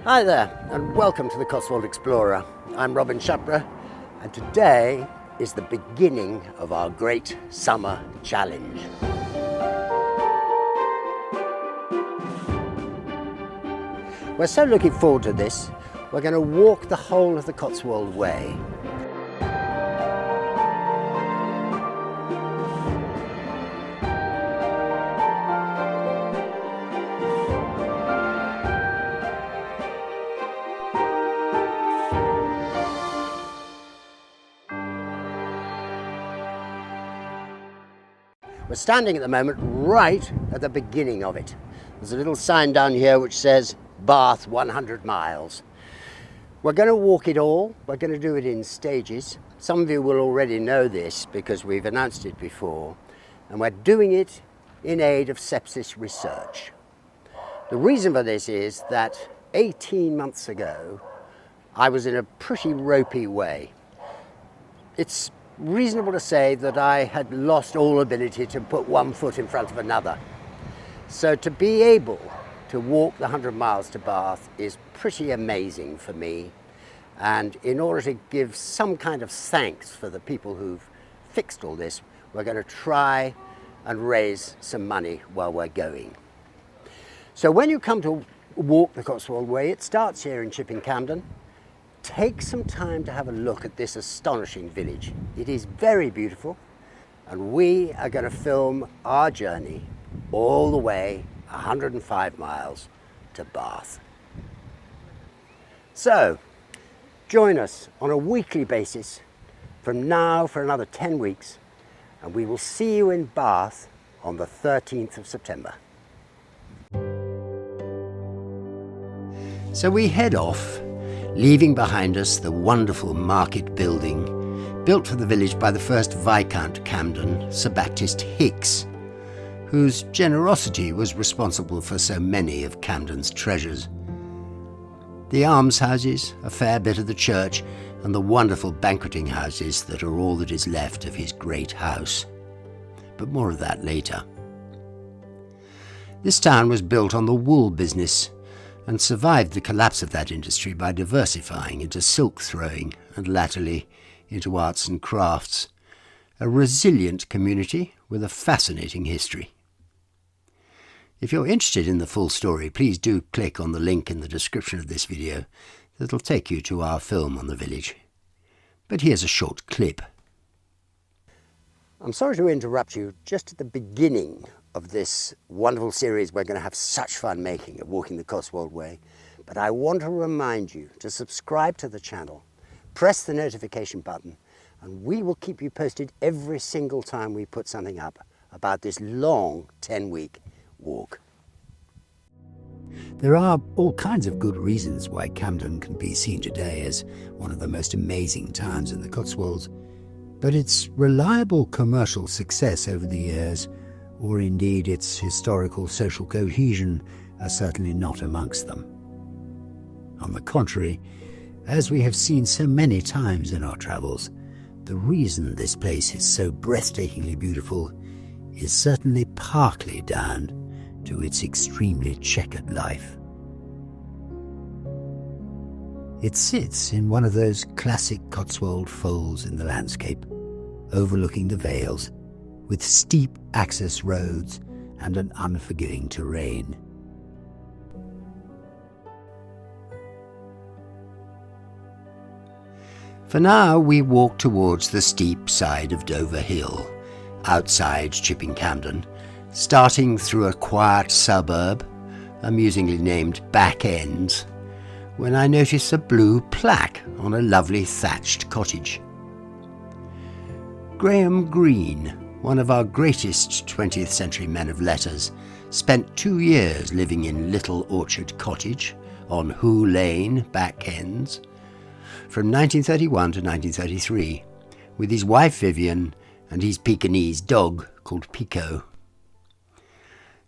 Hi there, and welcome to the Cotswold Explorer. I'm Robin Shupra, and today is the beginning of our great summer challenge. We're so looking forward to this. We're going to walk the whole of the Cotswold Way. We're standing at the moment right at the beginning of it. There's a little sign down here which says Bath 100 miles. We're going to walk it all. We're going to do it in stages. Some of you will already know this because we've announced it before. And we're doing it in aid of Sepsis Research. The reason for this is that 18 months ago, I was in a pretty ropey way. It's reasonable to say that I had lost all ability to put one foot in front of another. So to be able to walk the 100 miles to Bath is pretty amazing for me. And in order to give some kind of thanks for the people who've fixed all this, we're going to try and raise some money while we're going. So when you come to walk the Cotswold Way, it starts here in Chipping Campden. Take some time to have a look at this astonishing village. It is very beautiful, and we are going to film our journey all the way 105 miles to Bath. So, join us on a weekly basis from now for another 10 weeks, and we will see you in Bath on the 13th of September. So we head off, leaving behind us the wonderful market building built for the village by the first Viscount Campden, Sir Baptist Hicks, whose generosity was responsible for so many of Camden's treasures. The almshouses, a fair bit of the church, and the wonderful banqueting houses that are all that is left of his great house. But more of that later. This town was built on the wool business, and survived the collapse of that industry by diversifying into silk throwing and latterly into arts and crafts. A resilient community with a fascinating history. If you're interested in the full story, please do click on the link in the description of this video that'll take you to our film on the village. But here's a short clip. I'm sorry to interrupt you just at the beginning of this wonderful series we're going to have such fun making of walking the Cotswold Way, but I want to remind you to subscribe to the channel, press the notification button, and we will keep you posted every single time we put something up about this long 10-week walk. There are all kinds of good reasons why Campden can be seen today as one of the most amazing towns in the Cotswolds, but its reliable commercial success over the years, or indeed its historical social cohesion, are certainly not amongst them. On the contrary, as we have seen so many times in our travels, the reason this place is so breathtakingly beautiful is certainly partly down to its extremely checkered life. It sits in one of those classic Cotswold folds in the landscape, overlooking the vales, with steep access roads and an unforgiving terrain. For now, we walk towards the steep side of Dover Hill, outside Chipping Campden, starting through a quiet suburb, amusingly named Back Ends, when I notice a blue plaque on a lovely thatched cottage. Graham Greene, one of our greatest 20th century men of letters, spent 2 years living in Little Orchard Cottage on Hoe Lane, Back Ends, from 1931 to 1933, with his wife Vivian and his Pekingese dog called Pico.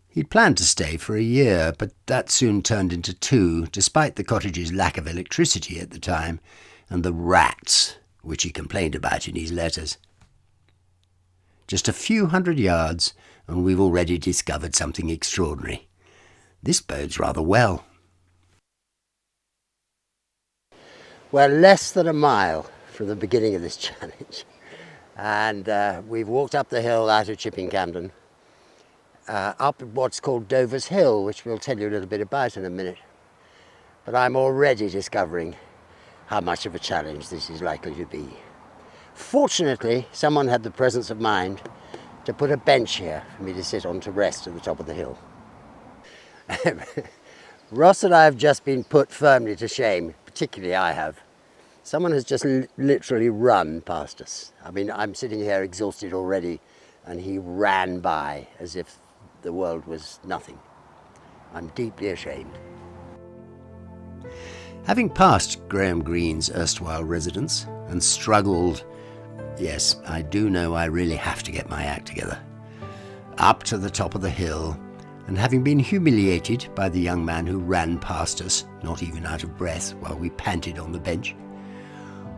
He'd planned to stay for a year, but that soon turned into 2, despite the cottage's lack of electricity at the time and the rats, which he complained about in his letters. Just a few hundred yards, and we've already discovered something extraordinary. This bodes rather well. We're less than a mile from the beginning of this challenge, and we've walked up the hill out of Chipping Campden, up what's called Dover's Hill, which we'll tell you a little bit about in a minute. But I'm already discovering how much of a challenge this is likely to be. Fortunately, someone had the presence of mind to put a bench here for me to sit on to rest at the top of the hill. Ross and I have just been put firmly to shame, particularly I have. Someone has just literally run past us. I mean, I'm sitting here exhausted already, and he ran by as if the world was nothing. I'm deeply ashamed. Having passed Graham Greene's erstwhile residence and struggled, yes, I do know I really have to get my act together, up to the top of the hill, and having been humiliated by the young man who ran past us, not even out of breath, while we panted on the bench,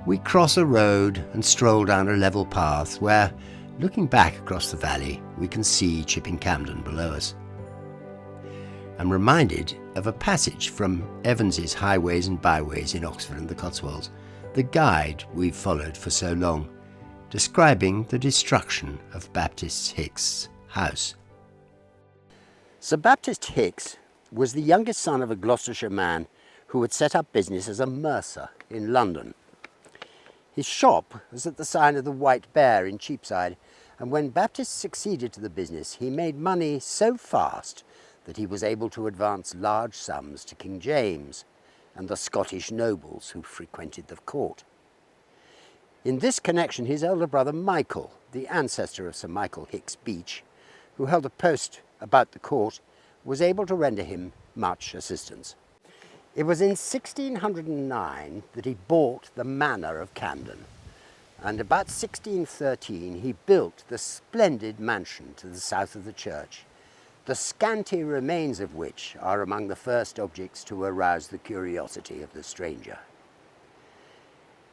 we cross a road and stroll down a level path where, looking back across the valley, we can see Chipping Campden below us. I'm reminded of a passage from Evans's Highways and Byways in Oxford and the Cotswolds, the guide we've followed for so long, describing the destruction of Baptist Hicks' house. Sir Baptist Hicks was the youngest son of a Gloucestershire man who had set up business as a mercer in London. His shop was at the sign of the White Bear in Cheapside, and when Baptist succeeded to the business, he made money so fast that he was able to advance large sums to King James and the Scottish nobles who frequented the court. In this connection, his elder brother Michael, the ancestor of Sir Michael Hicks Beach, who held a post about the court, was able to render him much assistance. It was in 1609 that he bought the manor of Camden, and about 1613 he built the splendid mansion to the south of the church, the scanty remains of which are among the first objects to arouse the curiosity of the stranger.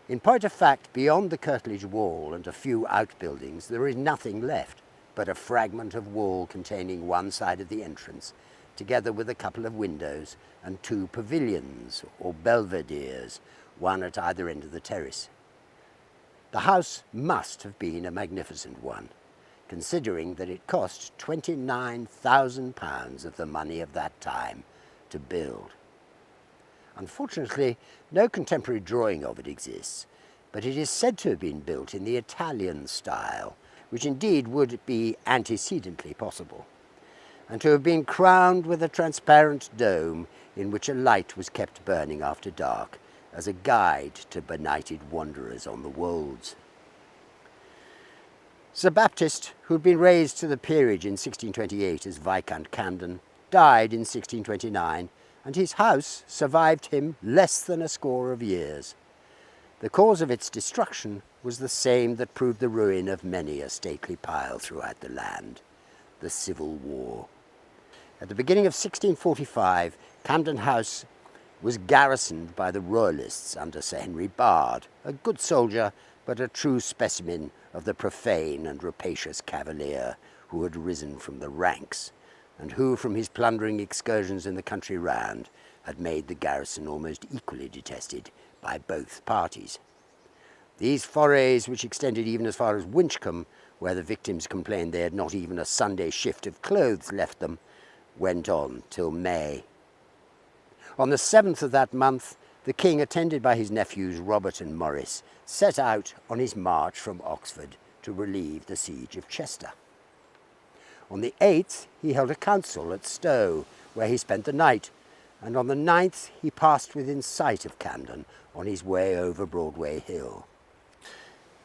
In point of fact, beyond the curtilage wall and a few outbuildings, there is nothing left but a fragment of wall containing one side of the entrance, together with a couple of windows and two pavilions or belvederes, one at either end of the terrace. The house must have been a magnificent one, considering that it cost £29,000 of the money of that time to build. Unfortunately, no contemporary drawing of it exists, but it is said to have been built in the Italian style, which indeed would be antecedently possible, and to have been crowned with a transparent dome in which a light was kept burning after dark as a guide to benighted wanderers on the wolds. Sir Baptist, who had been raised to the peerage in 1628 as Viscount Camden, died in 1629, and his house survived him less than a score of years. The cause of its destruction was the same that proved the ruin of many a stately pile throughout the land, the Civil War. At the beginning of 1645, Camden House was garrisoned by the Royalists under Sir Henry Bard, a good soldier but a true specimen of the profane and rapacious cavalier who had risen from the ranks, and who, from his plundering excursions in the country round, had made the garrison almost equally detested by both parties. These forays, which extended even as far as Winchcombe, where the victims complained they had not even a Sunday shift of clothes left them, went on till May. On the 7th of that month, the king, attended by his nephews Robert and Maurice, set out on his march from Oxford to relieve the siege of Chester. On the 8th, he held a council at Stowe, where he spent the night, and on the 9th he passed within sight of Camden on his way over Broadway Hill.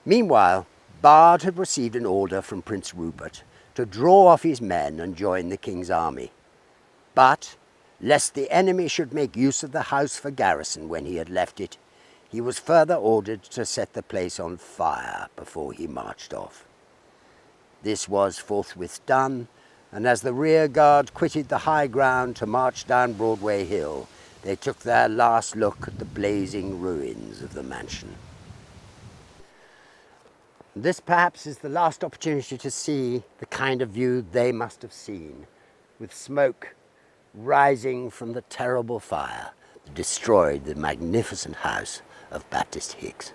Meanwhile, Bard had received an order from Prince Rupert to draw off his men and join the king's army. But, lest the enemy should make use of the house for garrison when he had left it, he was further ordered to set the place on fire before he marched off. This was forthwith done, and as the rear guard quitted the high ground to march down Broadway Hill, they took their last look at the blazing ruins of the mansion. This perhaps is the last opportunity to see the kind of view they must have seen, with smoke rising from the terrible fire that destroyed the magnificent house of Baptist Hicks.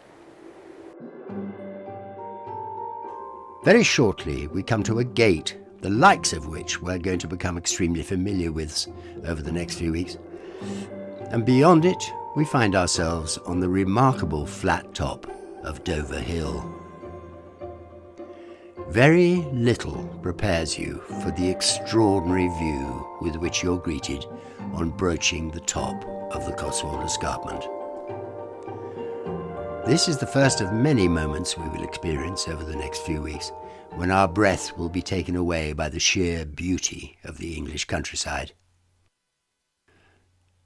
Very shortly we come to a gate, the likes of which we're going to become extremely familiar with over the next few weeks. And beyond it, we find ourselves on the remarkable flat top of Dover Hill. Very little prepares you for the extraordinary view with which you're greeted on broaching the top of the Cotswold Escarpment. This is the first of many moments we will experience over the next few weeks, when our breath will be taken away by the sheer beauty of the English countryside.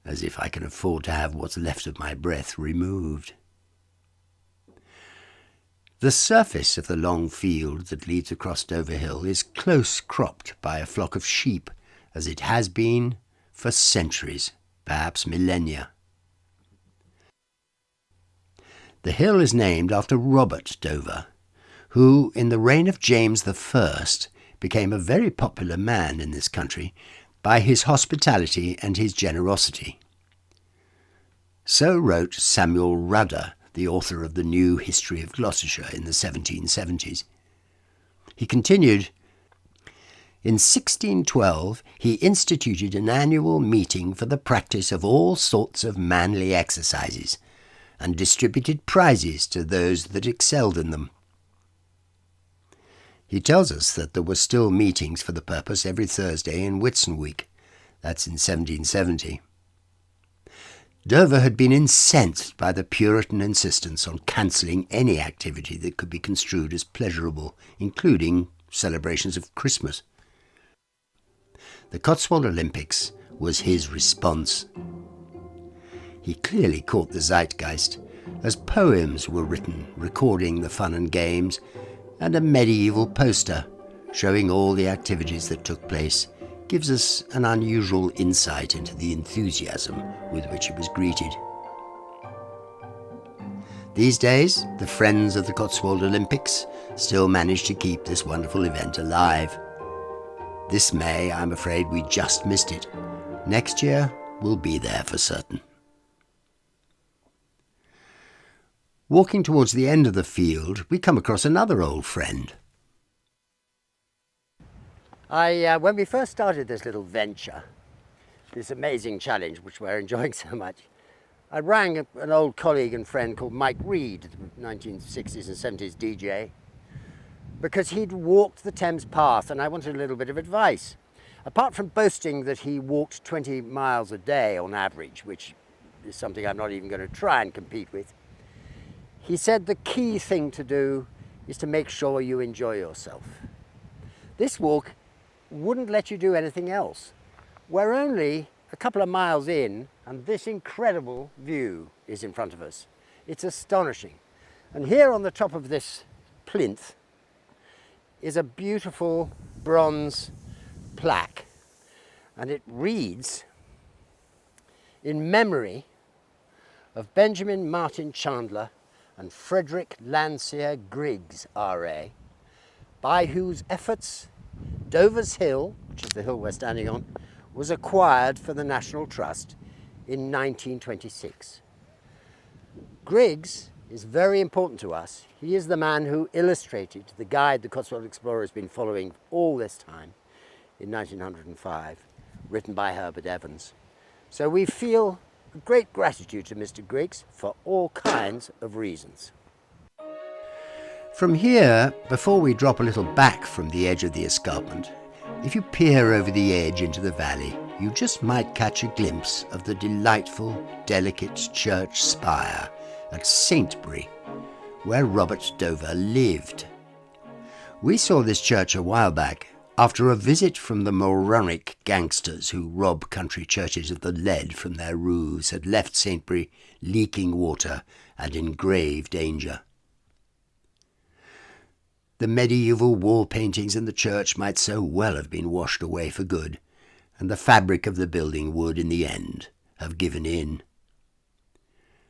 As if I can afford to have what's left of my breath removed. The surface of the long field that leads across Dover Hill is close cropped by a flock of sheep, as it has been for centuries, perhaps millennia. The hill is named after Robert Dover, who in the reign of James I became a very popular man in this country by his hospitality and his generosity. So wrote Samuel Rudder, the author of the New History of Gloucestershire in the 1770s. He continued, in 1612 he instituted an annual meeting for the practice of all sorts of manly exercises, and distributed prizes to those that excelled in them. He tells us that there were still meetings for the purpose every Thursday in Whitsun week. That's in 1770. Dover had been incensed by the Puritan insistence on cancelling any activity that could be construed as pleasurable, including celebrations of Christmas. The Cotswold Olympics was his response. He clearly caught the zeitgeist, as poems were written recording the fun and games, and a medieval poster showing all the activities that took place gives us an unusual insight into the enthusiasm with which it was greeted. These days, the friends of the Cotswold Olympics still manage to keep this wonderful event alive. This May, I'm afraid we just missed it. Next year, we'll be there for certain. Walking towards the end of the field, we come across another old friend. When we first started this little venture, this amazing challenge which we're enjoying so much, I rang an old colleague and friend called Mike Reed, the 1960s and 70s DJ, because he'd walked the Thames Path and I wanted a little bit of advice. Apart from boasting that he walked 20 miles a day on average, which is something I'm not even going to try and compete with, he said the key thing to do is to make sure you enjoy yourself. This walk wouldn't let you do anything else. We're only a couple of miles in and this incredible view is in front of us. It's astonishing. And here on the top of this plinth is a beautiful bronze plaque, and it reads, in memory of Benjamin Martin Chandler and Frederick Landseer Griggs, R.A., by whose efforts Dover's Hill, which is the hill we're standing on, was acquired for the National Trust in 1926. Griggs is very important to us. He is the man who illustrated the guide the Cotswold Explorer has been following all this time in 1905, written by Herbert Evans. So we feel great gratitude to Mr. Griggs for all kinds of reasons. From here, before we drop a little back from the edge of the escarpment, if you peer over the edge into the valley, you just might catch a glimpse of the delightful, delicate church spire at Saintbury, where Robert Dover lived. We saw this church a while back after a visit from the moronic gangsters who rob country churches of the lead from their roofs had left Saintbury leaking water and in grave danger. The medieval wall paintings in the church might so well have been washed away for good, and the fabric of the building would, in the end, have given in.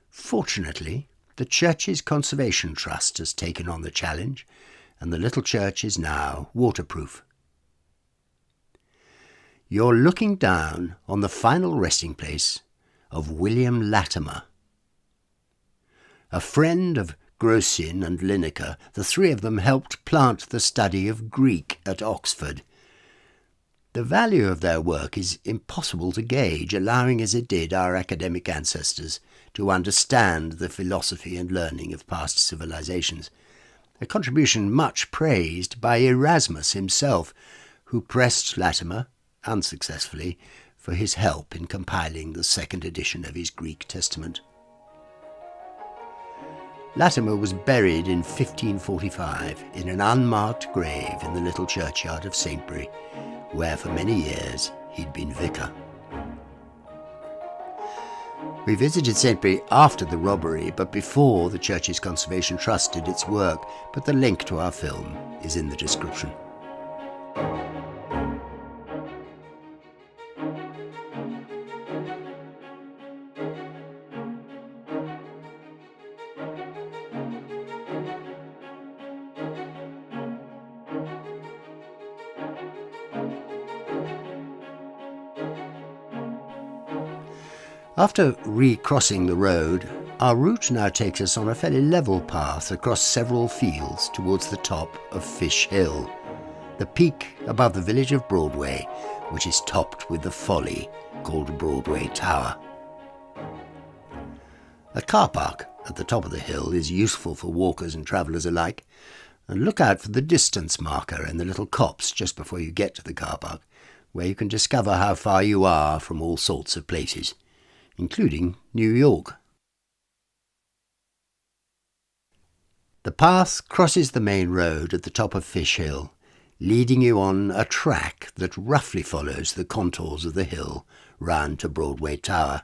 Fortunately, the church's conservation trust has taken on the challenge, and the little church is now waterproof. You're looking down on the final resting place of William Latimer. A friend of Grocyn and Linacre, the three of them helped plant the study of Greek at Oxford. The value of their work is impossible to gauge, allowing as it did our academic ancestors to understand the philosophy and learning of past civilizations, a contribution much praised by Erasmus himself, who pressed Latimer, unsuccessfully, for his help in compiling the second edition of his Greek Testament. Latimer was buried in 1545 in an unmarked grave in the little churchyard of Saintbury, where for many years he'd been vicar. We visited Saintbury after the robbery, but before the church's Conservation Trust did its work, but the link to our film is in the description. After recrossing the road, our route now takes us on a fairly level path across several fields towards the top of Fish Hill, the peak above the village of Broadway, which is topped with the folly called Broadway Tower. A car park at the top of the hill is useful for walkers and travellers alike, and look out for the distance marker in the little copse just before you get to the car park, where you can discover how far you are from all sorts of places, including New York. The path crosses the main road at the top of Fish Hill, leading you on a track that roughly follows the contours of the hill round to Broadway Tower.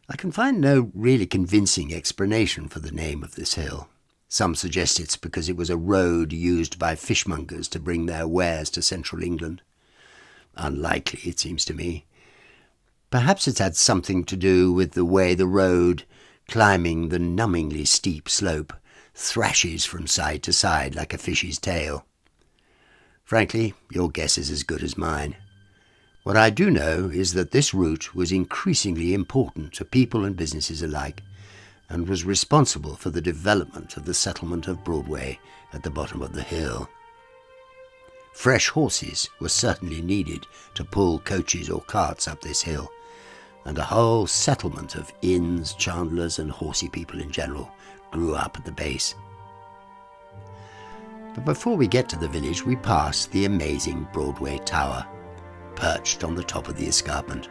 I can find no really convincing explanation for the name of this hill. Some suggest it's because it was a road used by fishmongers to bring their wares to central England. Unlikely, it seems to me. Perhaps it had something to do with the way the road, climbing the numbingly steep slope, thrashes from side to side like a fish's tail. Frankly, your guess is as good as mine. What I do know is that this route was increasingly important to people and businesses alike, and was responsible for the development of the settlement of Broadway at the bottom of the hill. Fresh horses were certainly needed to pull coaches or carts up this hill, and a whole settlement of inns, chandlers and horsey people in general grew up at the base. But before we get to the village, we pass the amazing Broadway Tower, perched on the top of the escarpment.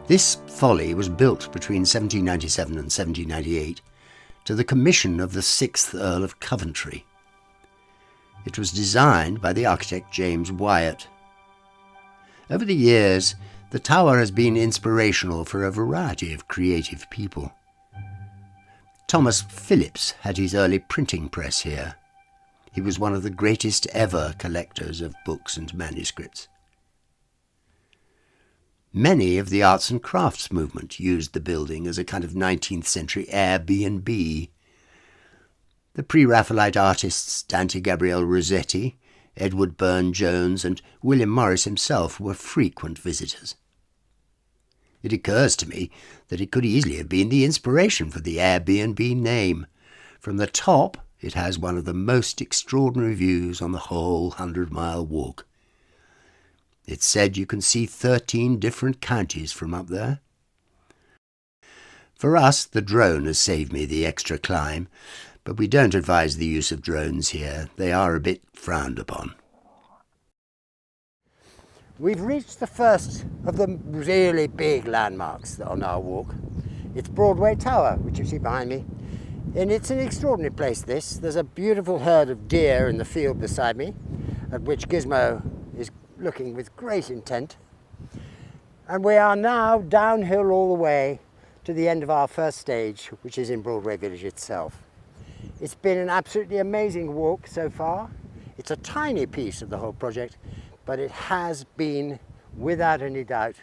This folly was built between 1797 and 1798 to the commission of the 6th Earl of Coventry. It was designed by the architect James Wyatt. Over the years, the tower has been inspirational for a variety of creative people. Thomas Phillips had his early printing press here. He was one of the greatest ever collectors of books and manuscripts. Many of the arts and crafts movement used the building as a kind of 19th century Airbnb. The pre-Raphaelite artists Dante Gabriel Rossetti, Edward Burne-Jones and William Morris himself were frequent visitors. It occurs to me that it could easily have been the inspiration for the Airbnb name. From the top, it has one of the most extraordinary views on the whole 100-mile walk. It's said you can see 13 different counties from up there. For us, the drone has saved me the extra climb, but we don't advise the use of drones here. They are a bit frowned upon. We've reached the first of the really big landmarks on our walk. It's Broadway Tower, which you see behind me. And it's an extraordinary place, this. There's a beautiful herd of deer in the field beside me, at which Gizmo is looking with great intent. And we are now downhill all the way to the end of our first stage, which is in Broadway Village itself. It's been an absolutely amazing walk so far. It's a tiny piece of the whole project, but it has been, without any doubt,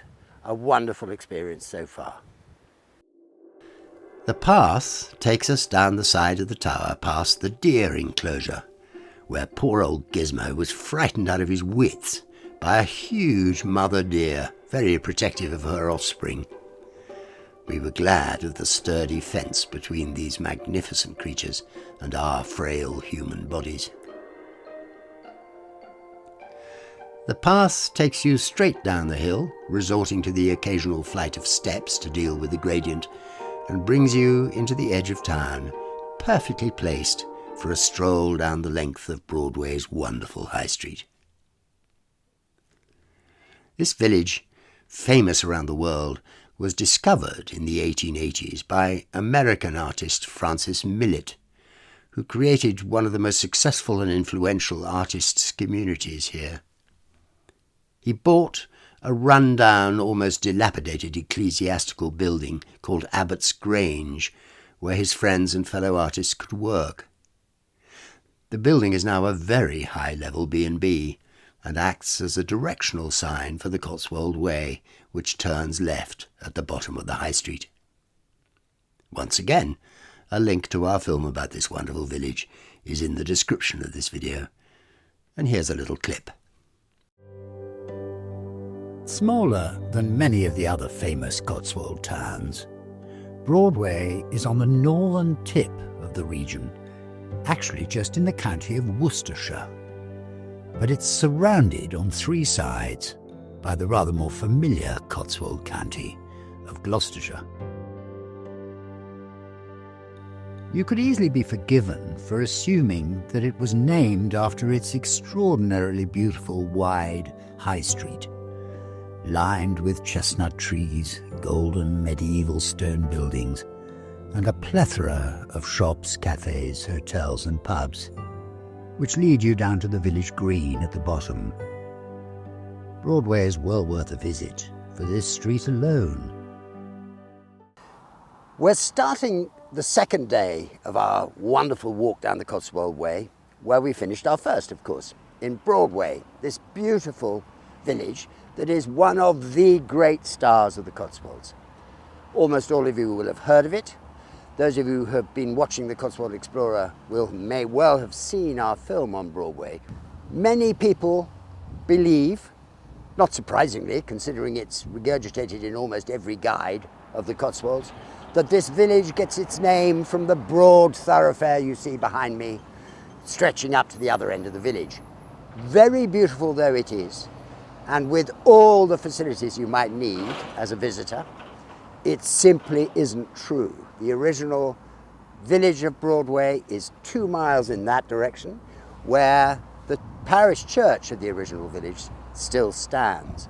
a wonderful experience so far. The path takes us down the side of the tower past the deer enclosure, where poor old Gizmo was frightened out of his wits by a huge mother deer, very protective of her offspring. We were glad of the sturdy fence between these magnificent creatures and our frail human bodies. The path takes you straight down the hill, resorting to the occasional flight of steps to deal with the gradient, and brings you into the edge of town, perfectly placed for a stroll down the length of Broadway's wonderful High Street. This village, famous around the world, was discovered in the 1880s by American artist Francis Millet, who created one of the most successful and influential artists' communities here. He bought a run-down, almost dilapidated ecclesiastical building called Abbott's Grange, where his friends and fellow artists could work. The building is now a very high-level B&B and acts as a directional sign for the Cotswold Way, which turns left at the bottom of the High Street. Once again, a link to our film about this wonderful village is in the description of this video. And here's a little clip. Smaller than many of the other famous Cotswold towns, Broadway is on the northern tip of the region, actually just in the county of Worcestershire. But it's surrounded on three sides by the rather more familiar Cotswold county of Gloucestershire. You could easily be forgiven for assuming that it was named after its extraordinarily beautiful wide high street, lined with chestnut trees, golden medieval stone buildings, and a plethora of shops, cafes, hotels and pubs, which lead you down to the village green at the bottom. Broadway is well worth a visit for this street alone. We're starting the second day of our wonderful walk down the Cotswold Way, where we finished our first, of course, in Broadway, this beautiful village that is one of the great stars of the Cotswolds. Almost all of you will have heard of it. Those of you who have been watching the Cotswold Explorer may well have seen our film on Broadway. Many people believe, not surprisingly, considering it's regurgitated in almost every guide of the Cotswolds, that this village gets its name from the broad thoroughfare you see behind me, stretching up to the other end of the village. Very beautiful though it is, and with all the facilities you might need as a visitor, it simply isn't true. The original village of Broadway is 2 miles in that direction, where the parish church of the original village still stands.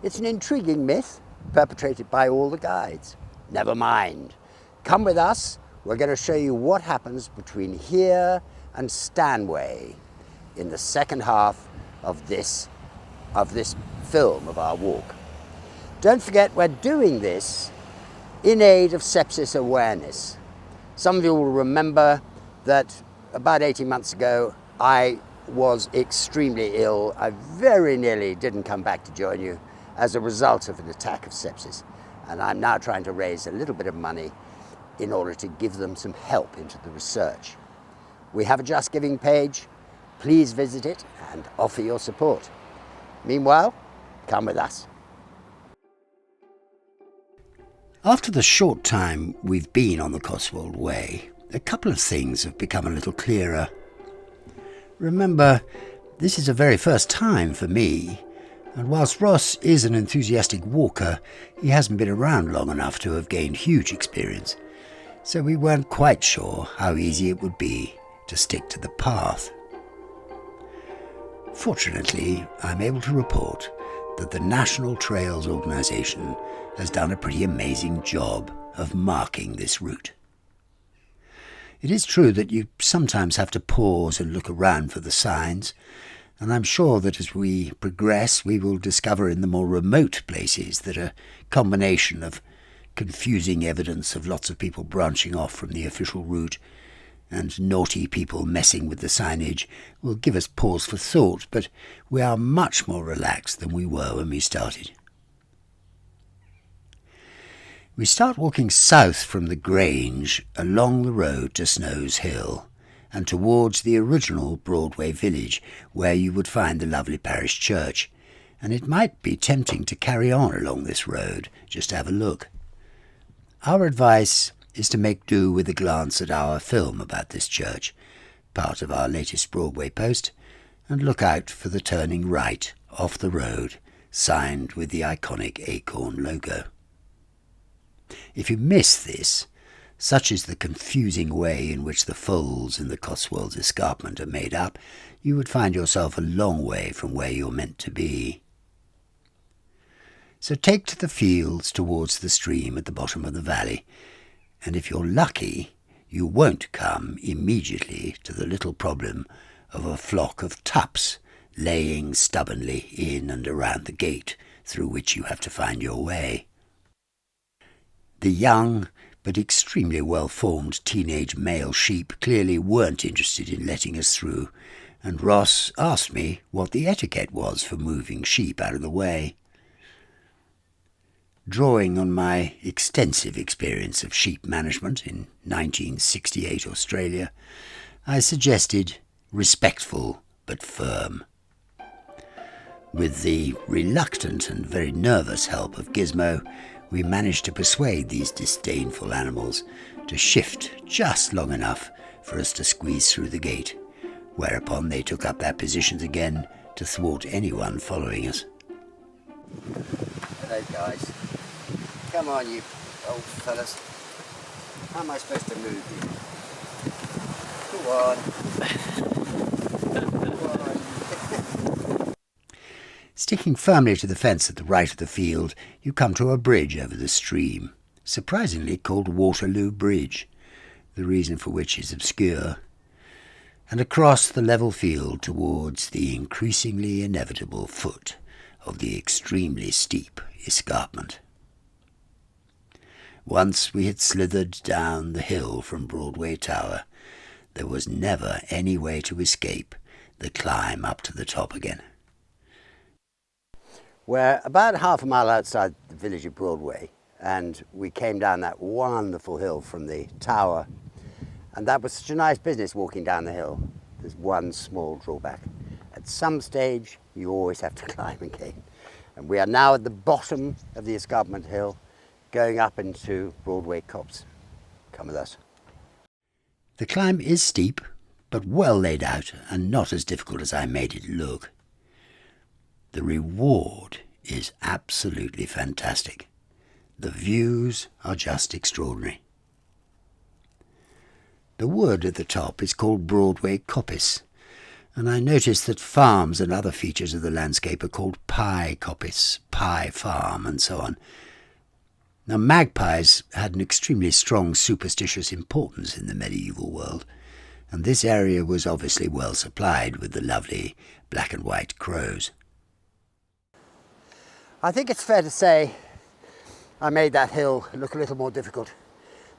It's an intriguing myth perpetrated by all the guides. Never mind. Come with us. We're going to show you what happens between here and Stanway in the second half of this film of our walk. Don't forget, we're doing this in aid of sepsis awareness. Some of you will remember that about 18 months ago, I was extremely ill. I very nearly didn't come back to join you as a result of an attack of sepsis. And I'm now trying to raise a little bit of money in order to give them some help into the research. We have a Just Giving page. Please visit it and offer your support. Meanwhile, come with us. After the short time we've been on the Cotswold Way, a couple of things have become a little clearer. Remember, this is the very first time for me, and whilst Ross is an enthusiastic walker, he hasn't been around long enough to have gained huge experience, so we weren't quite sure how easy it would be to stick to the path. Fortunately, I'm able to report that the National Trails Organisation has done a pretty amazing job of marking this route. It is true that you sometimes have to pause and look around for the signs, and I'm sure that as we progress we will discover in the more remote places that a combination of confusing evidence of lots of people branching off from the official route and naughty people messing with the signage will give us pause for thought, but we are much more relaxed than we were when we started. We start walking south from the Grange along the road to Snow's Hill and towards the original Broadway village, where you would find the lovely parish church, and it might be tempting to carry on along this road just to have a look. Our advice is to make do with a glance at our film about this church, part of our latest Broadway post, and look out for the turning right off the road, signed with the iconic acorn logo. If you miss this, such is the confusing way in which the folds in the Cotswold's escarpment are made up, you would find yourself a long way from where you're meant to be. So take to the fields towards the stream at the bottom of the valley, and if you're lucky, you won't come immediately to the little problem of a flock of tups laying stubbornly in and around the gate through which you have to find your way. The young but extremely well-formed teenage male sheep clearly weren't interested in letting us through, and Ross asked me what the etiquette was for moving sheep out of the way. Drawing on my extensive experience of sheep management in 1968 Australia, I suggested respectful but firm. With the reluctant and very nervous help of Gizmo, we managed to persuade these disdainful animals to shift just long enough for us to squeeze through the gate, whereupon they took up their positions again to thwart anyone following us. Hello guys. Come on you old fellas. How am I supposed to move you? Go on. Go on. Sticking firmly to the fence at the right of the field, you come to a bridge over the stream, surprisingly called Waterloo Bridge, the reason for which is obscure, and across the level field towards the increasingly inevitable foot of the extremely steep escarpment. Once we had slithered down the hill from Broadway Tower, there was never any way to escape the climb up to the top again. We're about half a mile outside the village of Broadway, and we came down that wonderful hill from the tower, and that was such a nice business walking down the hill. There's one small drawback. At some stage, you always have to climb again. And we are now at the bottom of the escarpment hill, going up into Broadway Copse. Come with us. The climb is steep, but well laid out and not as difficult as I made it look. The reward is absolutely fantastic. The views are just extraordinary. The wood at the top is called Broadway Coppice, and I noticed that farms and other features of the landscape are called Pie Coppice, Pie Farm, and so on. Now, magpies had an extremely strong superstitious importance in the medieval world, and this area was obviously well supplied with the lovely black and white crows. I think it's fair to say I made that hill look a little more difficult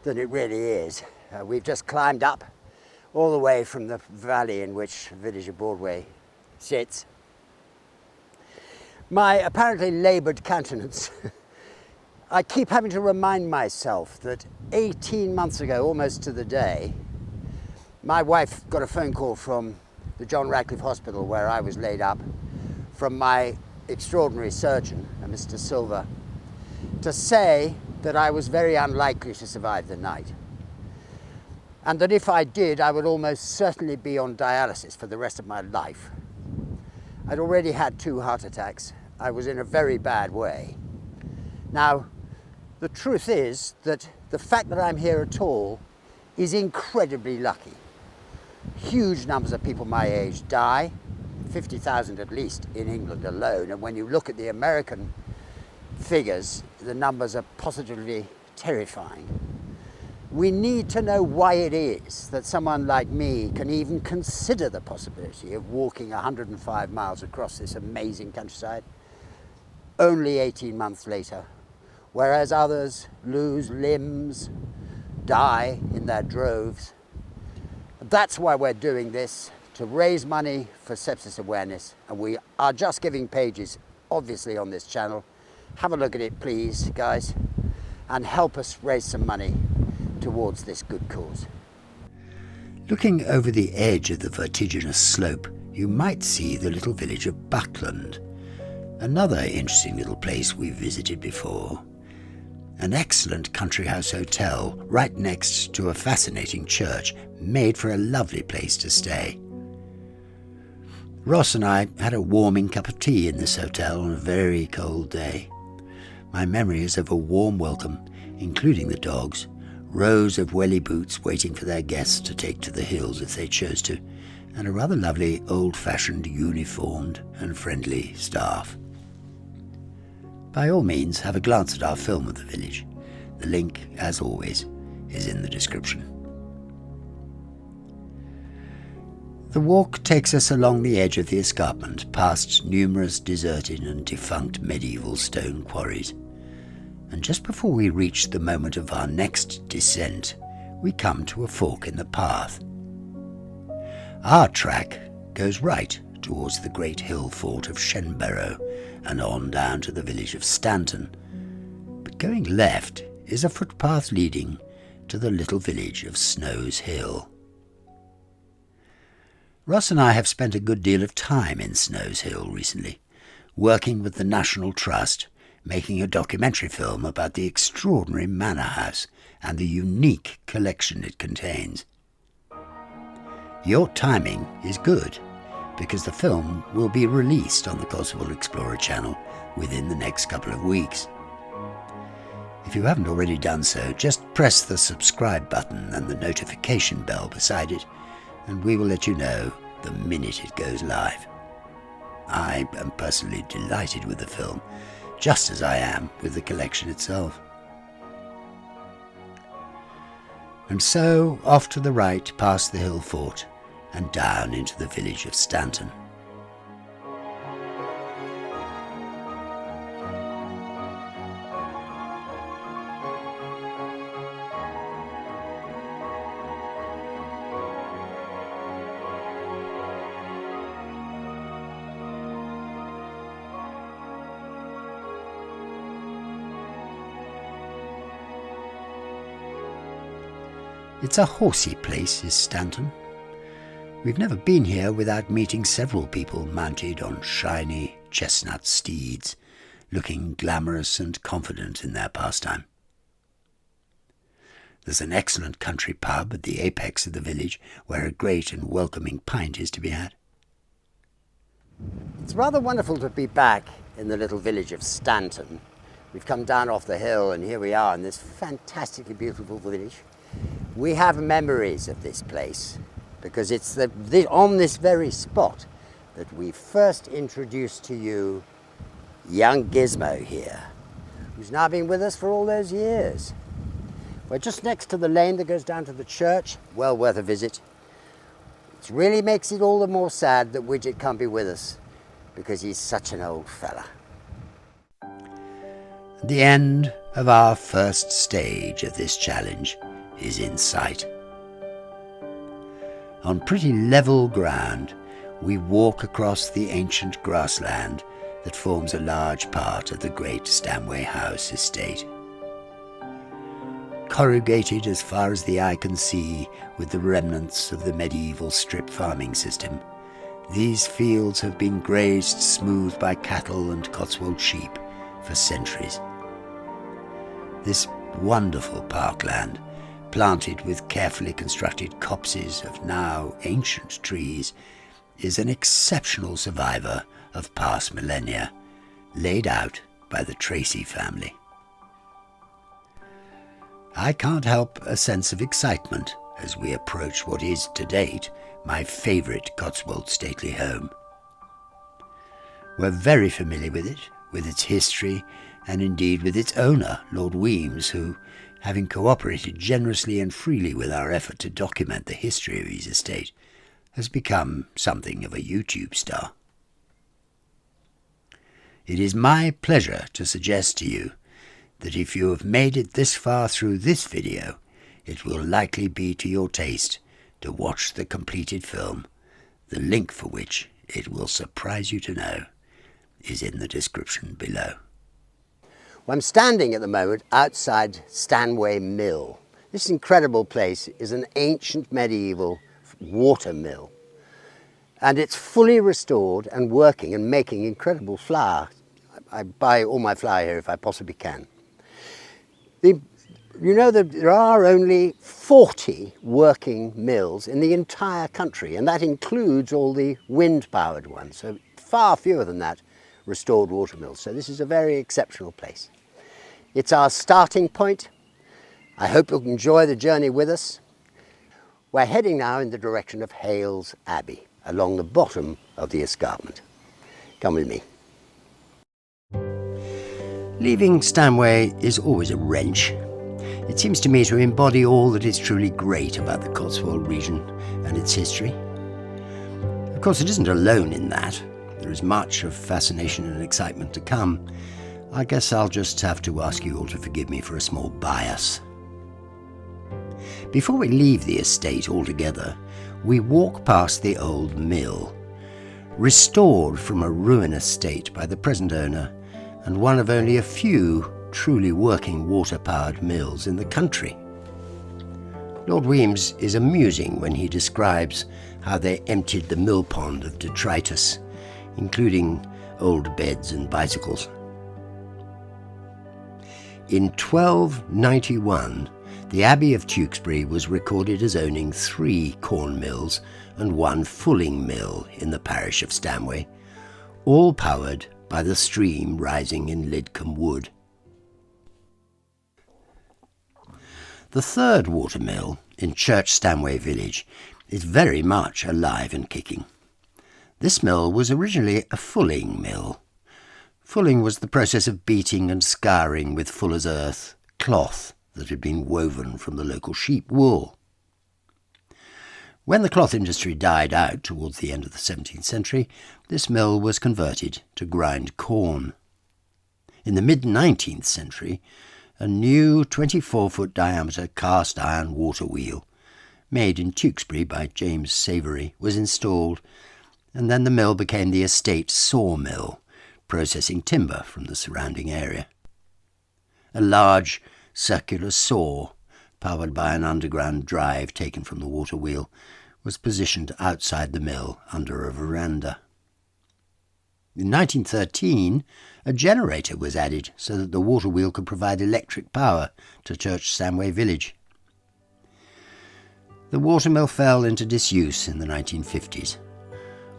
than it really is. We've just climbed up all the way from the valley in which the village of Broadway sits. My apparently laboured countenance, I keep having to remind myself that 18 months ago, almost to the day, my wife got a phone call from the John Radcliffe Hospital where I was laid up, from my extraordinary surgeon, Mr. Silver, to say that I was very unlikely to survive the night, and that if I did, I would almost certainly be on dialysis for the rest of my life. I'd already had 2 heart attacks. I was in a very bad way. Now, the truth is that the fact that I'm here at all is incredibly lucky. Huge numbers of people my age die, 50,000 at least in England alone, and when you look at the American figures, the numbers are positively terrifying. We need to know why it is that someone like me can even consider the possibility of walking 105 miles across this amazing countryside only 18 months later, whereas others lose limbs, die in their droves. That's why we're doing this, to raise money for sepsis awareness, and we are just giving pages, obviously, on this channel. Have a look at it, please, guys, and help us raise some money towards this good cause. Looking over the edge of the vertiginous slope, you might see the little village of Buckland, another interesting little place we've visited before. an excellent country house hotel right next to a fascinating church, made for a lovely place to stay. Ross and I had a warming cup of tea in this hotel on a very cold day. My memory is of a warm welcome, including the dogs, rows of welly boots waiting for their guests to take to the hills if they chose to, and a rather lovely old-fashioned uniformed and friendly staff. By all means, have a glance at our film of the village. The link, as always, is in the description. The walk takes us along the edge of the escarpment, past numerous deserted and defunct medieval stone quarries. And just before we reach the moment of our next descent, we come to a fork in the path. Our track goes right towards the great hill fort of Shenbarrow and on down to the village of Stanton. But going left is a footpath leading to the little village of Snow's Hill. Ross and I have spent a good deal of time in Snow's Hill recently, working with the National Trust, making a documentary film about the extraordinary manor house and the unique collection it contains. Your timing is good, because the film will be released on the Cotswold Explorer channel within the next couple of weeks. If you haven't already done so, just press the subscribe button and the notification bell beside it, and we will let you know the minute it goes live. I am personally delighted with the film, just as I am with the collection itself. And so off to the right past the hill fort and down into the village of Stanton. It's a horsey place, is Stanton. We've never been here without meeting several people mounted on shiny chestnut steeds, looking glamorous and confident in their pastime. There's an excellent country pub at the apex of the village where a great and welcoming pint is to be had. It's rather wonderful to be back in the little village of Stanton. We've come down off the hill and here we are in this fantastically beautiful village. We have memories of this place because it's on this very spot that we first introduced to you young Gizmo here, who's now been with us for all those years. We're just next to the lane that goes down to the church, well worth a visit. It really makes it all the more sad that Widget can't be with us because he's such an old fella. The end of our first stage of this challenge is in sight. On pretty level ground, we walk across the ancient grassland that forms a large part of the great Stanway House estate. Corrugated as far as the eye can see with the remnants of the medieval strip farming system, these fields have been grazed smooth by cattle and Cotswold sheep for centuries. This wonderful parkland, planted with carefully constructed copses of now ancient trees, is an exceptional survivor of past millennia, laid out by the Tracy family. I can't help a sense of excitement as we approach what is, to date, my favourite Cotswold stately home. We're very familiar with it, with its history, and indeed with its owner, Lord Weems, who, having cooperated generously and freely with our effort to document the history of his estate, has become something of a YouTube star. It is my pleasure to suggest to you that if you have made it this far through this video, it will likely be to your taste to watch the completed film, the link for which, it will surprise you to know, is in the description below. Well, I'm standing at the moment outside Stanway Mill. This incredible place is an ancient medieval water mill, and it's fully restored and working and making incredible flour. I buy all my flour here if I possibly can. You know that there are only 40 working mills in the entire country, and that includes all the wind-powered ones, so far fewer than that restored water mills. So this is a very exceptional place. It's our starting point. I hope you'll enjoy the journey with us. We're heading now in the direction of Hales Abbey, along the bottom of the escarpment. Come with me. Leaving Stanway is always a wrench. It seems to me to embody all that is truly great about the Cotswold region and its history. Of course, it isn't alone in that. There is much of fascination and excitement to come. I guess I'll just have to ask you all to forgive me for a small bias. Before we leave the estate altogether, we walk past the old mill, restored from a ruinous state by the present owner, and one of only a few truly working water-powered mills in the country. Lord Weems is amusing when he describes how they emptied the mill pond of detritus, including old beds and bicycles. In 1291, the Abbey of Tewkesbury was recorded as owning 3 corn mills and 1 fulling mill in the parish of Stanway, all powered by the stream rising in Lidcombe Wood. The 3rd watermill in Church Stanway village is very much alive and kicking. This mill was originally a fulling mill. Fulling was the process of beating and scouring with fuller's earth cloth that had been woven from the local sheep wool. When the cloth industry died out towards the end of the 17th century, this mill was converted to grind corn. In the mid-19th century, a new 24-foot diameter cast iron water wheel, made in Tewkesbury by James Savery, was installed, and then the mill became the estate sawmill, processing timber from the surrounding area. A large circular saw, powered by an underground drive taken from the water wheel, was positioned outside the mill under a veranda. In 1913, a generator was added so that the water wheel could provide electric power to Church Stanway village. The watermill fell into disuse in the 1950s.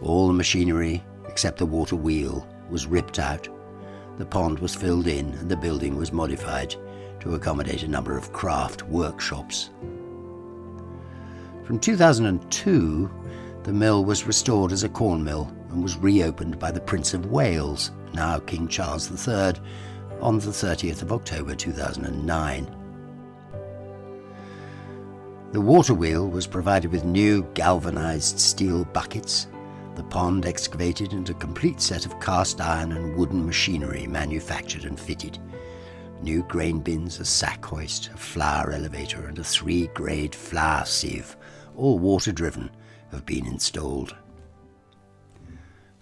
All the machinery, except the water wheel, was ripped out. The pond was filled in and the building was modified to accommodate a number of craft workshops. From 2002, the mill was restored as a corn mill and was reopened by the Prince of Wales, now King Charles III, on the 30th of October 2009. The water wheel was provided with new galvanised steel buckets, the pond excavated, and a complete set of cast iron and wooden machinery manufactured and fitted. New grain bins, a sack hoist, a flour elevator and a 3-grade flour sieve, all water-driven, have been installed.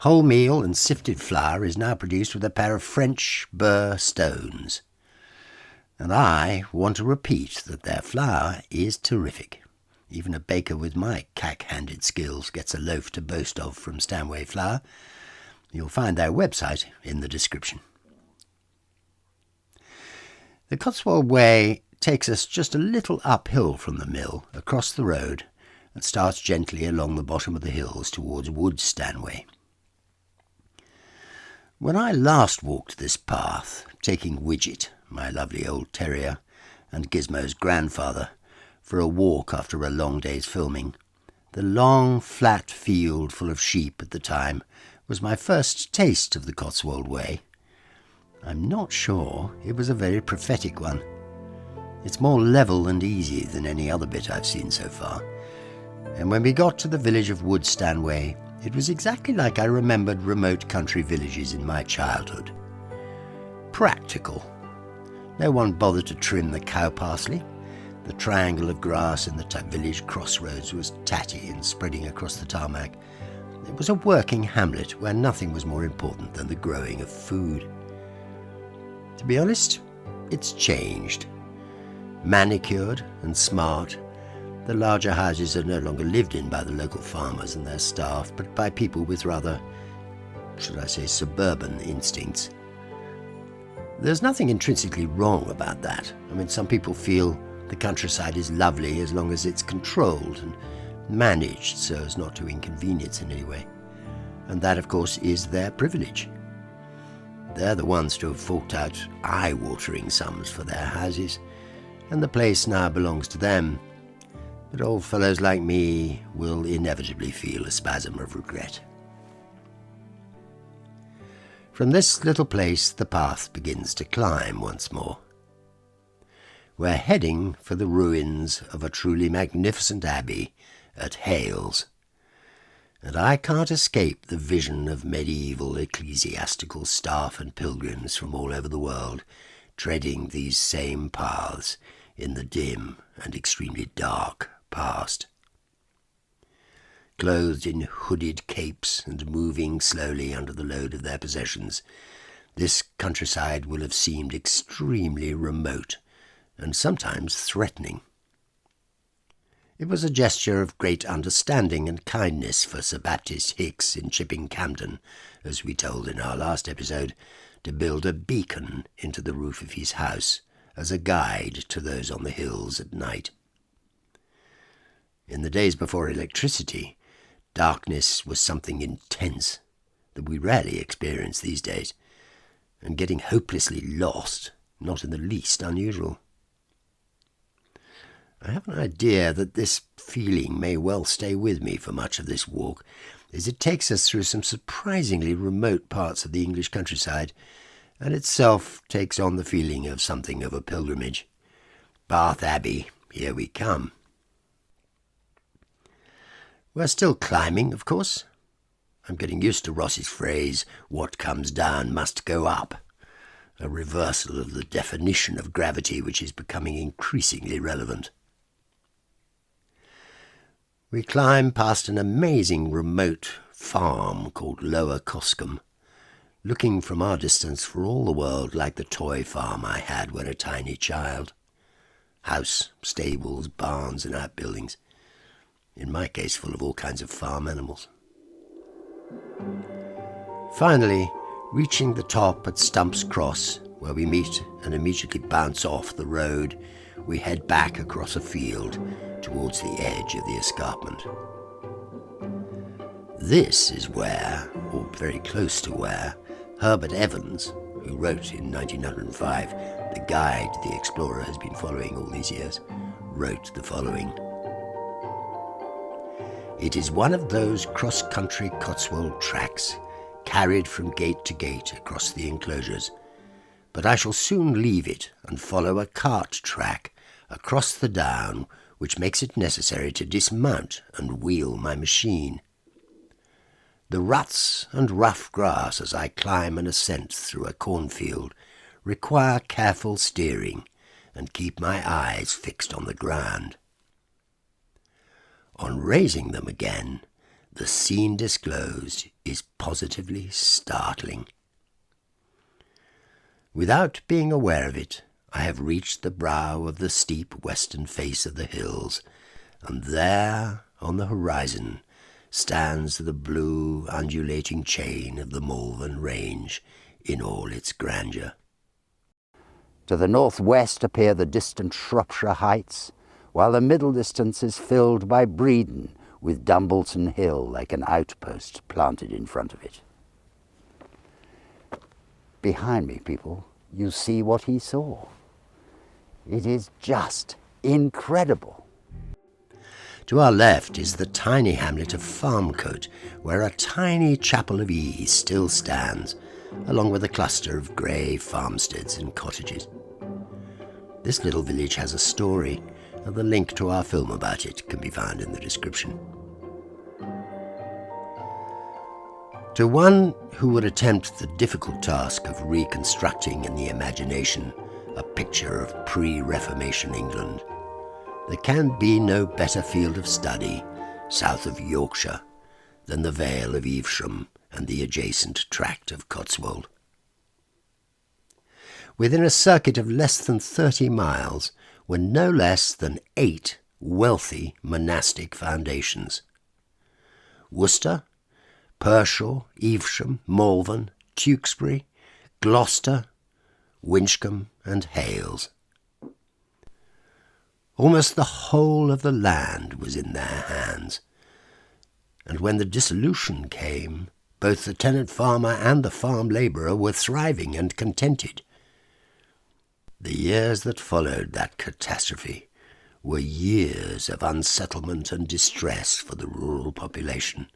Wholemeal and sifted flour is now produced with a pair of French burr stones. And I want to repeat that their flour is terrific. Even a baker with my cack-handed skills gets a loaf to boast of from Stanway Flour. You'll find their website in the description. The Cotswold Way takes us just a little uphill from the mill, across the road, and starts gently along the bottom of the hills towards Wood Stanway. When I last walked this path, taking Widget, my lovely old terrier, and Gizmo's grandfather, for a walk after a long day's filming, the long, flat field full of sheep at the time was my first taste of the Cotswold Way. I'm not sure it was a very prophetic one. It's more level and easy than any other bit I've seen so far. And when we got to the village of Wood Stanway, it was exactly like I remembered remote country villages in my childhood. Practical. No one bothered to trim the cow parsley. The triangle of grass in the village crossroads was tatty and spreading across the tarmac. It was a working hamlet where nothing was more important than the growing of food. To be honest, it's changed. Manicured and smart, the larger houses are no longer lived in by the local farmers and their staff, but by people with rather, should I say, suburban instincts. There's nothing intrinsically wrong about that. I mean, some people feel the countryside is lovely as long as it's controlled and managed so as not to inconvenience in any way. And that, of course, is their privilege. They're the ones to have forked out eye-watering sums for their houses, and the place now belongs to them. But old fellows like me will inevitably feel a spasm of regret. From this little place the path begins to climb once more. We're heading for the ruins of a truly magnificent abbey at Hales, and I can't escape the vision of medieval ecclesiastical staff and pilgrims from all over the world treading these same paths in the dim and extremely dark past. Clothed in hooded capes and moving slowly under the load of their possessions, this countryside will have seemed extremely remote and sometimes threatening. It was a gesture of great understanding and kindness for Sir Baptist Hicks in Chipping Campden, as we told in our last episode, to build a beacon into the roof of his house as a guide to those on the hills at night. In the days before electricity, darkness was something intense that we rarely experience these days, and getting hopelessly lost not in the least unusual. I have an idea that this feeling may well stay with me for much of this walk, as it takes us through some surprisingly remote parts of the English countryside, and itself takes on the feeling of something of a pilgrimage. Bath Abbey, here we come. We're still climbing, of course. I'm getting used to Ross's phrase, "What comes down must go up," a reversal of the definition of gravity which is becoming increasingly relevant. We climb past an amazing remote farm called Lower Coscombe, looking from our distance for all the world like the toy farm I had when a tiny child. House, stables, barns and outbuildings, in my case full of all kinds of farm animals. Finally, reaching the top at Stump's Cross, where we meet and immediately bounce off the road, we head back across a field towards the edge of the escarpment. This is where, or very close to where, Herbert Evans, who wrote in 1905 the guide the explorer has been following all these years, wrote the following. "It is one of those cross-country Cotswold tracks, carried from gate to gate across the enclosures, but I shall soon leave it and follow a cart track across the down which makes it necessary to dismount and wheel my machine. The ruts and rough grass as I climb an ascent through a cornfield require careful steering and keep my eyes fixed on the ground. On raising them again, the scene disclosed is positively startling. Without being aware of it, I have reached the brow of the steep western face of the hills, and there, on the horizon, stands the blue undulating chain of the Malvern Range in all its grandeur. To the northwest appear the distant Shropshire heights, while the middle distance is filled by Bredon, with Dumbleton Hill like an outpost planted in front of it. Behind me, people, you see what he saw. It is just incredible. To our left is the tiny hamlet of Farmcote, where a tiny chapel of ease still stands, along with a cluster of grey farmsteads and cottages. This little village has a story, and the link to our film about it can be found in the description. To one who would attempt the difficult task of reconstructing in the imagination a picture of pre-Reformation England, there can be no better field of study south of Yorkshire than the Vale of Evesham and the adjacent tract of Cotswold. Within a circuit of less than 30 miles were no less than 8 wealthy monastic foundations. Worcester, Pershore, Evesham, Malvern, Tewkesbury, Gloucester, Winchcombe and Hales. Almost the whole of the land was in their hands, and when the dissolution came, both the tenant farmer and the farm labourer were thriving and contented. The years that followed that catastrophe were years of unsettlement and distress for the rural population,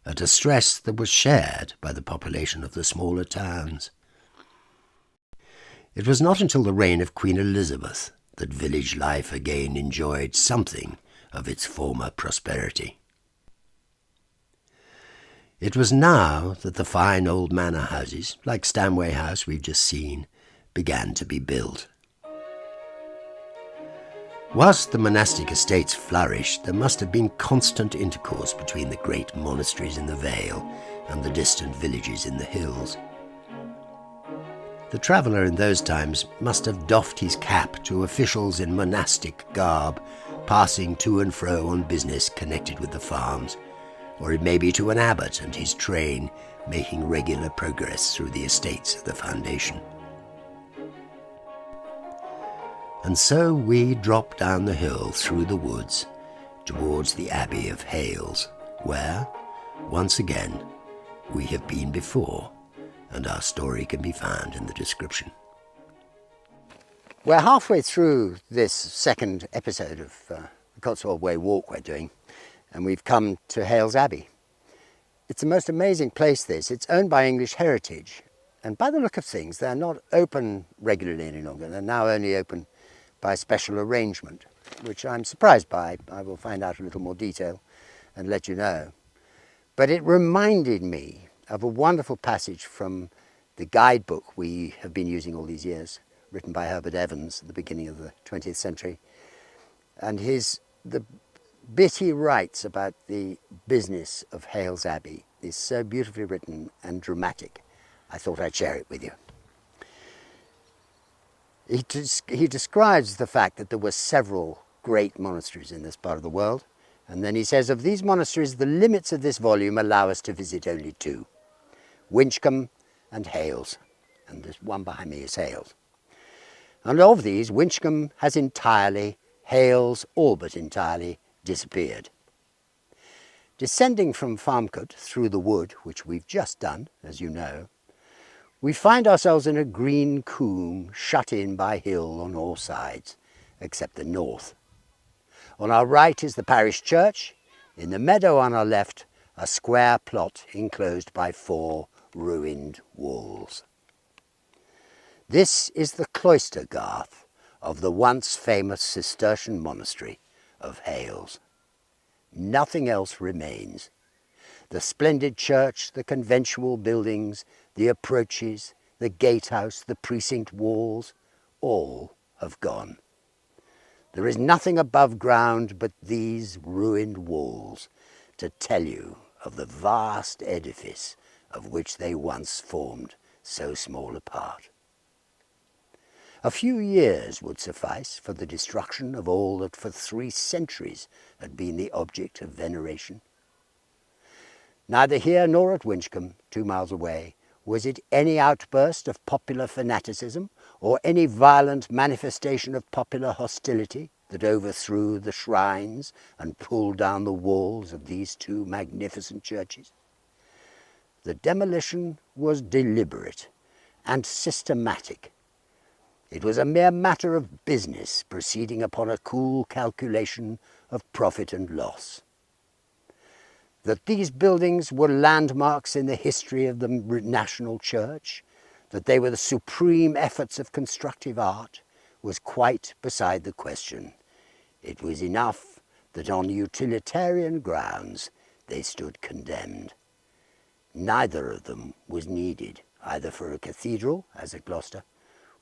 a distress that was shared by the population of the smaller towns. It was not until the reign of Queen Elizabeth that village life again enjoyed something of its former prosperity. It was now that the fine old manor houses, like Stanway House we've just seen, began to be built. Whilst the monastic estates flourished, there must have been constant intercourse between the great monasteries in the vale and the distant villages in the hills. The traveller in those times must have doffed his cap to officials in monastic garb, passing to and fro on business connected with the farms, or it may be to an abbot and his train making regular progress through the estates of the foundation. And so we drop down the hill through the woods towards the Abbey of Hales, where, once again, we have been before, and our story can be found in the description. We're halfway through this second episode of the Cotswold Way walk we're doing, and we've come to Hales Abbey. It's a most amazing place, this. It's owned by English Heritage, and by the look of things, they're not open regularly any longer. They're now only open by special arrangement, which I'm surprised by. I will find out a little more detail and let you know. But it reminded me of a wonderful passage from the guidebook we have been using all these years, written by Herbert Evans at the beginning of the 20th century. And the bit he writes about the business of Hales Abbey is so beautifully written and dramatic, I thought I'd share it with you. He describes the fact that there were several great monasteries in this part of the world, and then he says, of these monasteries, the limits of this volume allow us to visit only two, Winchcombe and Hales, and this one behind me is Hales. And of these, Winchcombe has entirely, Hales all but entirely, disappeared. Descending from Farmcote through the wood, which we've just done, as you know, we find ourselves in a green coombe shut in by hill on all sides, except the north. On our right is the parish church, in the meadow on our left a square plot enclosed by 4 ruined walls. This is the cloister garth of the once famous Cistercian monastery of Hales. Nothing else remains. The splendid church, the conventual buildings, the approaches, the gatehouse, the precinct walls, all have gone. There is nothing above ground but these ruined walls to tell you of the vast edifice of which they once formed so small a part. A few years would suffice for the destruction of all that for 3 centuries had been the object of veneration. Neither here nor at Winchcombe, 2 miles away, was it any outburst of popular fanaticism or any violent manifestation of popular hostility that overthrew the shrines and pulled down the walls of these 2 magnificent churches. The demolition was deliberate and systematic. It was a mere matter of business proceeding upon a cool calculation of profit and loss. That these buildings were landmarks in the history of the national church, that they were the supreme efforts of constructive art, was quite beside the question. It was enough that on utilitarian grounds they stood condemned. Neither of them was needed, either for a cathedral, as at Gloucester,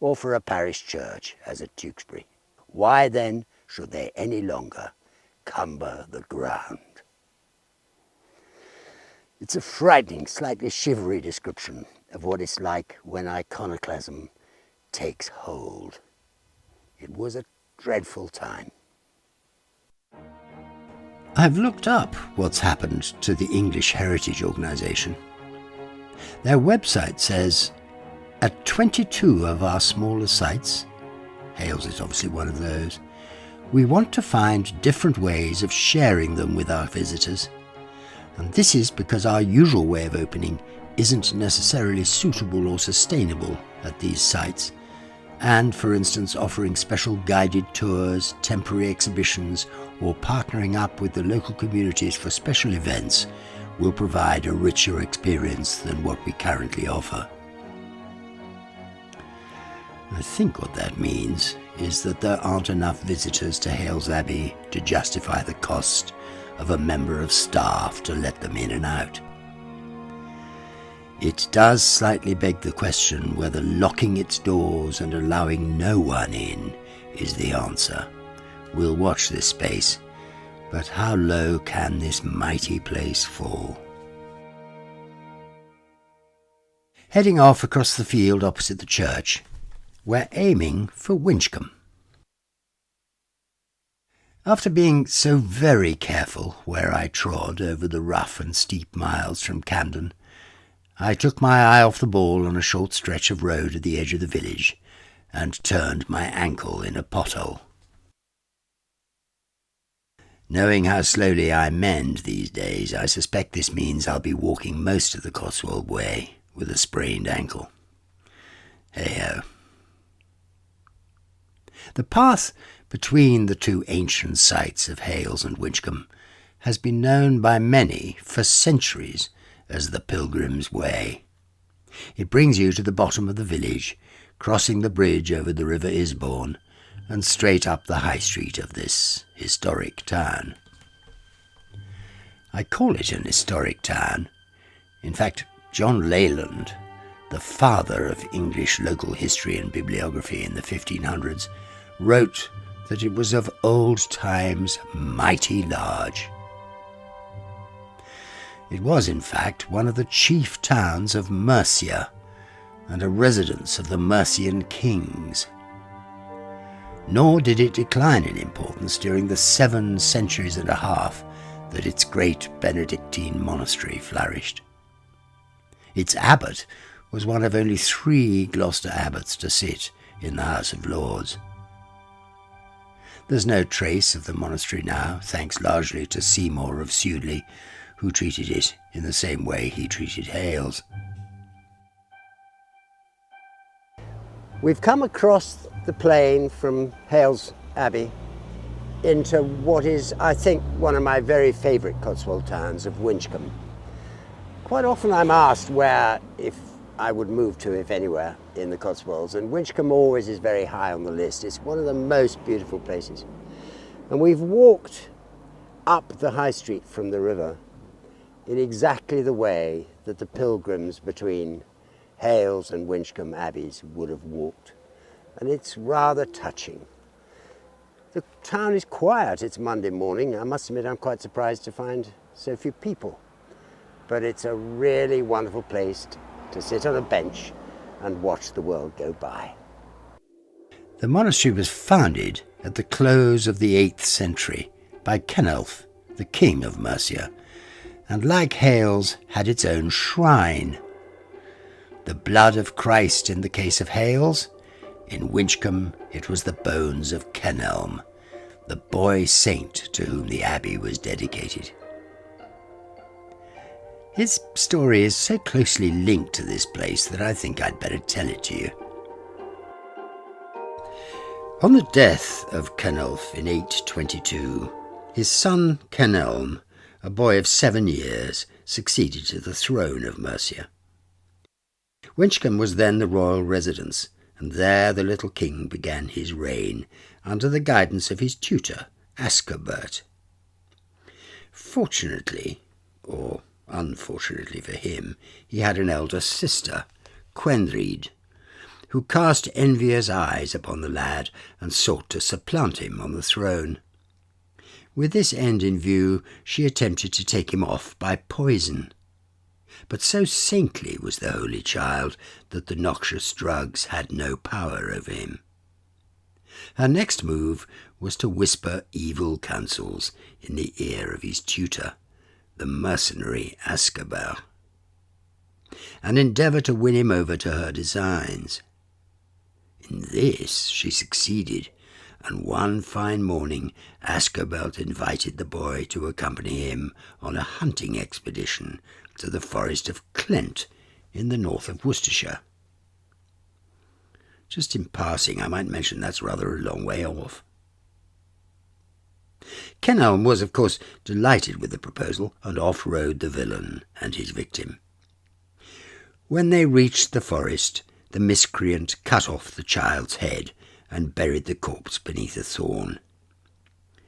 or for a parish church, as at Tewkesbury. Why then should they any longer cumber the ground? It's a frightening, slightly shivery description of what it's like when iconoclasm takes hold. It was a dreadful time. I've looked up what's happened to the English Heritage Organisation. Their website says, At 22 of our smaller sites, Hales is obviously one of those, we want to find different ways of sharing them with our visitors. And this is because our usual way of opening isn't necessarily suitable or sustainable at these sites. And, for instance, offering special guided tours, temporary exhibitions, or partnering up with the local communities for special events will provide a richer experience than what we currently offer. I think what that means is that there aren't enough visitors to Hales Abbey to justify the cost of a member of staff to let them in and out. It does slightly beg the question whether locking its doors and allowing no one in is the answer. We'll watch this space, but how low can this mighty place fall? Heading off across the field opposite the church, we're aiming for Winchcombe. After being so very careful where I trod over the rough and steep miles from Campden, I took my eye off the ball on a short stretch of road at the edge of the village and turned my ankle in a pothole. Knowing how slowly I mend these days, I suspect this means I'll be walking most of the Cotswold Way with a sprained ankle. Hey-ho. The path between the two ancient sites of Hales and Winchcombe has been known by many for centuries as the Pilgrim's Way. It brings you to the bottom of the village, crossing the bridge over the River Isbourne, and straight up the high street of this historic town. I call it an historic town. In fact, John Leyland, the father of English local history and bibliography in the 1500s, wrote that it was of old times mighty large. It was, in fact, one of the chief towns of Mercia and a residence of the Mercian kings. Nor did it decline in importance during the 7 centuries and a half that its great Benedictine monastery flourished. Its abbot was one of only 3 Gloucester abbots to sit in the House of Lords. There's no trace of the monastery now, thanks largely to Seymour of Sudley, who treated it in the same way he treated Hales. We've come across the plain from Hales Abbey into what is, I think, one of my very favourite Cotswold towns of Winchcombe. Quite often I'm asked where, if I would move to, if anywhere, in the Cotswolds, and Winchcombe always is very high on the list. It's one of the most beautiful places. And we've walked up the high street from the river in exactly the way that the pilgrims between Hales and Winchcombe Abbeys would have walked. And it's rather touching. The town is quiet. It's Monday morning. I must admit I'm quite surprised to find so few people. But it's a really wonderful place to sit on a bench and watch the world go by. The monastery was founded at the close of the 8th century by Cenulph, the king of Mercia, and like Hales had its own shrine. The blood of Christ in the case of Hales. In Winchcombe it was the bones of Kenelm, the boy saint to whom the abbey was dedicated. His story is so closely linked to this place that I think I'd better tell it to you. On the death of Cenulph in 822, his son Kenelm, a boy of 7 years, succeeded to the throne of Mercia. Winchcombe was then the royal residence, and there the little king began his reign under the guidance of his tutor, Ascorbert. Fortunately, or unfortunately for him, he had an elder sister, Quenrid, who cast envious eyes upon the lad and sought to supplant him on the throne. With this end in view, she attempted to take him off by poison. But so saintly was the holy child that the noxious drugs had no power over him. Her next move was to whisper evil counsels in the ear of his tutor, the mercenary Ascorbert. and endeavour to win him over to her designs. In this she succeeded, and one fine morning Ascobelt invited the boy to accompany him on a hunting expedition to the forest of Clent in the north of Worcestershire. Just in passing, I might mention that's rather a long way off. Kenelm was, of course, delighted with the proposal, and off rode the villain and his victim. When they reached the forest, the miscreant cut off the child's head and buried the corpse beneath a thorn.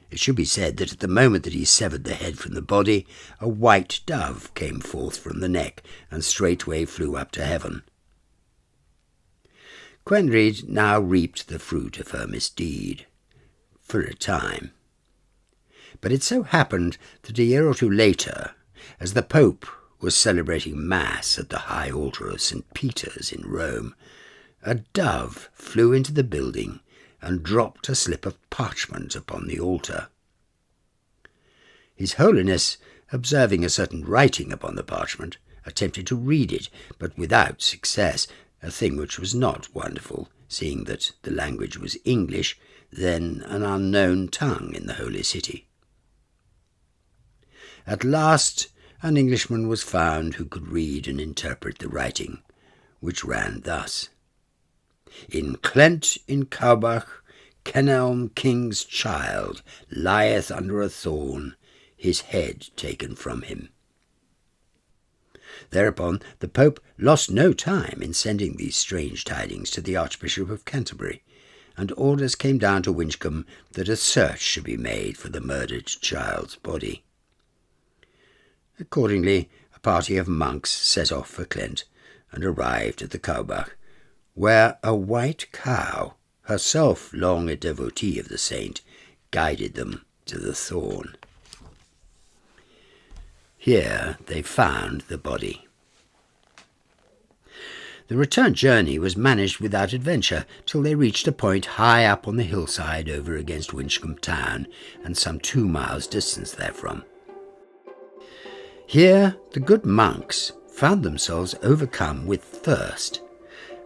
It should be said that at the moment that he severed the head from the body, a white dove came forth from the neck and straightway flew up to heaven. Quenried now reaped the fruit of her misdeed, for a time. But it so happened that a year or two later, as the Pope was celebrating Mass at the high altar of St. Peter's in Rome, a dove flew into the building and dropped a slip of parchment upon the altar. His Holiness, observing a certain writing upon the parchment, attempted to read it, but without success, a thing which was not wonderful, seeing that the language was English, then an unknown tongue in the Holy City. At last an Englishman was found who could read and interpret the writing, which ran thus: "In Clent in Cowbach, Kenelm King's child lieth under a thorn, his head taken from him." Thereupon the Pope lost no time in sending these strange tidings to the Archbishop of Canterbury, and orders came down to Winchcombe that a search should be made for the murdered child's body. Accordingly, a party of monks set off for Clent and arrived at the Cowbach, where a white cow, herself long a devotee of the saint, guided them to the thorn. Here they found the body. The return journey was managed without adventure till they reached a point high up on the hillside over against Winchcombe town, and some 2 miles distance therefrom. Here the good monks found themselves overcome with thirst,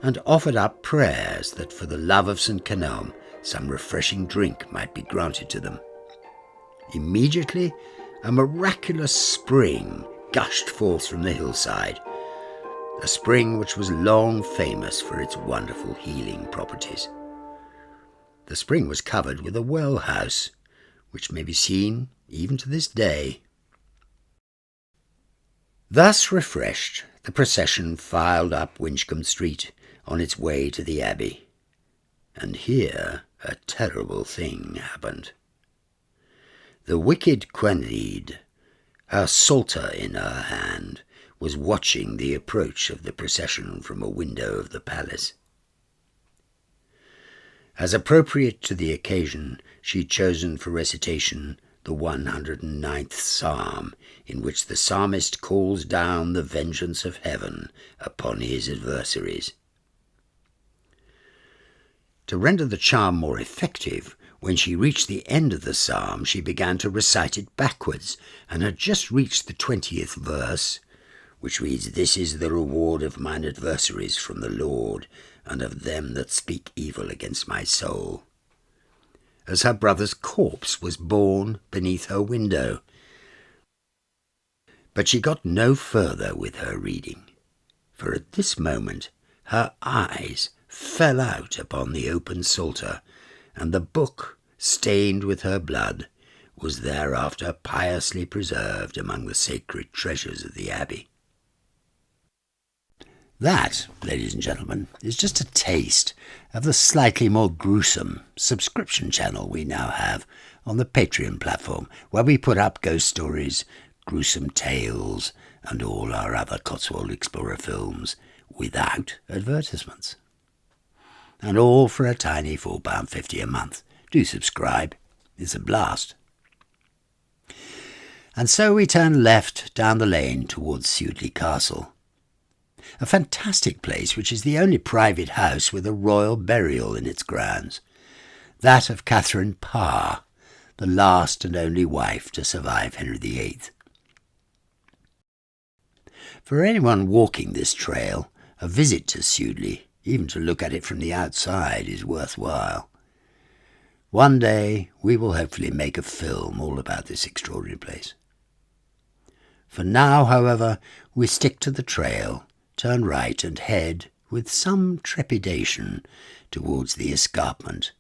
and offered up prayers that for the love of St. Kenelm some refreshing drink might be granted to them. Immediately a miraculous spring gushed forth from the hillside, a spring which was long famous for its wonderful healing properties. The spring was covered with a well house, which may be seen even to this day. Thus refreshed, the procession filed up Winchcombe Street on its way to the Abbey, and here a terrible thing happened. The wicked Quenried, her psalter in her hand, was watching the approach of the procession from a window of the palace. As appropriate to the occasion, she had chosen for recitation the 109th Psalm, in which the psalmist calls down the vengeance of heaven upon his adversaries. To render the charm more effective, when she reached the end of the psalm, she began to recite it backwards, and had just reached the 20th verse, which reads, "This is the reward of mine adversaries from the Lord, and of them that speak evil against my soul," as her brother's corpse was borne beneath her window. But she got no further with her reading, for at this moment her eyes fell out upon the open psalter, and the book, stained with her blood, was thereafter piously preserved among the sacred treasures of the Abbey. That, ladies and gentlemen, is just a taste of the slightly more gruesome subscription channel we now have on the Patreon platform, where we put up ghost stories, gruesome tales, and all our other Cotswold Explorer films without advertisements. And all for a tiny £4.50 a month. Do subscribe. It's a blast. And so we turn left down the lane towards Sudley Castle, a fantastic place which is the only private house with a royal burial in its grounds, that of Catherine Parr, the last and only wife to survive Henry VIII. For anyone walking this trail, a visit to Sudley, even to look at it from the outside, is worthwhile. One day we will hopefully make a film all about this extraordinary place. For now, however, we stick to the trail, turn right and head, with some trepidation, towards the escarpment,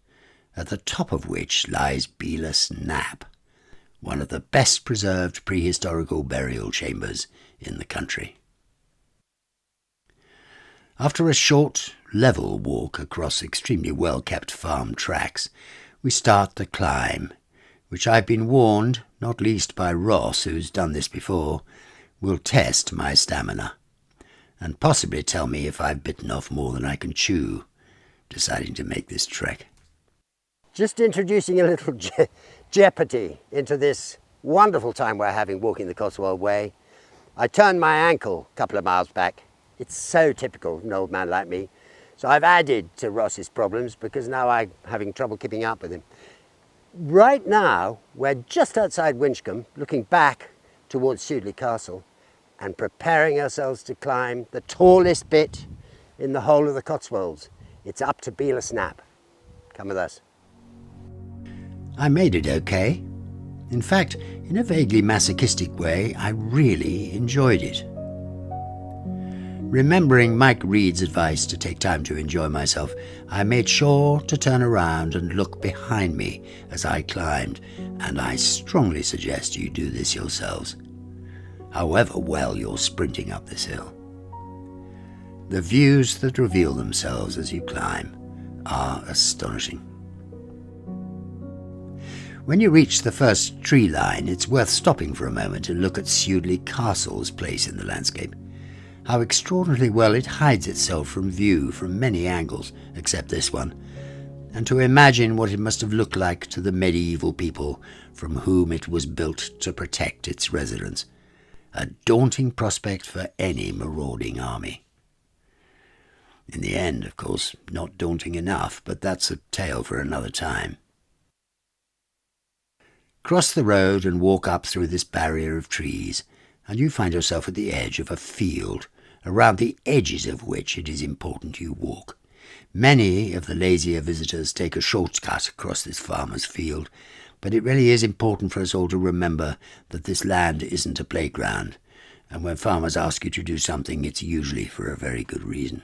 at the top of which lies Belas Knap, one of the best preserved prehistorical burial chambers in the country. After a short, level walk across extremely well-kept farm tracks, we start the climb, which I've been warned, not least by Ross, who's done this before, will test my stamina, and possibly tell me if I've bitten off more than I can chew, deciding to make this trek. Just introducing a little jeopardy into this wonderful time we're having walking the Cotswold Way. I turned my ankle a couple of miles back. It's so typical of an old man like me. So I've added to Ross's problems because now I'm having trouble keeping up with him. Right now, we're just outside Winchcombe, looking back towards Sudley Castle and preparing ourselves to climb the tallest bit in the whole of the Cotswolds. It's up to Belas Knap. Come with us. I made it okay. In fact, in a vaguely masochistic way, I really enjoyed it. Remembering Mike Reed's advice to take time to enjoy myself, I made sure to turn around and look behind me as I climbed, and I strongly suggest you do this yourselves, however well you're sprinting up this hill. The views that reveal themselves as you climb are astonishing. When you reach the first tree line, it's worth stopping for a moment and look at Sudley Castle's place in the landscape. How extraordinarily well it hides itself from view from many angles, except this one, and to imagine what it must have looked like to the medieval people from whom it was built to protect its residents. A daunting prospect for any marauding army. In the end, of course, not daunting enough, but that's a tale for another time. Cross the road and walk up through this barrier of trees, and you find yourself at the edge of a field, around the edges of which it is important you walk. Many of the lazier visitors take a shortcut across this farmer's field, but it really is important for us all to remember that this land isn't a playground, and when farmers ask you to do something, it's usually for a very good reason.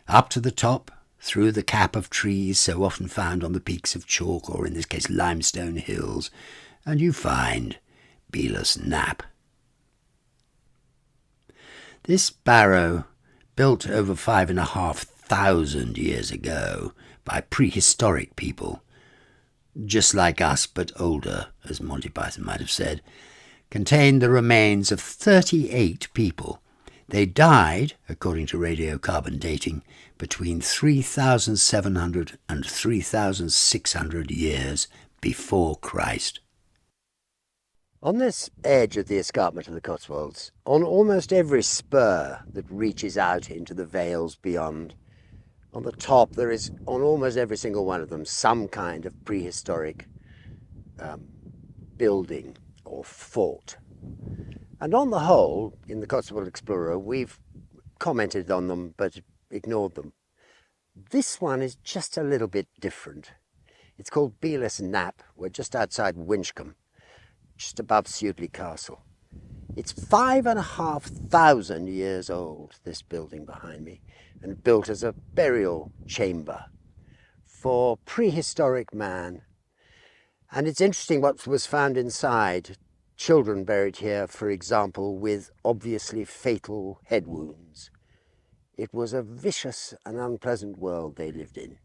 Up to the top, through the cap of trees so often found on the peaks of chalk, or in this case limestone hills, and you find Belas Knap. This barrow, built over 5,500 years ago by prehistoric people, just like us but older, as Monty Python might have said, contained the remains of 38 people. They died, according to radiocarbon dating, between 3,700 and 3,600 years before Christ. On this edge of the escarpment of the Cotswolds, on almost every spur that reaches out into the vales beyond, on the top there is, on almost every single one of them, some kind of prehistoric building or fort. And on the whole, in the Cotswold Explorer, we've commented on them but ignored them. This one is just a little bit different. It's called Belas Knap. We're just outside Winchcombe, just above Sudley Castle. It's 5,500 years old, this building behind me, and built as a burial chamber for prehistoric man. And it's interesting what was found inside. Children buried here, for example, with obviously fatal head wounds. It was a vicious and unpleasant world they lived in,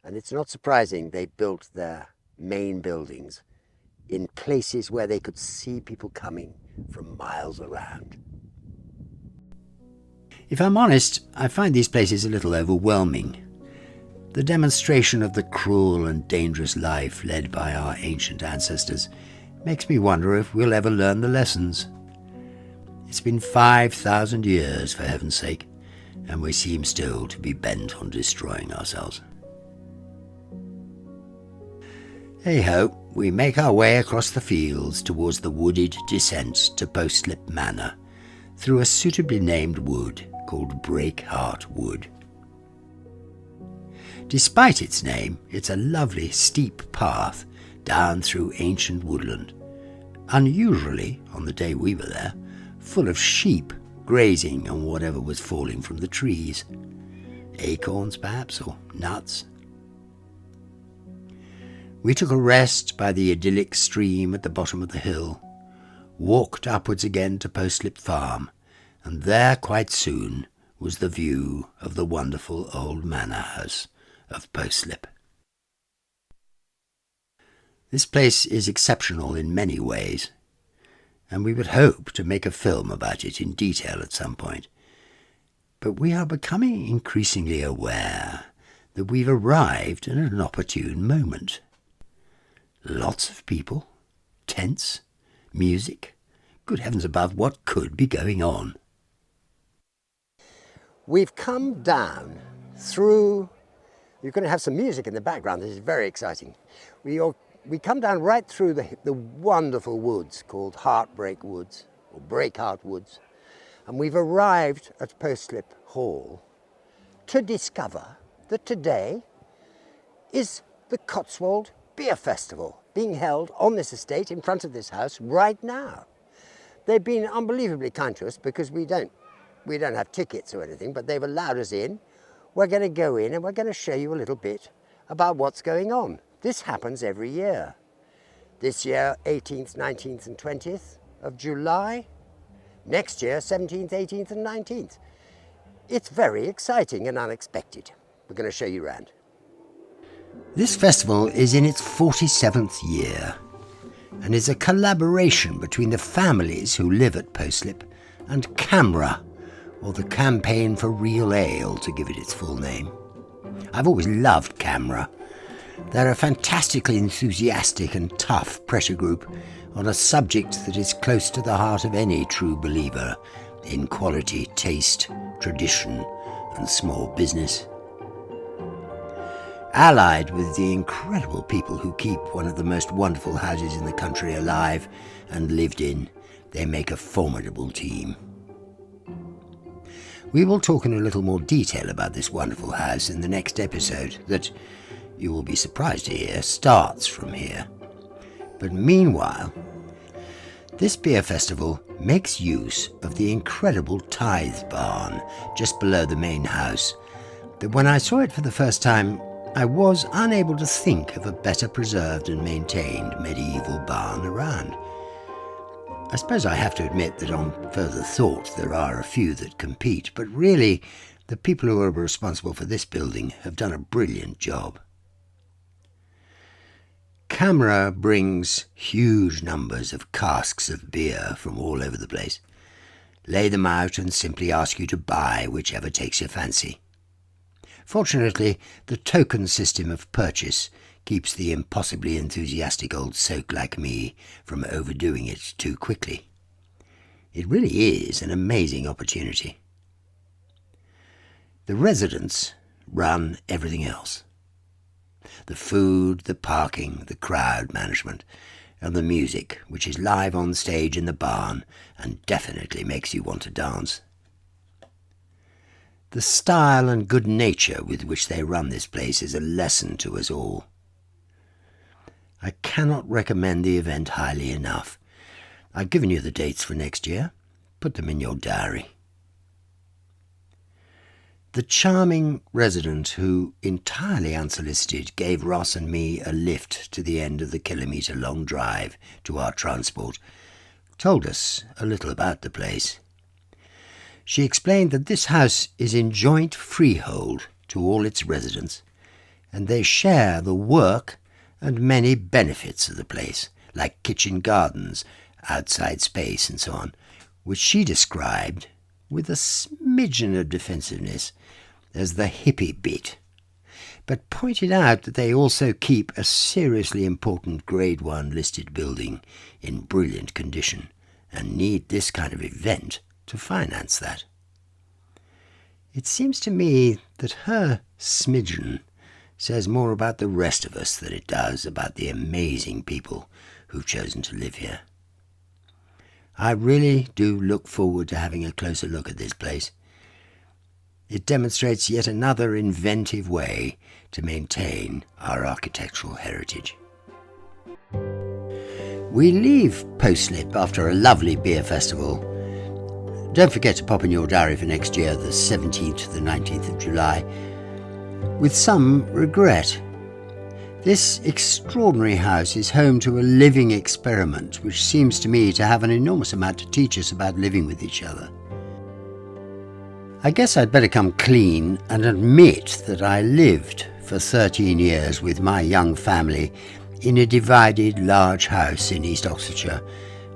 and it's not surprising they built their main buildings in places where they could see people coming from miles around. If I'm honest, I find these places a little overwhelming. The demonstration of the cruel and dangerous life led by our ancient ancestors makes me wonder if we'll ever learn the lessons. It's been 5,000 years, for heaven's sake, and we seem still to be bent on destroying ourselves. Hey-ho, we make our way across the fields towards the wooded descent to Postlip Manor, through a suitably named wood called Breakheart Wood. Despite its name, it's a lovely steep path down through ancient woodland, unusually, on the day we were there, full of sheep grazing on whatever was falling from the trees. Acorns, perhaps, or nuts. We took a rest by the idyllic stream at the bottom of the hill, walked upwards again to Postlip Farm, and there quite soon was the view of the wonderful old manor house of Postlip. This place is exceptional in many ways, and we would hope to make a film about it in detail at some point. But we are becoming increasingly aware that we've arrived at an opportune moment. Lots of people, tents, music. Good heavens above, what could be going on? We've come down through... You're going to have some music in the background. This is very exciting. We come down right through the wonderful woods called Heartbreak Woods, or Breakheart Woods. And we've arrived at Postlip Hall to discover that today is the Cotswold Beer Festival being held on this estate in front of this house right now. They've been unbelievably kind to us because we don't have tickets or anything, but they've allowed us in. We're going to go in and we're going to show you a little bit about what's going on. This happens every year. This year, 18th, 19th and 20th of July. Next year, 17th, 18th and 19th. It's very exciting and unexpected. We're going to show you around. This festival is in its 47th year and is a collaboration between the families who live at Postlip and CAMRA, or the Campaign for Real Ale, to give it its full name. I've always loved CAMRA. They're a fantastically enthusiastic and tough pressure group on a subject that is close to the heart of any true believer in quality, taste, tradition and small business. Allied with the incredible people who keep one of the most wonderful houses in the country alive and lived in, they make a formidable team. We will talk in a little more detail about this wonderful house in the next episode that, you will be surprised to hear, starts from here. But meanwhile, this beer festival makes use of the incredible tithe barn just below the main house that when I saw it for the first time, I was unable to think of a better preserved and maintained medieval barn around. I suppose I have to admit that on further thought there are a few that compete, but really the people who are responsible for this building have done a brilliant job. CAMRA brings huge numbers of casks of beer from all over the place, lay them out and simply ask you to buy whichever takes your fancy. Fortunately, the token system of purchase keeps the impossibly enthusiastic old soak like me from overdoing it too quickly. It really is an amazing opportunity. The residents run everything else. The food, the parking, the crowd management, and the music, which is live on stage in the barn and definitely makes you want to dance. The style and good nature with which they run this place is a lesson to us all. I cannot recommend the event highly enough. I've given you the dates for next year. Put them in your diary. The charming resident who, entirely unsolicited, gave Ross and me a lift to the end of the kilometre-long drive to our transport, told us a little about the place. She explained that this house is in joint freehold to all its residents, and they share the work and many benefits of the place, like kitchen gardens, outside space and so on, which she described, with a smidgen of defensiveness, as the hippie bit, but pointed out that they also keep a seriously important Grade 1 listed building in brilliant condition and need this kind of event to finance that. It seems to me that her smidgen says more about the rest of us than it does about the amazing people who've chosen to live here. I really do look forward to having a closer look at this place. It demonstrates yet another inventive way to maintain our architectural heritage. We leave Postlip after a lovely beer festival. Don't forget to pop in your diary for next year, the 17th to the 19th of July, with some regret. This extraordinary house is home to a living experiment which seems to me to have an enormous amount to teach us about living with each other. I guess I'd better come clean and admit that I lived for 13 years with my young family in a divided large house in East Oxfordshire,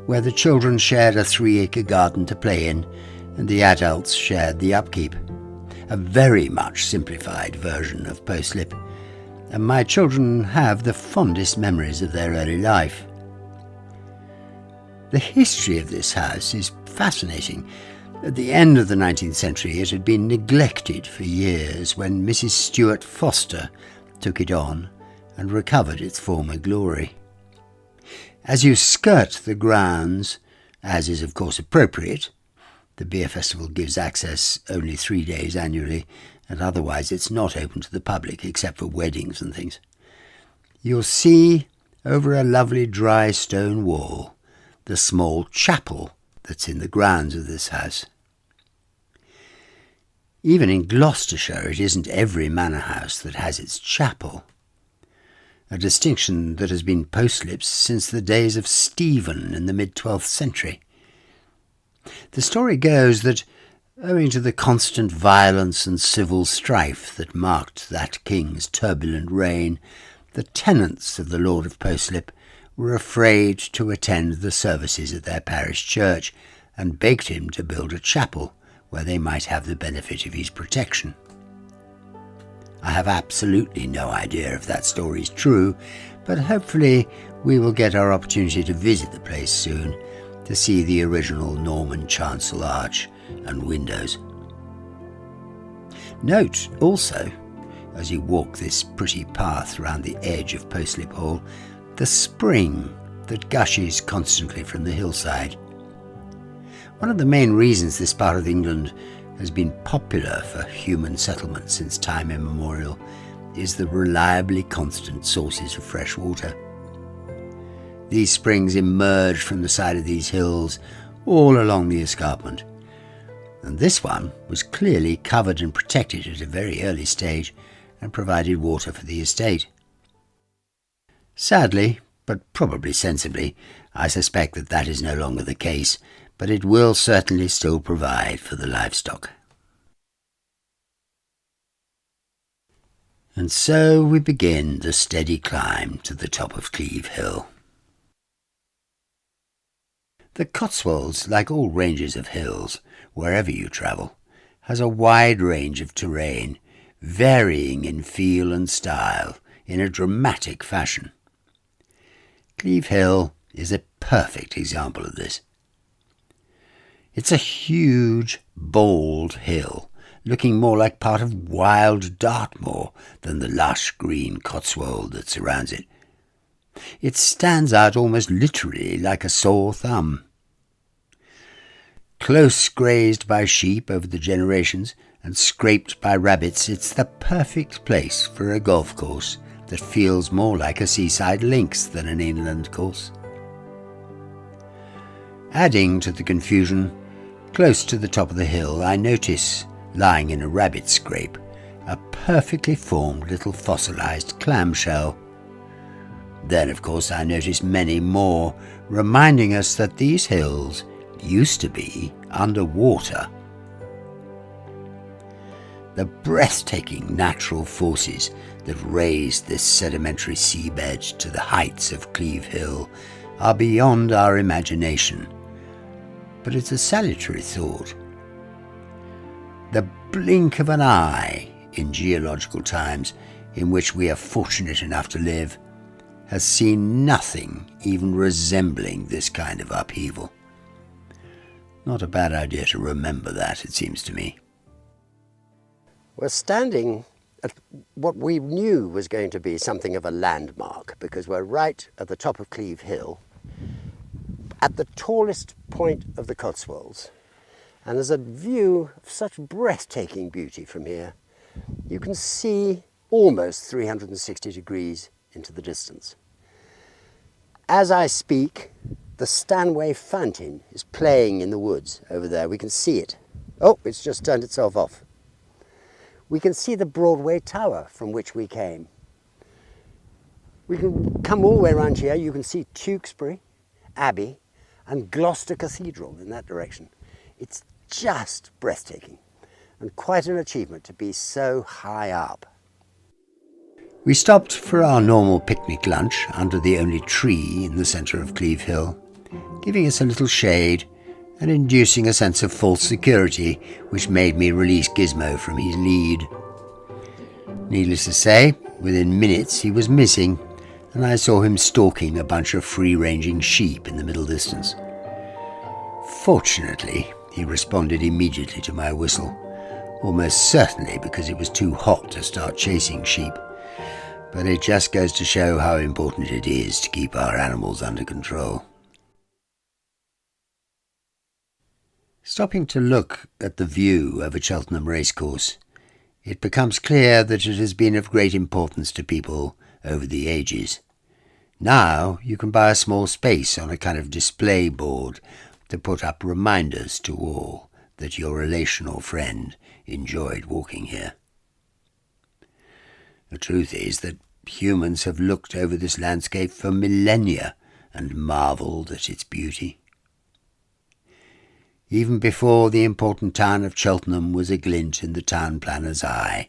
where the children shared a 3-acre garden to play in and the adults shared the upkeep. A very much simplified version of Postlip, and my children have the fondest memories of their early life. The history of this house is fascinating. At the end of the 19th century it had been neglected for years when Mrs. Stuart Foster took it on and recovered its former glory. As you skirt the grounds, as is of course appropriate, the beer festival gives access only 3 days annually, and otherwise it's not open to the public except for weddings and things. You'll see over a lovely dry stone wall the small chapel that's in the grounds of this house. Even in Gloucestershire it isn't every manor house that has its chapel, a distinction that has been Postlip's since the days of Stephen in the mid-12th century. The story goes that, owing to the constant violence and civil strife that marked that king's turbulent reign, the tenants of the Lord of Postlip were afraid to attend the services at their parish church and begged him to build a chapel where they might have the benefit of his protection. I have absolutely no idea if that story is true, but hopefully we will get our opportunity to visit the place soon to see the original Norman chancel arch and windows. Note also, as you walk this pretty path round the edge of Postlip Hall, the spring that gushes constantly from the hillside. One of the main reasons this part of England has been popular for human settlement since time immemorial is the reliably constant sources of fresh water. These springs emerge from the side of these hills all along the escarpment, and this one was clearly covered and protected at a very early stage and provided water for the estate. Sadly, but probably sensibly, I suspect that that is no longer the case, but it will certainly still provide for the livestock. And so we begin the steady climb to the top of Cleeve Hill. The Cotswolds, like all ranges of hills, wherever you travel, has a wide range of terrain, varying in feel and style in a dramatic fashion. Cleeve Hill is a perfect example of this. It's a huge, bald hill, looking more like part of wild Dartmoor than the lush green Cotswold that surrounds it. It stands out almost literally like a sore thumb. Close grazed by sheep over the generations and scraped by rabbits, it's the perfect place for a golf course that feels more like a seaside links than an inland course. Adding to the confusion, close to the top of the hill, I notice, lying in a rabbit scrape, a perfectly formed little fossilised clamshell. Then, of course, I notice many more, reminding us that these hills used to be underwater. The breathtaking natural forces that raised this sedimentary seabed to the heights of Cleeve Hill are beyond our imagination, but it's a salutary thought. The blink of an eye in geological times in which we are fortunate enough to live has seen nothing even resembling this kind of upheaval. Not a bad idea to remember that, it seems to me. We're standing at what we knew was going to be something of a landmark, because we're right at the top of Cleeve Hill, at the tallest point of the Cotswolds. And there's a view of such breathtaking beauty from here. You can see almost 360 degrees into the distance. As I speak, the Stanway fountain is playing in the woods over there. We can see it. Oh, it's just turned itself off. We can see the Broadway Tower from which we came. We can come all the way around here. You can see Tewkesbury, Abbey, and Gloucester Cathedral in that direction. It's just breathtaking, and quite an achievement to be so high up. We stopped for our normal picnic lunch under the only tree in the centre of Cleeve Hill, giving us a little shade and inducing a sense of false security which made me release Gizmo from his lead. Needless to say, within minutes he was missing, and I saw him stalking a bunch of free-ranging sheep in the middle distance. Fortunately, he responded immediately to my whistle, almost certainly because it was too hot to start chasing sheep. But it just goes to show how important it is to keep our animals under control. Stopping to look at the view over Cheltenham Racecourse, it becomes clear that it has been of great importance to people over the ages. Now you can buy a small space on a kind of display board to put up reminders to all that your relation or friend enjoyed walking here. The truth is that humans have looked over this landscape for millennia and marvelled at its beauty. Even before the important town of Cheltenham was a glint in the town planner's eye,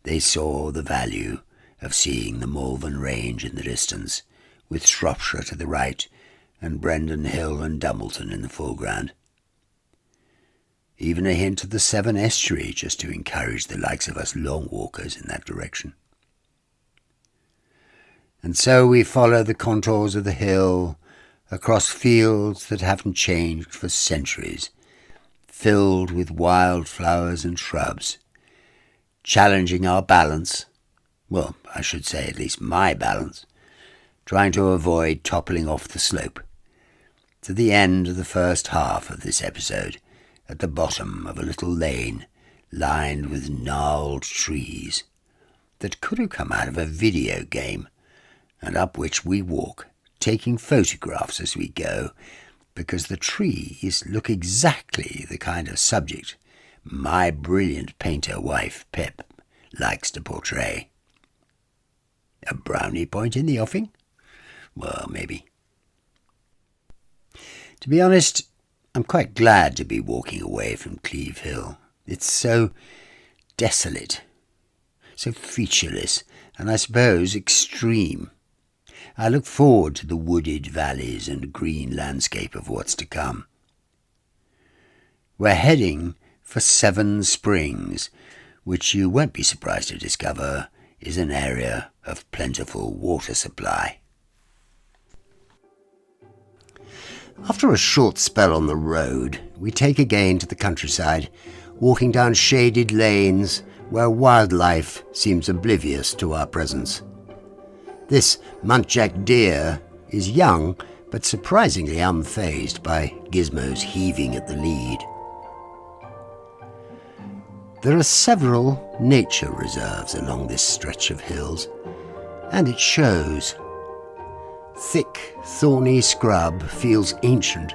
they saw the value of seeing the Malvern Range in the distance, with Shropshire to the right, and Brendon Hill and Dumbleton in the foreground. Even a hint of the Severn Estuary, just to encourage the likes of us long walkers in that direction. And so we follow the contours of the hill, across fields that haven't changed for centuries, filled with wild flowers and shrubs, challenging our balance, well, I should say at least my balance, trying to avoid toppling off the slope, to the end of the first half of this episode, at the bottom of a little lane lined with gnarled trees that could have come out of a video game, and up which we walk, taking photographs as we go, because the trees look exactly the kind of subject my brilliant painter wife, Pep, likes to portray. A brownie point in the offing? Well, maybe. To be honest, I'm quite glad to be walking away from Cleeve Hill. It's so desolate, so featureless, and I suppose extreme. I look forward to the wooded valleys and green landscape of what's to come. We're heading for Severn Springs, which you won't be surprised to discover is an area of plentiful water supply. After a short spell on the road, we take again to the countryside, walking down shaded lanes where wildlife seems oblivious to our presence. This muntjac deer is young, but surprisingly unfazed by Gizmo's heaving at the lead. There are several nature reserves along this stretch of hills, and it shows. Thick, thorny scrub feels ancient.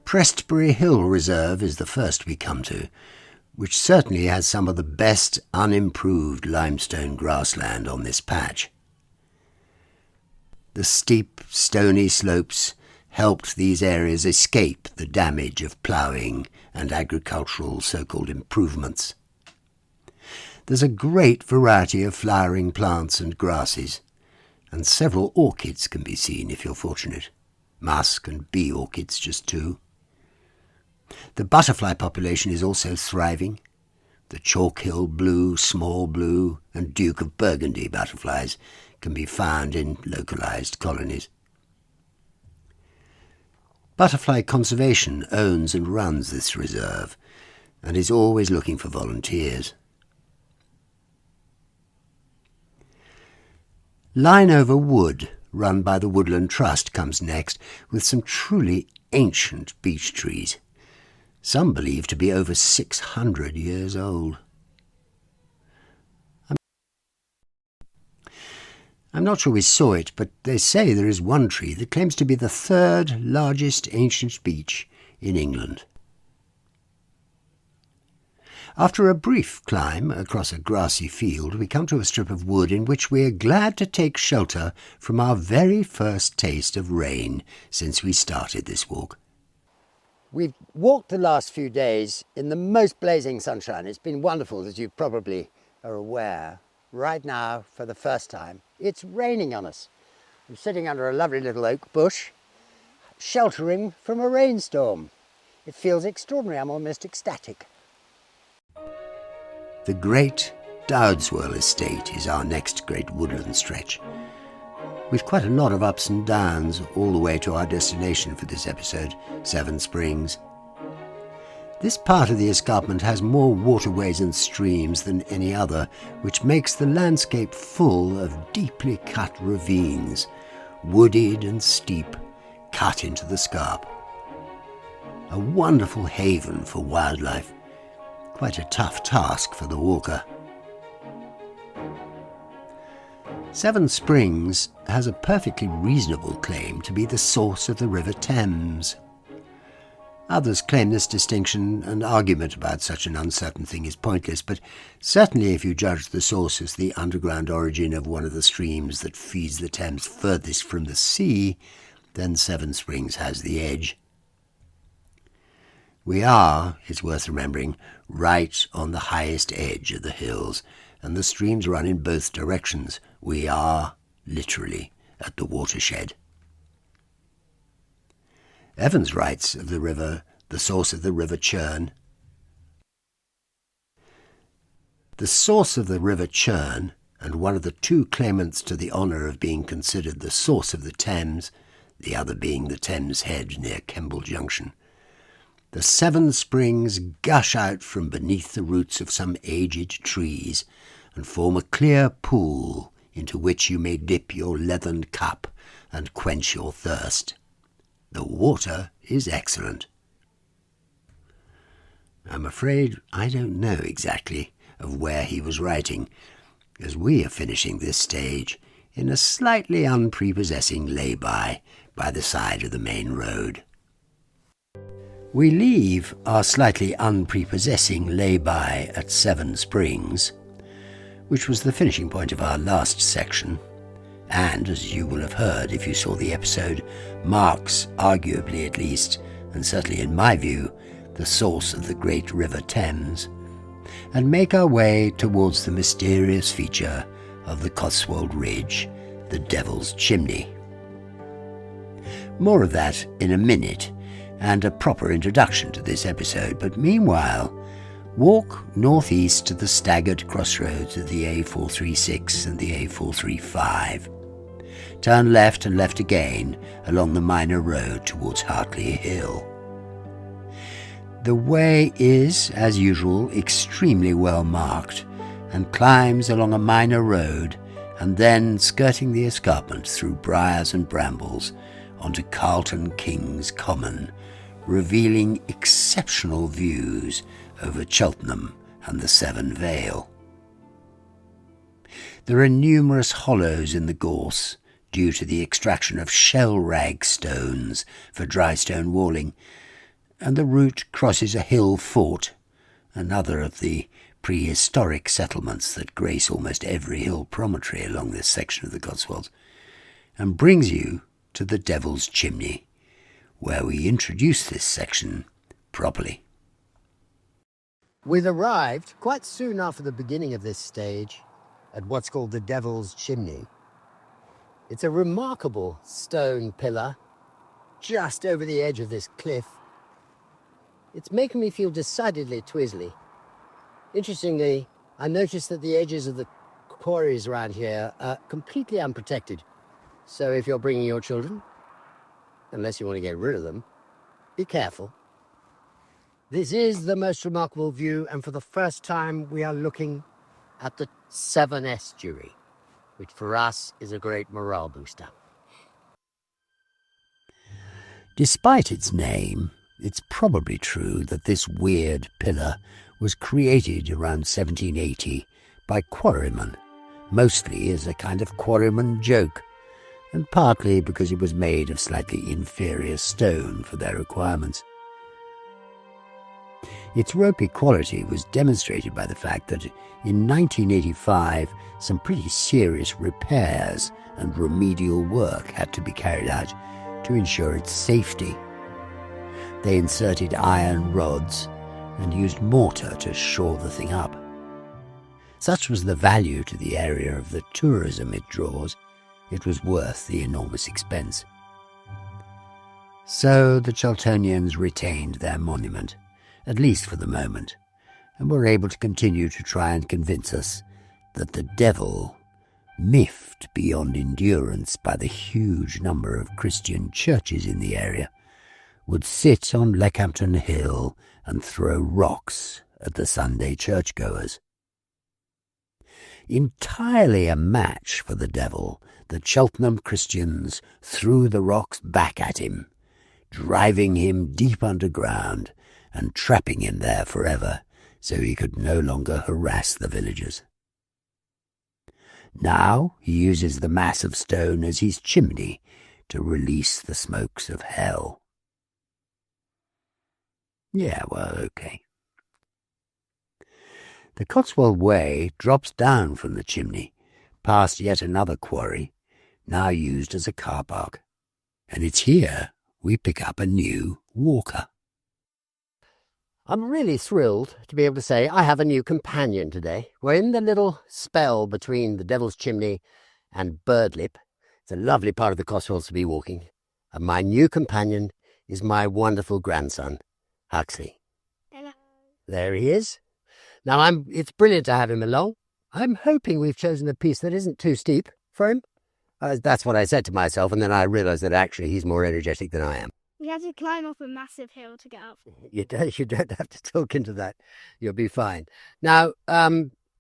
Presbury Hill Reserve is the first we come to, which certainly has some of the best unimproved limestone grassland on this patch. The steep, stony slopes helped these areas escape the damage of ploughing and agricultural so-called improvements. There's a great variety of flowering plants and grasses, and several orchids can be seen if you're fortunate. Musk and bee orchids, just two. The butterfly population is also thriving. The Chalk Hill blue, small blue, and Duke of Burgundy butterflies can be found in localised colonies. Butterfly Conservation owns and runs this reserve and is always looking for volunteers. Lineover Wood, run by the Woodland Trust, comes next, with some truly ancient beech trees, some believed to be over 600 years old. I'm not sure we saw it, but they say there is one tree that claims to be the third largest ancient beech in England. After a brief climb across a grassy field, we come to a strip of wood in which we are glad to take shelter from our very first taste of rain since we started this walk. We've walked the last few days in the most blazing sunshine. It's been wonderful, as you probably are aware. Right now, for the first time, it's raining on us. I'm sitting under a lovely little oak bush, sheltering from a rainstorm. It feels extraordinary. I'm almost ecstatic. The great Cotswold Estate is our next great woodland stretch. We've quite a lot of ups and downs all the way to our destination for this episode, Seven Springs. This part of the escarpment has more waterways and streams than any other, which makes the landscape full of deeply cut ravines, wooded and steep, cut into the scarp. A wonderful haven for wildlife. Quite a tough task for the walker. Seven Springs has a perfectly reasonable claim to be the source of the River Thames. Others claim this distinction, and argument about such an uncertain thing is pointless, but certainly if you judge the source as the underground origin of one of the streams that feeds the Thames furthest from the sea, then Seven Springs has the edge. We are, it's worth remembering, right on the highest edge of the hills, and the streams run in both directions. We are, literally, at the watershed. Evans writes of the river, the source of the River Churn. The source of the River Churn, and one of the two claimants to the honour of being considered the source of the Thames, the other being the Thames Head near Kemble Junction. The Seven Springs gush out from beneath the roots of some aged trees and form a clear pool into which you may dip your leathern cup and quench your thirst. The water is excellent. I'm afraid I don't know exactly of where he was writing, as we are finishing this stage in a slightly unprepossessing lay-by by the side of the main road. We leave our slightly unprepossessing lay-by at Seven Springs, which was the finishing point of our last section, and, as you will have heard if you saw the episode, marks, arguably at least, and certainly in my view, the source of the great River Thames, and make our way towards the mysterious feature of the Cotswold Ridge, the Devil's Chimney. More of that in a minute, and a proper introduction to this episode, but meanwhile, walk northeast to the staggered crossroads of the A436 and the A435. Turn left and left again along the minor road towards Hartley Hill. The way is, as usual, extremely well marked, and climbs along a minor road, and then, skirting the escarpment through briars and brambles, onto Carlton King's Common, revealing exceptional views over Cheltenham and the Severn Vale. There are numerous hollows in the gorse due to the extraction of shell rag stones for dry stone walling, and the route crosses a hill fort, another of the prehistoric settlements that grace almost every hill promontory along this section of the Cotswolds, and brings you to the Devil's Chimney, where we introduce this section properly. We've arrived quite soon after the beginning of this stage at what's called the Devil's Chimney. It's a remarkable stone pillar just over the edge of this cliff. It's making me feel decidedly twizzly. Interestingly, I noticed that the edges of the quarries around here are completely unprotected. So if you're bringing your children, unless you want to get rid of them, be careful. This is the most remarkable view, and for the first time we are looking at the Severn Estuary. which for us is a great morale booster. Despite its name, it's probably true that this weird pillar was created around 1780 by quarrymen, mostly as a kind of quarryman joke, and partly because it was made of slightly inferior stone for their requirements. Its ropey quality was demonstrated by the fact that in 1985 some pretty serious repairs and remedial work had to be carried out to ensure its safety. They inserted iron rods and used mortar to shore the thing up. Such was the value to the area of the tourism it draws, it was worth the enormous expense. So the Chilternians retained their monument, at least for the moment, and were able to continue to try and convince us that the devil, miffed beyond endurance by the huge number of Christian churches in the area, would sit on Leckhampton Hill and throw rocks at the Sunday churchgoers. Entirely a match for the devil, the Cheltenham Christians threw the rocks back at him, driving him deep underground and trapping him there forever, so he could no longer harass the villagers. Now he uses the mass of stone as his chimney to release the smokes of hell. Yeah, well, okay. The Cotswold Way drops down from the chimney, past yet another quarry, now used as a car park. And it's here we pick up a new walker. I'm really thrilled to be able to say I have a new companion today. We're in the little spell between the Devil's Chimney and Birdlip. It's a lovely part of the Cotswolds to be walking. And my new companion is my wonderful grandson, Huxley. Hello. There he is. Now, it's brilliant to have him along. I'm hoping we've chosen a piece that isn't too steep for him. That's what I said to myself, and then I realised that actually he's more energetic than I am. We had to climb up a massive hill to get up. You don't have to talk into that. You'll be fine. Now,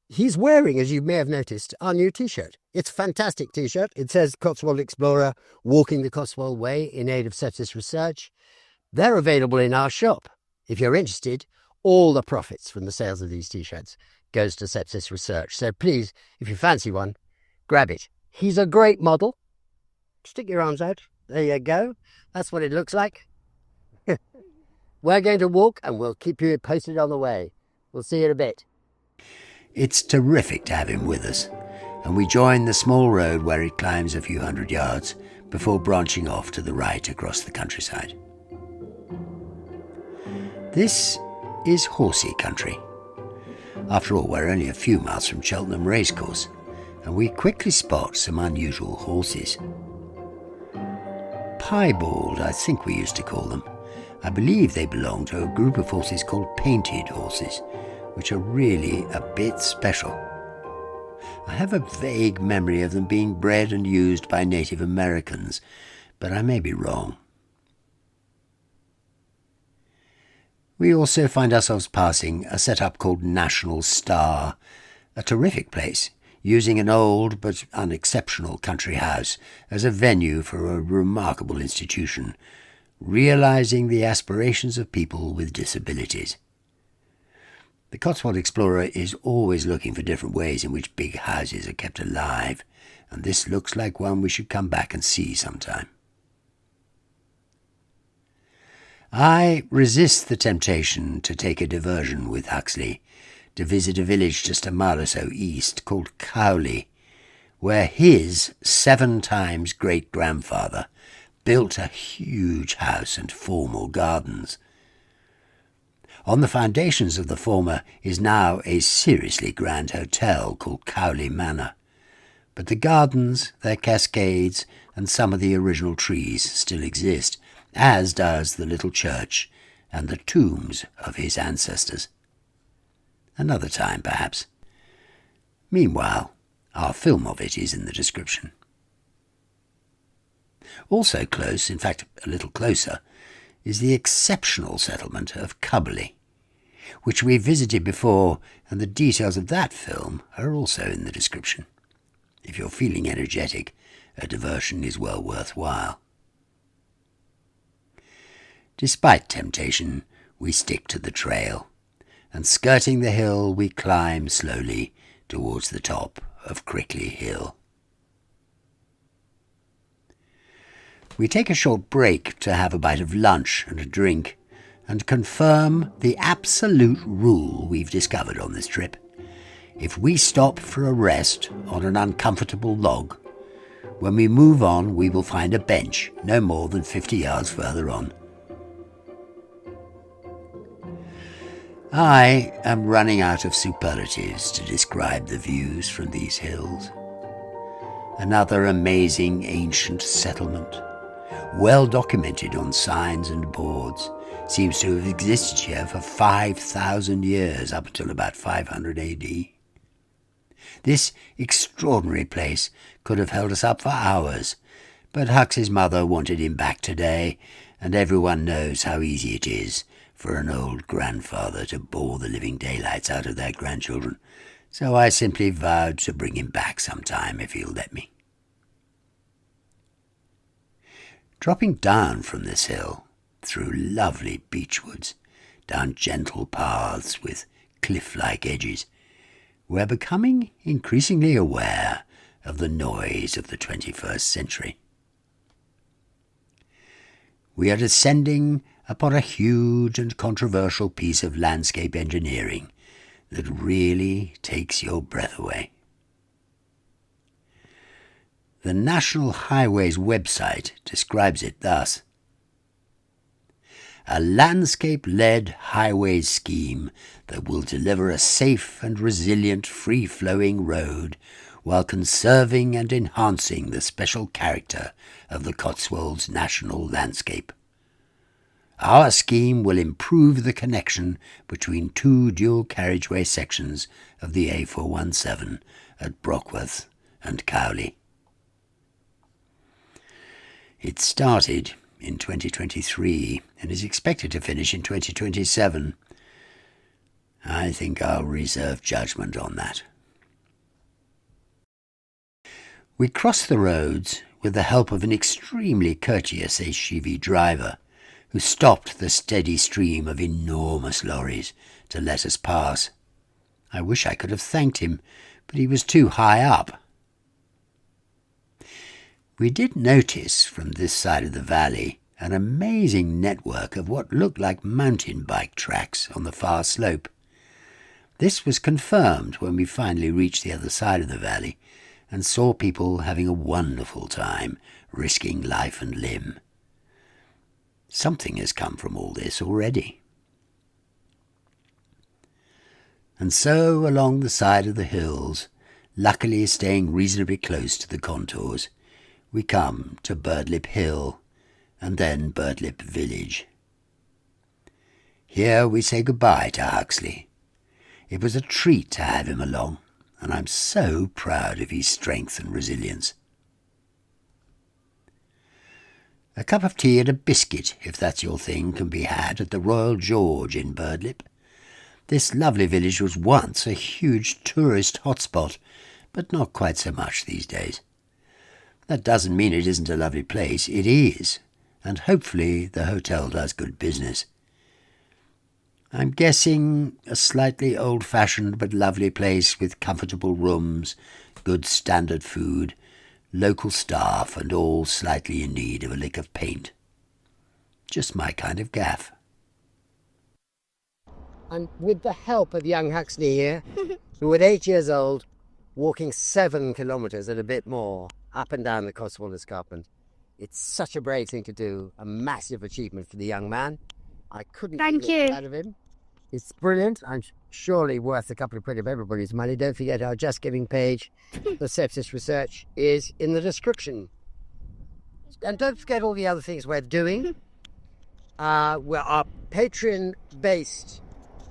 he's wearing, as you may have noticed, our new T-shirt. It's a fantastic T-shirt. It says Cotswold Explorer walking the Cotswold Way in aid of Sepsis Research. They're available in our shop. If you're interested, all the profits from the sales of these T-shirts goes to Sepsis Research. So please, if you fancy one, grab it. He's a great model. Stick your arms out. There you go. That's what it looks like. We're going to walk and we'll keep you posted on the way. We'll see you in a bit. It's terrific to have him with us, and we join the small road where he climbs a few hundred yards before branching off to the right across the countryside. This is horsey country. After all, we're only a few miles from Cheltenham Racecourse, and we quickly spot some unusual horses. Piebald, I think we used to call them. I believe they belong to a group of horses called painted horses, which are really a bit special. I have a vague memory of them being bred and used by Native Americans, but I may be wrong. We also find ourselves passing a setup called National Star, a terrific place, using an old but unexceptional country house as a venue for a remarkable institution, realizing the aspirations of people with disabilities. The Cotswold Explorer is always looking for different ways in which big houses are kept alive, and this looks like one we should come back and see sometime. I resist the temptation to take a diversion with Huxley, to visit a village just a mile or so east called Cowley, where his 7 times great-grandfather built a huge house and formal gardens. On the foundations of the former is now a seriously grand hotel called Cowley Manor, but the gardens, their cascades, and some of the original trees still exist, as does the little church and the tombs of his ancestors. Another time, perhaps. Meanwhile, our film of it is in the description. Also close, in fact a little closer, is the exceptional settlement of Cubberley, which we visited before, and the details of that film are also in the description. If you're feeling energetic, a diversion is well worthwhile. Despite temptation, we stick to the trail, and skirting the hill we climb slowly towards the top of Crickley Hill. We take a short break to have a bite of lunch and a drink, and confirm the absolute rule we've discovered on this trip. If we stop for a rest on an uncomfortable log, when we move on we will find a bench no more than 50 yards further on. I am running out of superlatives to describe the views from these hills. Another amazing ancient settlement, well documented on signs and boards, seems to have existed here for 5,000 years, up until about 500 AD. This extraordinary place could have held us up for hours, but Hucks's mother wanted him back today, and everyone knows how easy it is for an old grandfather to bore the living daylights out of their grandchildren, so I simply vowed to bring him back sometime if he'll let me. Dropping down from this hill, through lovely beechwoods, down gentle paths with cliff-like edges, we're becoming increasingly aware of the noise of the 21st century. We are descending upon a huge and controversial piece of landscape engineering that really takes your breath away. The National Highways website describes it thus: a landscape-led highway scheme that will deliver a safe and resilient free-flowing road while conserving and enhancing the special character of the Cotswolds national landscape. Our scheme will improve the connection between two dual carriageway sections of the A417 at Brockworth and Cowley. It started in 2023 and is expected to finish in 2027. I think I'll reserve judgment on that. We crossed the roads with the help of an extremely courteous HGV driver who stopped the steady stream of enormous lorries to let us pass. I wish I could have thanked him, but he was too high up. We did notice from this side of the valley an amazing network of what looked like mountain bike tracks on the far slope. This was confirmed when we finally reached the other side of the valley and saw people having a wonderful time, risking life and limb. Something has come from all this already. And so along the side of the hills, luckily staying reasonably close to the contours, we come to Birdlip Hill and then Birdlip Village. Here we say goodbye to Huxley. It was a treat to have him along, and I'm so proud of his strength and resilience. A cup of tea and a biscuit, if that's your thing, can be had at the Royal George in Birdlip. This lovely village was once a huge tourist hotspot, but not quite so much these days. That doesn't mean it isn't a lovely place. It is, and hopefully the hotel does good business. I'm guessing a slightly old-fashioned but lovely place with comfortable rooms, good standard food, local staff, and all slightly in need of a lick of paint. Just my kind of gaff. And with the help of young Huxley here, who at 8 years old, walking 7 kilometres and a bit more up and down the Cotswold Escarpment. It's such a brave thing to do, a massive achievement for the young man. I couldn't get out of him. It's brilliant. I'm surely worth a couple of quid of everybody's money. Don't forget our Just Giving page, the Sepsis Research, is in the description. And don't forget all the other things we're doing. Our Patreon-based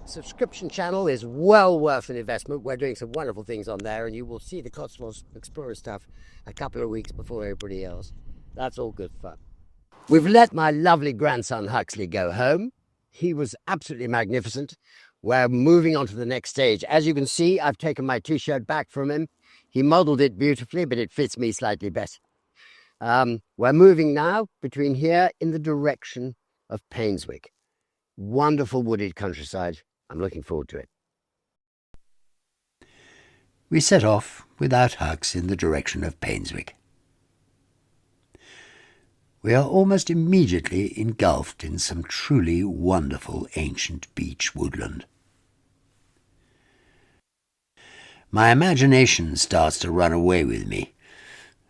subscription channel is well worth an investment. We're doing some wonderful things on there, and you will see the Cotswold Explorer stuff a couple of weeks before everybody else. That's all good fun. We've let my lovely grandson Huxley go home. He was absolutely magnificent. We're moving on to the next stage. As you can see, I've taken my t-shirt back from him. He modelled it beautifully, but it fits me slightly better. We're moving now between here in the direction of Painswick. Wonderful wooded countryside. I'm looking forward to it. We set off without Hucks in the direction of Painswick. We are almost immediately engulfed in some truly wonderful ancient beech woodland. My imagination starts to run away with me,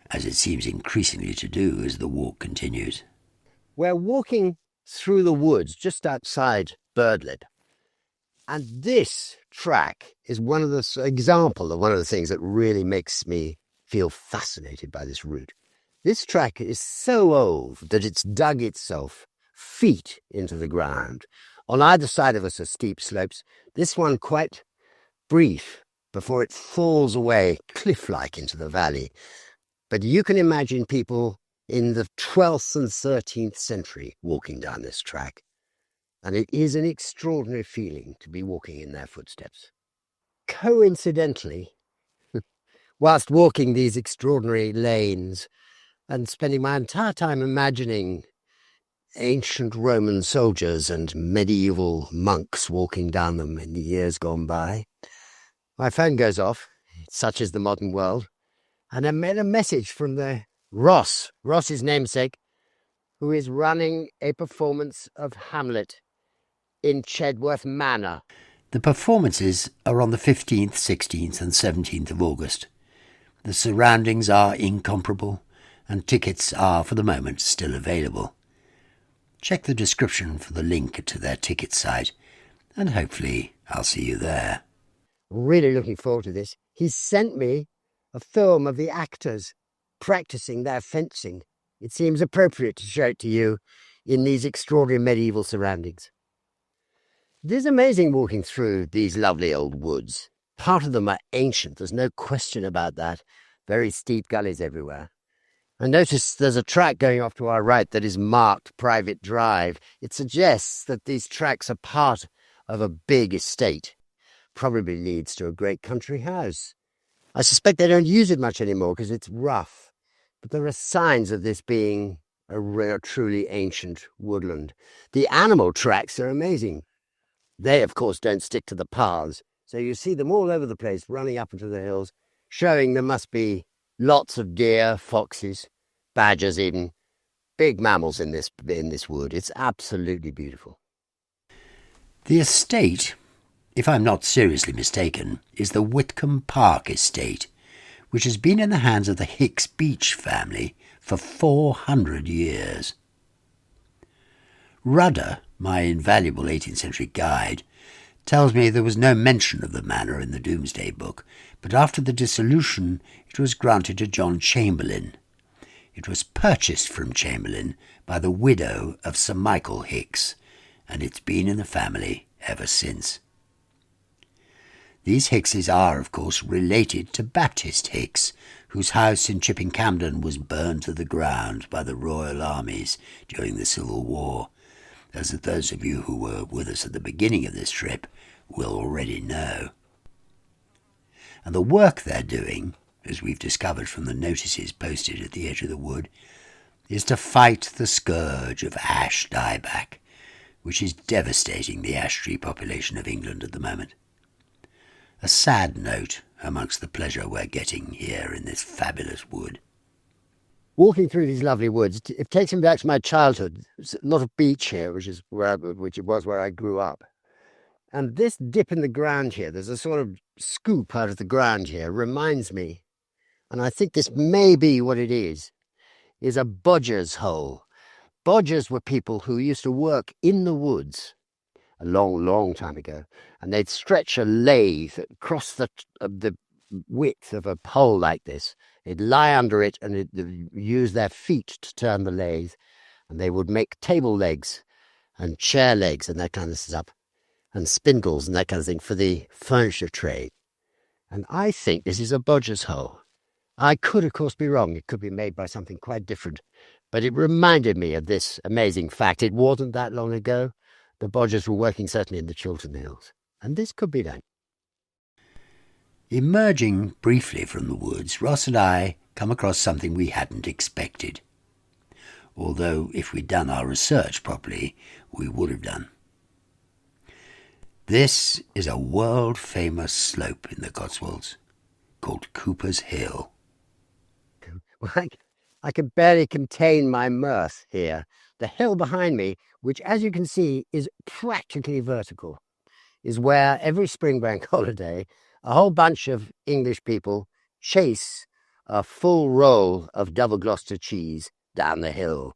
as it seems increasingly to do as the walk continues. We're walking through the woods just outside Birdlip, and this track is one of the example of one of the things that really makes me feel fascinated by this route. This track is so old that it's dug itself feet into the ground. On either side of us are steep slopes, this one quite brief before it falls away cliff-like into the valley. But you can imagine people in the 12th and 13th century walking down this track. And it is an extraordinary feeling to be walking in their footsteps. Coincidentally, whilst walking these extraordinary lanes and spending my entire time imagining ancient Roman soldiers and medieval monks walking down them in the years gone by, my phone goes off, such is the modern world, and I met a message from Ross's namesake, who is running a performance of Hamlet in Chedworth Manor. The performances are on the 15th, 16th and 17th of August. The surroundings are incomparable, and tickets are, for the moment, still available. Check the description for the link to their ticket site, and hopefully I'll see you there. Really looking forward to this. He sent me a film of the actors practicing their fencing. It seems appropriate to show it to you in these extraordinary medieval surroundings. It is amazing walking through these lovely old woods. Part of them are ancient, there's no question about that. Very steep gullies everywhere. I notice there's a track going off to our right that is marked Private Drive. It suggests that these tracks are part of a big estate. Probably leads to a great country house. I suspect they don't use it much anymore because it's rough. But there are signs of this being a rare, truly ancient woodland. The animal tracks are amazing. They, of course, don't stick to the paths. So you see them all over the place, running up into the hills, showing there must be lots of deer, foxes, badgers even, big mammals in this wood. It's absolutely beautiful. The estate, if I'm not seriously mistaken, is the Whitcomb Park estate, which has been in the hands of the Hicks Beach family for 400 years. Rudder, my invaluable 18th century guide, tells me there was no mention of the manor in the Domesday Book, but after the dissolution it was granted to John Chamberlain. It was purchased from Chamberlain by the widow of Sir Michael Hicks, and it's been in the family ever since. These Hickses are, of course, related to Baptist Hicks, whose house in Chipping Campden was burned to the ground by the Royal Armies during the Civil War, as those of you who were with us at the beginning of this trip will already know. And the work they're doing, as we've discovered from the notices posted at the edge of the wood, is to fight the scourge of ash dieback, which is devastating the ash tree population of England at the moment. A sad note amongst the pleasure we're getting here in this fabulous wood. Walking through these lovely woods, it takes me back to my childhood. There's a lot of beach here, which was where I grew up. And this dip in the ground here, there's a sort of scoop out of the ground here, reminds me, and I think this may be what it is a bodger's hole. Bodgers were people who used to work in the woods a long, long time ago, and they'd stretch a lathe across the width of a pole like this. They'd lie under it and they'd use their feet to turn the lathe, and they would make table legs and chair legs and that kind of stuff, and spindles and that kind of thing for the furniture trade. And I think this is a bodger's hole. I could, of course, be wrong. It could be made by something quite different. But it reminded me of this amazing fact. It wasn't that long ago. The bodgers were working certainly in the Chiltern Hills. And this could be done. Emerging briefly from the woods, Ross and I come across something we hadn't expected. Although if we'd done our research properly, we would have done. This is a world-famous slope in the Cotswolds called Cooper's Hill. I can barely contain my mirth here. The hill behind me, which as you can see is practically vertical, is where every spring bank holiday a whole bunch of English people chase a full roll of double Gloucester cheese down the hill.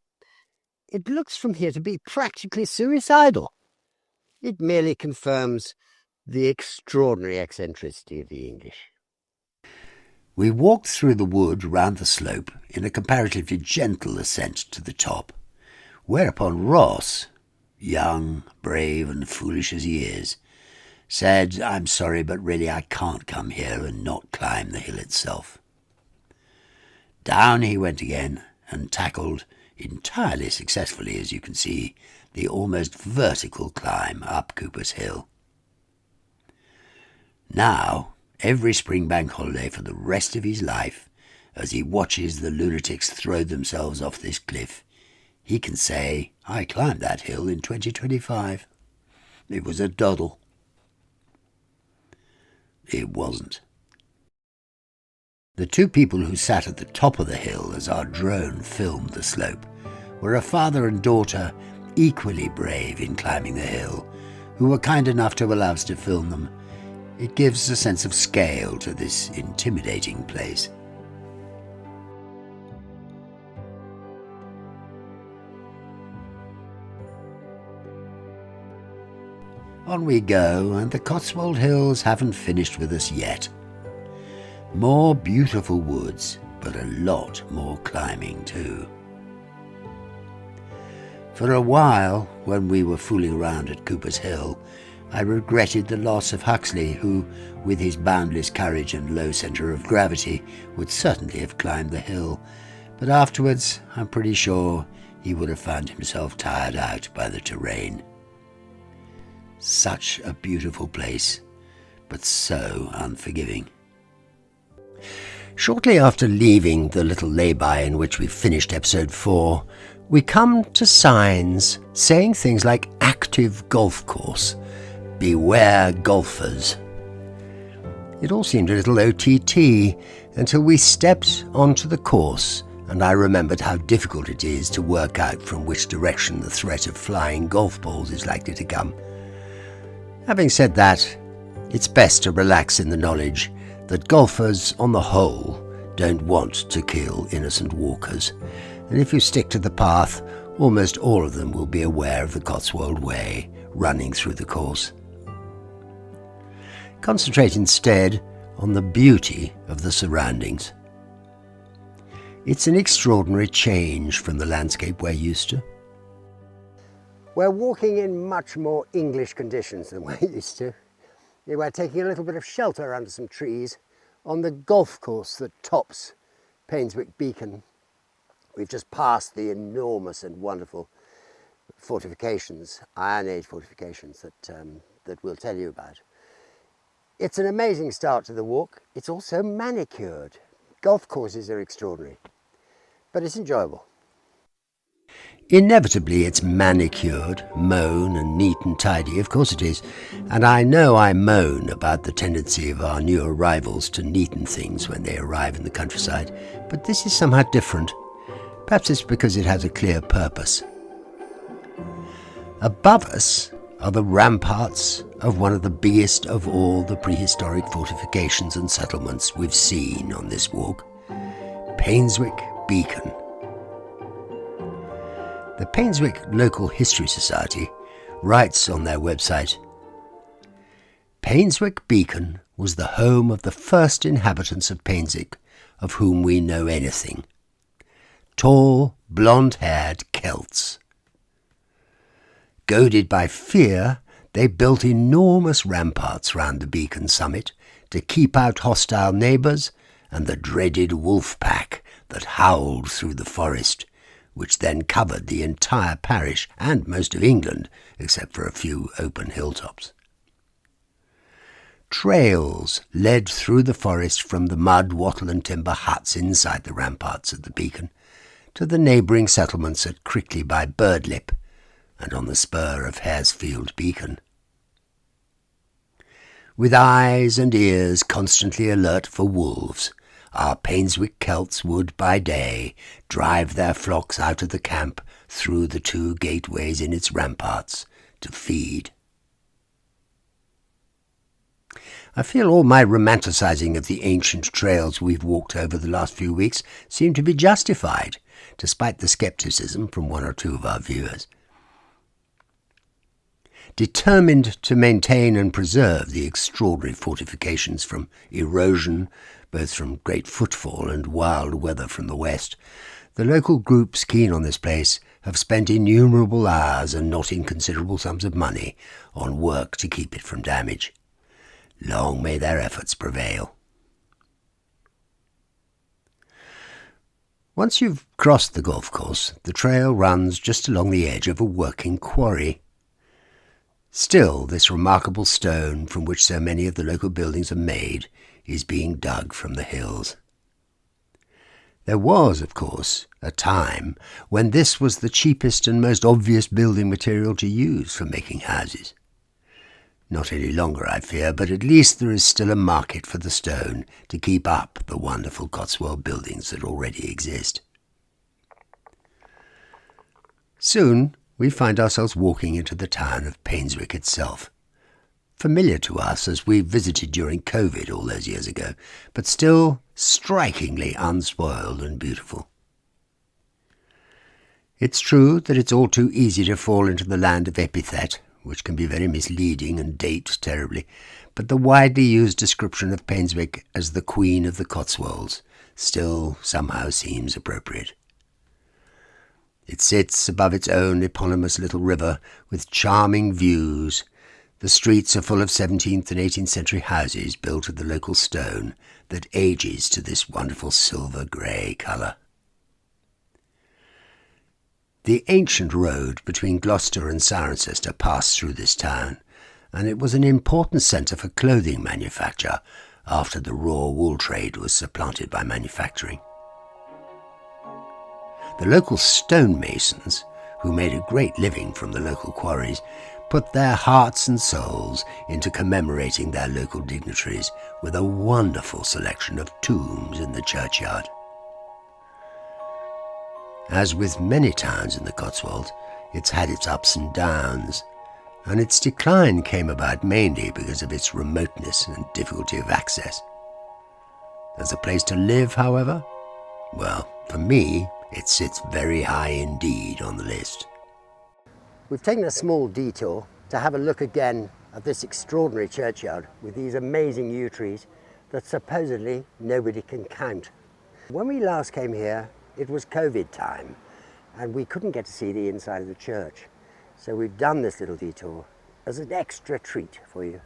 It looks from here to be practically suicidal. It merely confirms the extraordinary eccentricity of the English. We walked through the wood round the slope in a comparatively gentle ascent to the top, whereupon Ross, young, brave and foolish as he is, said, "I'm sorry, but really I can't come here and not climb the hill itself." Down he went again and tackled, entirely successfully as you can see, the almost vertical climb up Cooper's Hill. Now, every spring bank holiday for the rest of his life, as he watches the lunatics throw themselves off this cliff, he can say, "I climbed that hill in 2025. It was a doddle." It wasn't. The two people who sat at the top of the hill as our drone filmed the slope were a father and daughter equally brave in climbing the hill, who were kind enough to allow us to film them. It gives a sense of scale to this intimidating place. On we go, and the Cotswold Hills haven't finished with us yet. More beautiful woods, but a lot more climbing too. For a while, when we were fooling around at Cooper's Hill, I regretted the loss of Huxley, who, with his boundless courage and low centre of gravity, would certainly have climbed the hill, but afterwards I'm pretty sure he would have found himself tired out by the terrain. Such a beautiful place, but so unforgiving. Shortly after leaving the little lay-by in which we finished episode 4, we come to signs saying things like active golf course, beware golfers. It all seemed a little OTT until we stepped onto the course and I remembered how difficult it is to work out from which direction the threat of flying golf balls is likely to come. Having said that, it's best to relax in the knowledge that golfers, on the whole, don't want to kill innocent walkers, and if you stick to the path, almost all of them will be aware of the Cotswold Way running through the course. Concentrate instead on the beauty of the surroundings. It's an extraordinary change from the landscape we're used to. We're walking in much more English conditions than we're used to. We're taking a little bit of shelter under some trees on the golf course that tops Painswick Beacon. We've just passed the enormous and wonderful fortifications, Iron Age fortifications that we'll tell you about. It's an amazing start to the walk. It's also manicured. Golf courses are extraordinary, but it's enjoyable. Inevitably it's manicured, mown and neat and tidy, of course it is, and I know I moan about the tendency of our new arrivals to neaten things when they arrive in the countryside, but this is somehow different. Perhaps it's because it has a clear purpose. Above us are the ramparts of one of the biggest of all the prehistoric fortifications and settlements we've seen on this walk, Painswick Beacon. The Painswick Local History Society writes on their website, "Painswick Beacon was the home of the first inhabitants of Painswick of whom we know anything. Tall, blonde-haired Celts. Goaded by fear, they built enormous ramparts round the beacon summit to keep out hostile neighbours and the dreaded wolf pack that howled through the forest, which then covered the entire parish and most of England, except for a few open hilltops. Trails led through the forest from the mud, wattle and timber huts inside the ramparts of the beacon to the neighbouring settlements at Crickley by Birdlip and on the spur of Hairsfield Beacon. With eyes and ears constantly alert for wolves, our Painswick Celts would by day drive their flocks out of the camp through the 2 gateways in its ramparts to feed. I feel all my romanticising of the ancient trails we've walked over the last few weeks seem to be justified, despite the scepticism from 1 or 2 of our viewers. Determined to maintain and preserve the extraordinary fortifications from erosion, both from great footfall and wild weather from the west, the local groups keen on this place have spent innumerable hours and not inconsiderable sums of money on work to keep it from damage. Long may their efforts prevail. Once you've crossed the golf course, the trail runs just along the edge of a working quarry. Still, this remarkable stone, from which so many of the local buildings are made, is being dug from the hills. There was, of course, a time when this was the cheapest and most obvious building material to use for making houses. Not any longer, I fear, but at least there is still a market for the stone to keep up the wonderful Cotswold buildings that already exist. Soon we find ourselves walking into the town of Painswick itself, familiar to us as we visited during COVID all those years ago, but still strikingly unspoiled and beautiful. It's true that it's all too easy to fall into the land of epithet, which can be very misleading and date terribly, but the widely used description of Painswick as the Queen of the Cotswolds still somehow seems appropriate. It sits above its own eponymous little river with charming views. The streets are full of 17th and 18th century houses built of the local stone that ages to this wonderful silver-grey colour. The ancient road between Gloucester and Cirencester passed through this town, and it was an important centre for clothing manufacture after the raw wool trade was supplanted by manufacturing. The local stonemasons, who made a great living from the local quarries, put their hearts and souls into commemorating their local dignitaries with a wonderful selection of tombs in the churchyard. As with many towns in the Cotswolds, it's had its ups and downs, and its decline came about mainly because of its remoteness and difficulty of access. As a place to live, however, well, for me, it sits very high indeed on the list. We've taken a small detour to have a look again at this extraordinary churchyard with these amazing yew trees that supposedly nobody can count. When we last came here, it was COVID time and we couldn't get to see the inside of the church. So we've done this little detour as an extra treat for you,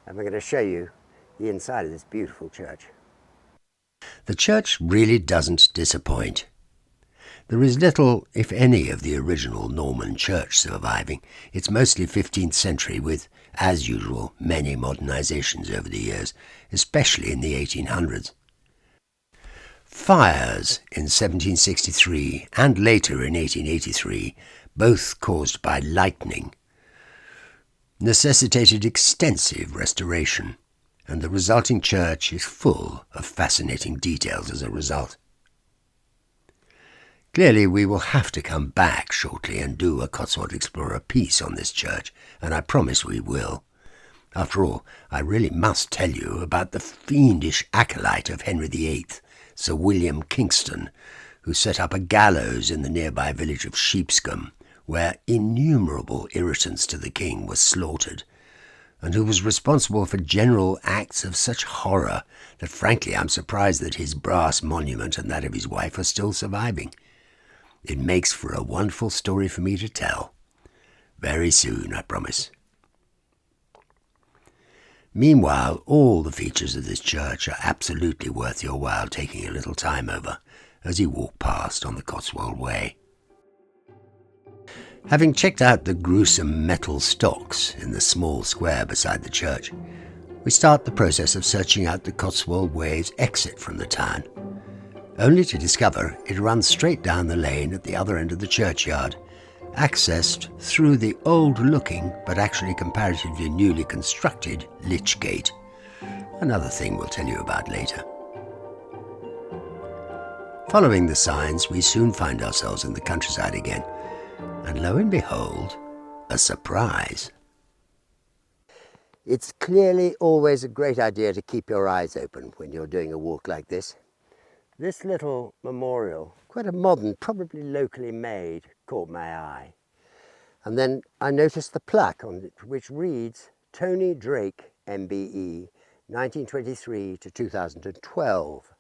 and we're going to show you the inside of this beautiful church. The church really doesn't disappoint. There is little, if any, of the original Norman church surviving. It's mostly 15th century with, as usual, many modernisations over the years, especially in the 1800s. Fires in 1763 and later in 1883, both caused by lightning, necessitated extensive restoration, and the resulting church is full of fascinating details as a result. Clearly, we will have to come back shortly and do a Cotswold Explorer piece on this church, and I promise we will. After all, I really must tell you about the fiendish acolyte of Henry VIII, Sir William Kingston, who set up a gallows in the nearby village of Sheepscombe, where innumerable irritants to the king were slaughtered, and who was responsible for general acts of such horror that frankly I'm surprised that his brass monument and that of his wife are still surviving. It makes for a wonderful story for me to tell. Very soon, I promise. Meanwhile, all the features of this church are absolutely worth your while taking a little time over as you walk past on the Cotswold Way. Having checked out the gruesome metal stocks in the small square beside the church, We start the process of searching out the Cotswold Way's exit from the town, only to discover it runs straight down the lane at the other end of the churchyard, accessed through the old-looking but actually comparatively newly constructed Lich Gate. Another thing we'll tell you about later. Following the signs, we soon find ourselves in the countryside again, and lo and behold, a surprise. It's clearly always a great idea to keep your eyes open when you're doing a walk like this. This little memorial, quite a modern, probably locally made, caught my eye. And then I noticed the plaque on it, which reads Tony Drake, MBE, 1923 to 2012,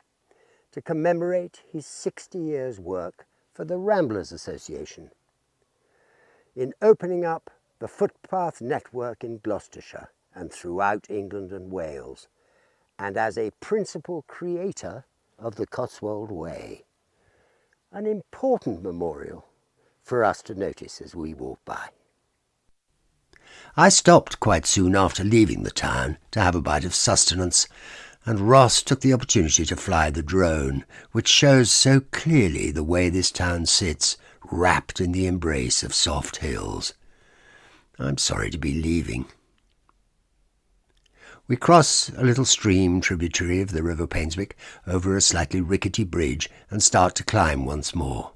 to commemorate his 60 years' work for the Ramblers Association in opening up the footpath network in Gloucestershire and throughout England and Wales, and as a principal creator of the Cotswold Way. An important memorial for us to notice as we walk by. I stopped quite soon after leaving the town to have a bite of sustenance, and Ross took the opportunity to fly the drone, which shows so clearly the way this town sits, wrapped in the embrace of soft hills. I'm sorry to be leaving. We cross a little stream tributary of the River Painswick over a slightly rickety bridge and start to climb once more.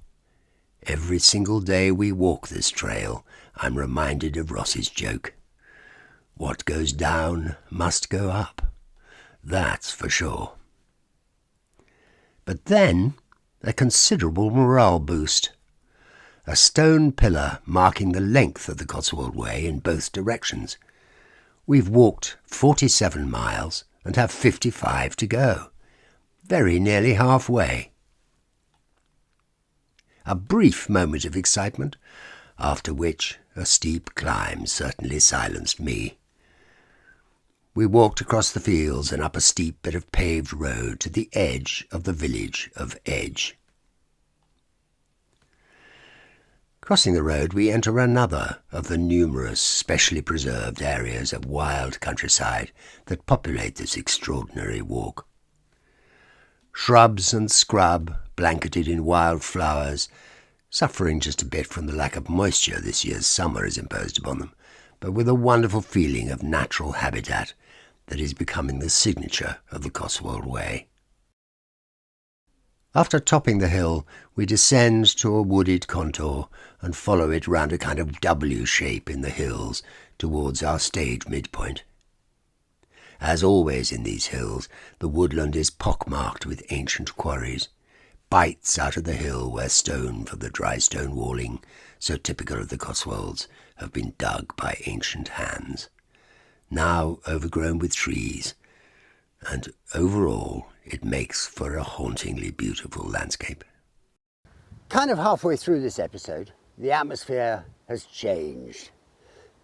Every single day we walk this trail, I'm reminded of Ross's joke. What goes down must go up. That's for sure. But then, a considerable morale boost. A stone pillar marking the length of the Cotswold Way in both directions. We've walked 47 miles and have 55 to go. Very nearly halfway. A brief moment of excitement, after which a steep climb certainly silenced me. We walked across the fields and up a steep bit of paved road to the edge of the village of Edge. Crossing the road, we enter another of the numerous specially preserved areas of wild countryside that populate this extraordinary walk. Shrubs and scrub, blanketed in wild flowers, suffering just a bit from the lack of moisture this year's summer has imposed upon them, but with a wonderful feeling of natural habitat that is becoming the signature of the Cotswold Way. After topping the hill, we descend to a wooded contour and follow it round a kind of W shape in the hills towards our stage midpoint. As always in these hills, the woodland is pockmarked with ancient quarries, bites out of the hill where stone for the dry stone walling, so typical of the Cotswolds, have been dug by ancient hands, now overgrown with trees, and overall it makes for a hauntingly beautiful landscape. Kind of halfway through this episode, the atmosphere has changed.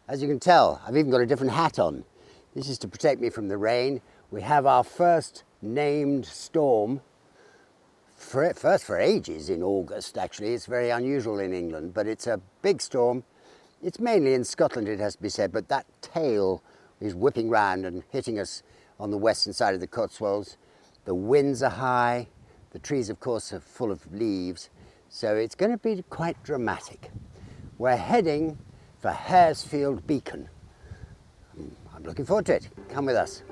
As you can tell, I've even got a different hat on. This is to protect me from the rain. We have our first named storm, first for ages in August actually. It's very unusual in England, but it's a big storm. It's mainly in Scotland, it has to be said, but that tail is whipping round and hitting us on the western side of the Cotswolds. The winds are high, the trees of course are full of leaves, so it's going to be quite dramatic. We're heading for Hairsfield Beacon. I'm looking forward to it. Come with us.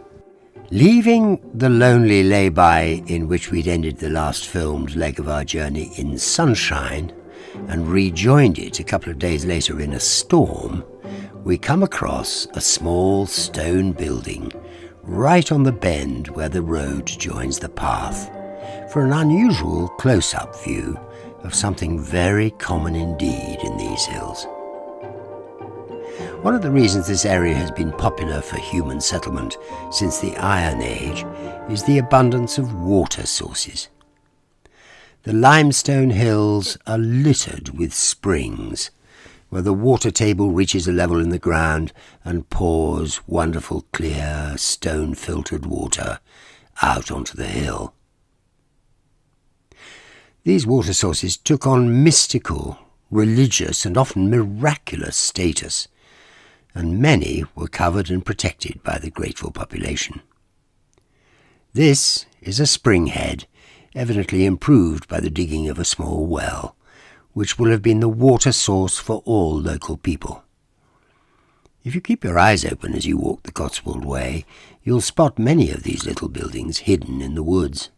Leaving the lonely lay-by in which we'd ended the last filmed leg of our journey in sunshine and rejoined it a couple of days later in a storm, we come across a small stone building right on the bend where the road joins the path for an unusual close-up view of something very common indeed in these hills. One of the reasons this area has been popular for human settlement since the Iron Age is the abundance of water sources. The limestone hills are littered with springs, where the water table reaches a level in the ground and pours wonderful clear, stone-filtered water out onto the hill. These water sources took on mystical, religious and often miraculous status and many were covered and protected by the grateful population. This is a spring head, evidently improved by the digging of a small well, which will have been the water source for all local people. If you keep your eyes open as you walk the Cotswold Way, you'll spot many of these little buildings hidden in the woods.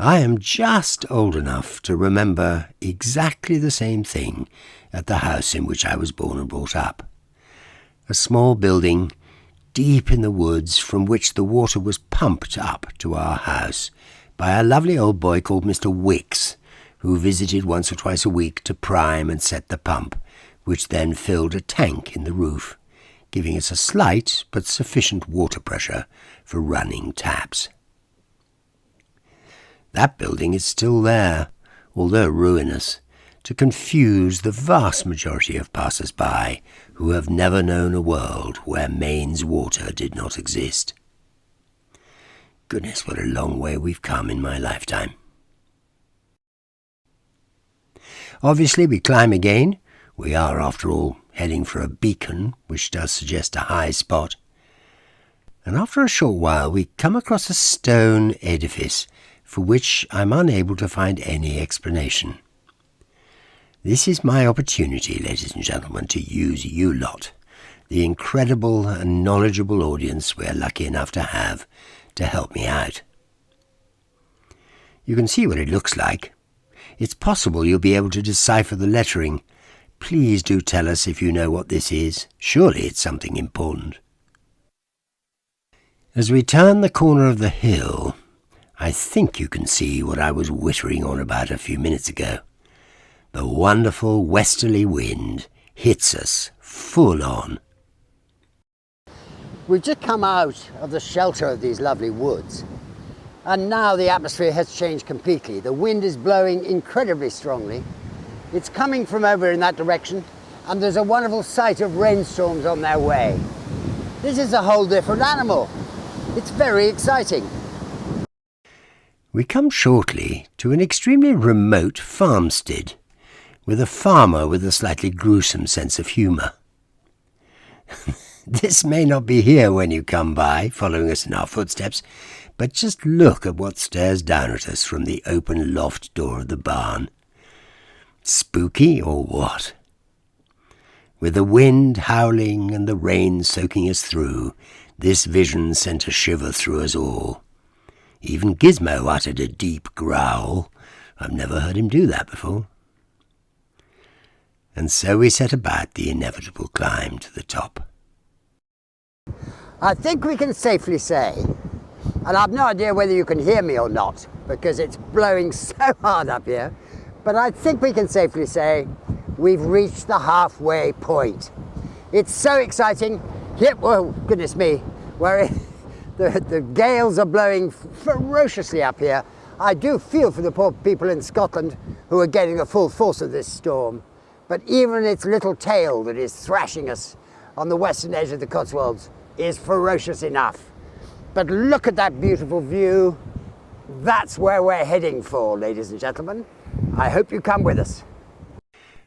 I am just old enough to remember exactly the same thing at the house in which I was born and brought up. A small building deep in the woods from which the water was pumped up to our house by a lovely old boy called Mr. Wicks, who visited once or twice a week to prime and set the pump, which then filled a tank in the roof, giving us a slight but sufficient water pressure for running taps. That building is still there, although ruinous, to confuse the vast majority of passers-by who have never known a world where mains water did not exist. Goodness, what a long way we've come in my lifetime. Obviously, we climb again. We are, after all, heading for a beacon, which does suggest a high spot. And after a short while, we come across a stone edifice for which I'm unable to find any explanation. This is my opportunity, ladies and gentlemen, to use you lot, the incredible and knowledgeable audience we're lucky enough to have, to help me out. You can see what it looks like. It's possible you'll be able to decipher the lettering. Please do tell us if you know what this is. Surely it's something important. As we turn the corner of the hill, I think you can see what I was whittering on about a few minutes ago. The wonderful westerly wind hits us full on. We've just come out of the shelter of these lovely woods, and now the atmosphere has changed completely. The wind is blowing incredibly strongly. It's coming from over in that direction, and there's a wonderful sight of rainstorms on their way. This is a whole different animal. It's very exciting. We come shortly to an extremely remote farmstead, with a farmer with a slightly gruesome sense of humour. This may not be here when you come by, following us in our footsteps, but just look at what stares down at us from the open loft door of the barn. Spooky or what? With the wind howling and the rain soaking us through, this vision sent a shiver through us all. Even Gizmo uttered a deep growl. I've never heard him do that before. And so we set about the inevitable climb to the top. I think we can safely say, and I've no idea whether you can hear me or not, because it's blowing so hard up here, but I think we can safely say we've reached the halfway point. It's so exciting. Yep, well, goodness me, the gales are blowing ferociously up here. I do feel for the poor people in Scotland who are getting the full force of this storm, but even its little tail that is thrashing us on the western edge of the Cotswolds is ferocious enough. But look at that beautiful view. That's where we're heading for, ladies and gentlemen. I hope you come with us.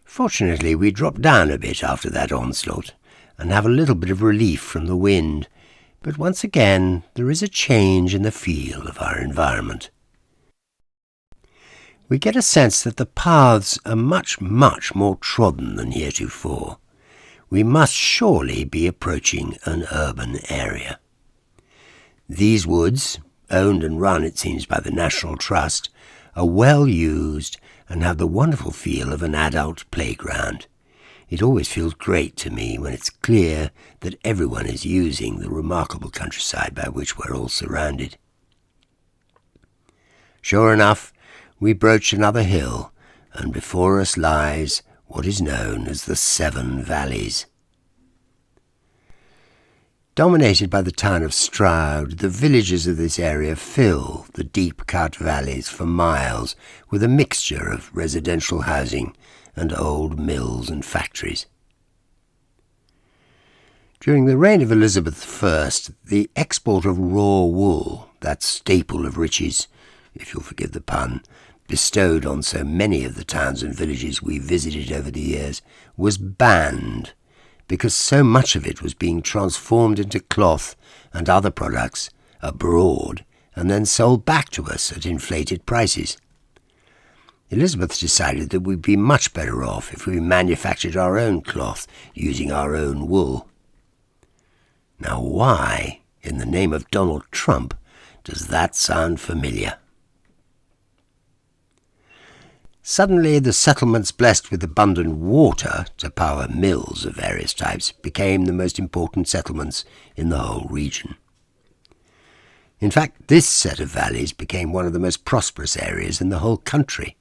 Fortunately, we drop down a bit after that onslaught and have a little bit of relief from the wind, but once again there is a change in the feel of our environment. We get a sense that the paths are much, much more trodden than heretofore. We must surely be approaching an urban area. These woods, owned and run, it seems, by the National Trust, are well used and have the wonderful feel of an adult playground. It always feels great to me when it's clear that everyone is using the remarkable countryside by which we're all surrounded. Sure enough, we broach another hill, and before us lies what is known as the Seven Valleys. Dominated by the town of Stroud, the villages of this area fill the deep cut valleys for miles with a mixture of residential housing and old mills and factories. During the reign of Elizabeth I, the export of raw wool, that staple of riches, if you'll forgive the pun, bestowed on so many of the towns and villages we visited over the years, was banned because so much of it was being transformed into cloth and other products abroad and then sold back to us at inflated prices. Elizabeth decided that we'd be much better off if we manufactured our own cloth using our own wool. Now why, in the name of Donald Trump, does that sound familiar? Suddenly, the settlements blessed with abundant water to power mills of various types became the most important settlements in the whole region. In fact, this set of valleys became one of the most prosperous areas in the whole country.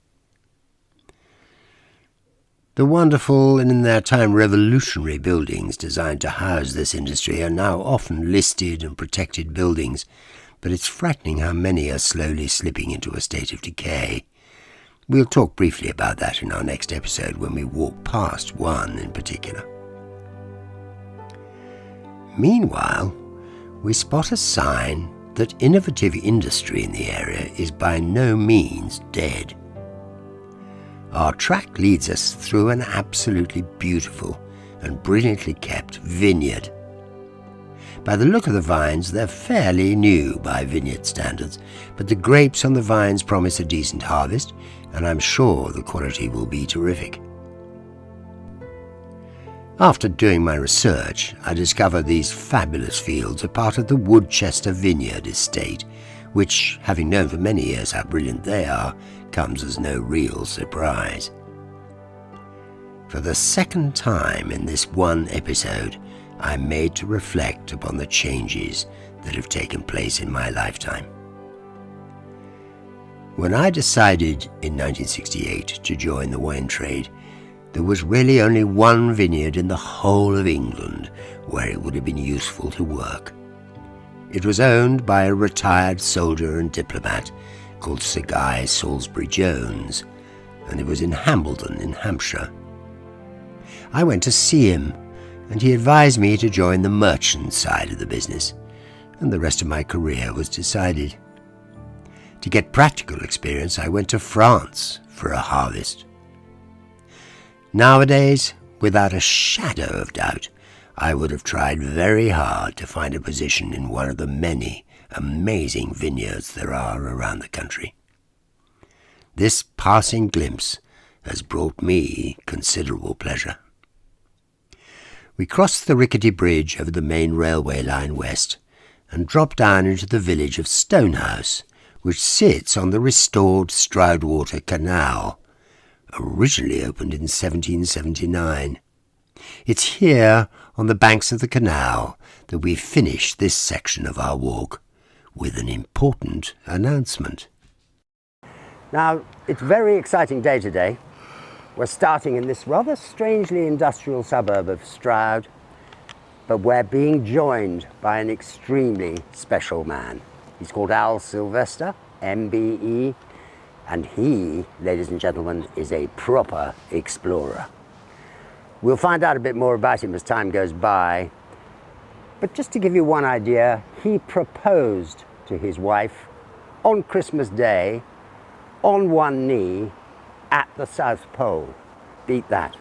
The wonderful and in their time revolutionary buildings designed to house this industry are now often listed and protected buildings, but it's frightening how many are slowly slipping into a state of decay. We'll talk briefly about that in our next episode when we walk past one in particular. Meanwhile, we spot a sign that innovative industry in the area is by no means dead. Our track leads us through an absolutely beautiful and brilliantly kept vineyard. By the look of the vines, they're fairly new by vineyard standards, but the grapes on the vines promise a decent harvest, and I'm sure the quality will be terrific. After doing my research, I discovered these fabulous fields are part of the Woodchester Vineyard Estate, which, having known for many years how brilliant they are, comes as no real surprise. For the second time in this one episode, I'm made to reflect upon the changes that have taken place in my lifetime. When I decided in 1968 to join the wine trade, there was really only one vineyard in the whole of England where it would have been useful to work. It was owned by a retired soldier and diplomat called Sir Guy Salisbury Jones, and it was in Hambledon in Hampshire. I went to see him, and he advised me to join the merchant side of the business, and the rest of my career was decided. To get practical experience, I went to France for a harvest. Nowadays, without a shadow of doubt, I would have tried very hard to find a position in one of the many amazing vineyards there are around the country. This passing glimpse has brought me considerable pleasure. We crossed the rickety bridge over the main railway line west and dropped down into the village of Stonehouse, which sits on the restored Stroudwater Canal, originally opened in 1779. It's here, on the banks of the canal, that we finish this section of our walk with an important announcement. Now, it's a very exciting day today. We're starting in this rather strangely industrial suburb of Stroud, but we're being joined by an extremely special man. He's called Al Sylvester, MBE, and he, ladies and gentlemen, is a proper explorer. We'll find out a bit more about him as time goes by, but just to give you one idea, he proposed to his wife on Christmas Day, on one knee, at the South Pole. Beat that.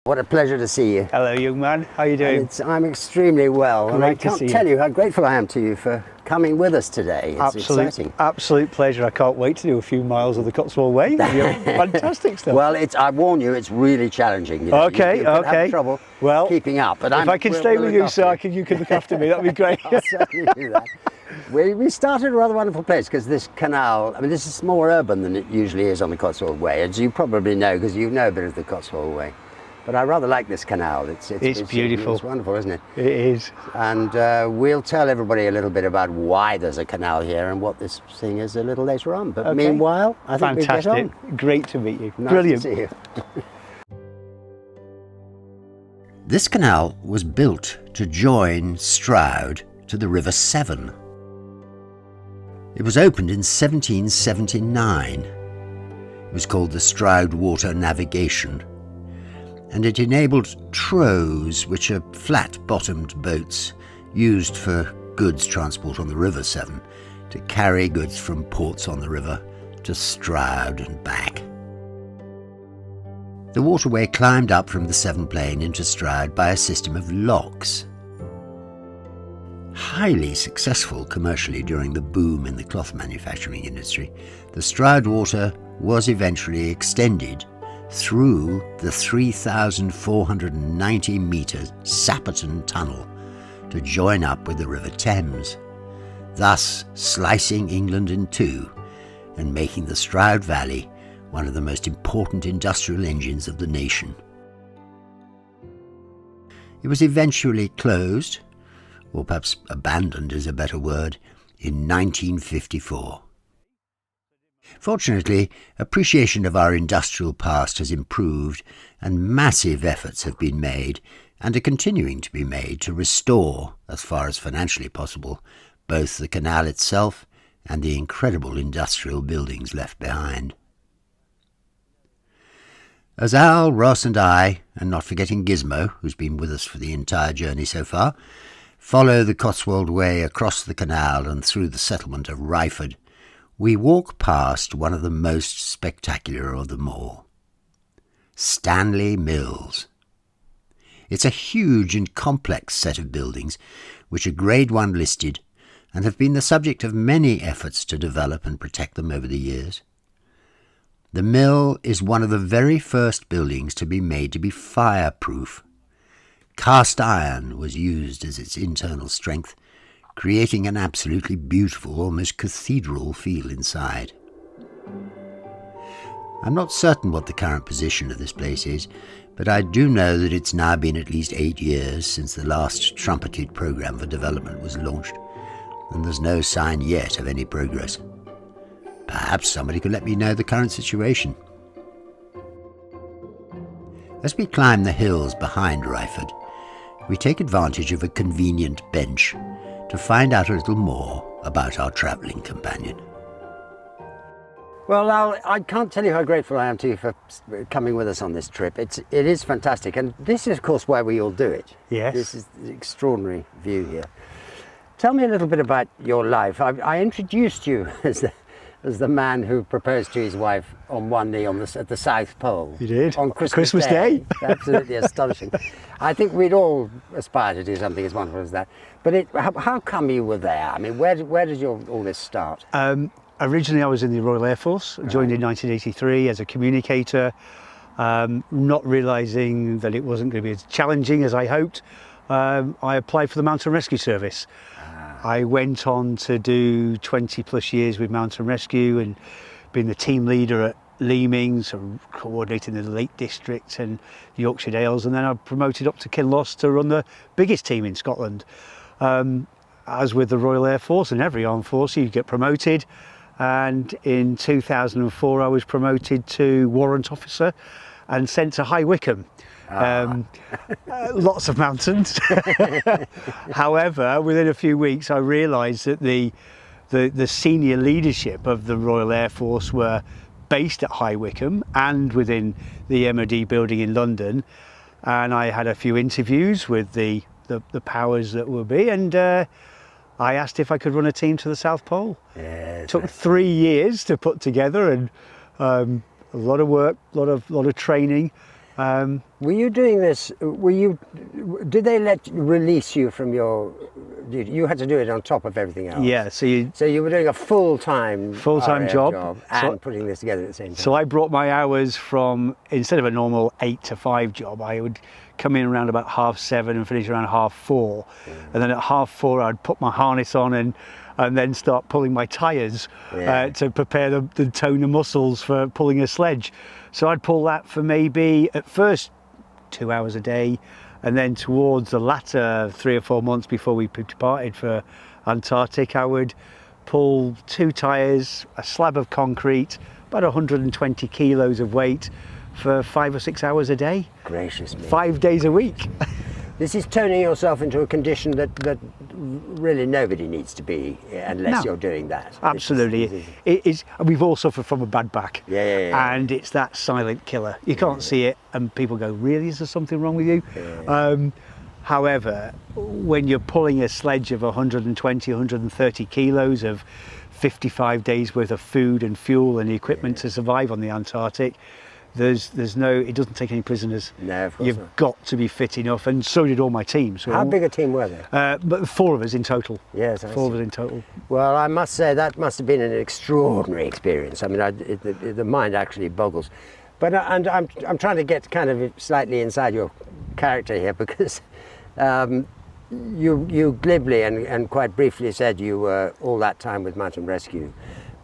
What a pleasure to see you. Hello, young man. How are you doing? I'm extremely well, and I can't tell you how grateful I am to you for coming with us today. It's exciting. Absolute pleasure. I can't wait to do a few miles of the Cotswold Way with you. Fantastic stuff. Well, I warn you, it's really challenging. You know, okay, you could have trouble keeping up. But if I can stay with you, sir, you can look after me. That'd be great. I'll certainly do that. We started a rather wonderful place because this canal, I mean, this is more urban than it usually is on the Cotswold Way, as you probably know, because you know a bit of the Cotswold Way. But I rather like this canal. It's beautiful. It's wonderful, isn't it? It is. And we'll tell everybody a little bit about why there's a canal here and what this thing is a little later on. But meanwhile, I think we get on. Great to meet you. Nice Brilliant. to see you. This canal was built to join Stroud to the River Severn. It was opened in 1779. It was called the Stroudwater Navigation, and it enabled trows, which are flat-bottomed boats used for goods transport on the River Severn, to carry goods from ports on the river to Stroud and back. The waterway climbed up from the Severn Plain into Stroud by a system of locks. Highly successful commercially during the boom in the cloth manufacturing industry, the Stroudwater was eventually extended through the 3,490-metre Sapperton Tunnel to join up with the River Thames, thus slicing England in two and making the Stroud Valley one of the most important industrial engines of the nation. It was eventually closed, or perhaps abandoned is a better word, in 1954. Fortunately, appreciation of our industrial past has improved, and massive efforts have been made and are continuing to be made to restore, as far as financially possible, both the canal itself and the incredible industrial buildings left behind. As Al, Ross and I, and not forgetting Gizmo, who's been with us for the entire journey so far, follow the Cotswold Way across the canal and through the settlement of Ryford, we walk past one of the most spectacular of them all, Stanley Mills. It's a huge and complex set of buildings which are Grade 1 listed and have been the subject of many efforts to develop and protect them over the years. The mill is one of the very first buildings to be made to be fireproof. Cast iron was used as its internal strength, creating an absolutely beautiful, almost cathedral feel inside. I'm not certain what the current position of this place is, but I do know that it's now been at least 8 years since the last trumpeted programme for development was launched, and there's no sign yet of any progress. Perhaps somebody could let me know the current situation. As we climb the hills behind Ryford, we take advantage of a convenient bench to find out a little more about our travelling companion. Well, Al, I can't tell you how grateful I am to you for coming with us on this trip. It is fantastic, and this is, of course, why we all do it. Yes. This is the extraordinary view here. Tell me a little bit about your life. I introduced you as the man who proposed to his wife on one knee at the South Pole. You did? On Christmas Day. Absolutely astonishing. I think we'd all aspire to do something as wonderful as that. But how come you were there? I mean, where did all this start? Originally I was in the Royal Air Force, joined in 1983 as a communicator, not realising that it wasn't going to be as challenging as I hoped. I applied for the Mountain Rescue Service. I went on to do 20 plus years with Mountain Rescue and being the team leader at Leaming, so coordinating the Lake District and the Yorkshire Dales, and then I promoted up to Kinloss to run the biggest team in Scotland. As with the Royal Air Force and every armed force, you get promoted, and in 2004 I was promoted to warrant officer and sent to High Wycombe. Lots of mountains. However, within a few weeks I realised that the senior leadership of the Royal Air Force were based at High Wycombe and within the MOD building in London, and I had a few interviews with the powers that will be, and I asked if I could run a team to the South Pole. Yes, Took 3 years to put together, and a lot of work, a lot of training. Were you doing this? Did they release you from your? You had to do it on top of everything else. Yeah. So you were doing a full-time job and putting this together at the same time. So I brought my hours from, instead of a normal 8 to 5 job, I would come in around about 7:30 and finish around 4:30. And then at 4:30 I'd put my harness on and then start pulling my tyres to prepare the tone of muscles for pulling a sledge. So I'd pull that for maybe at first 2 hours a day, and then towards the latter 3 or 4 months before we departed for Antarctic, I would pull 2 tyres, a slab of concrete, about 120 kilos of weight for 5 or 6 hours a day. Gracious me. 5 days a week. This is turning yourself into a condition that really nobody needs to be unless you're doing that. Absolutely. We've all suffered from a bad back. Yeah. And it's that silent killer. You can't see it and people go, really, is there something wrong with you? Yeah. However, when you're pulling a sledge of 120, 130 kilos of 55 days worth of food and fuel and equipment to survive on the Antarctic, There's no, it doesn't take any prisoners. No, of course You've not. got to be fit enough, and so did all my team. So How big a team were they? But 4 of us in total. Yes, I Four see. of us in total. Well, I must say that must have been an extraordinary experience. I mean, the mind actually boggles. But and I'm trying to get kind of slightly inside your character here, because you glibly and quite briefly said you were all that time with Mountain Rescue.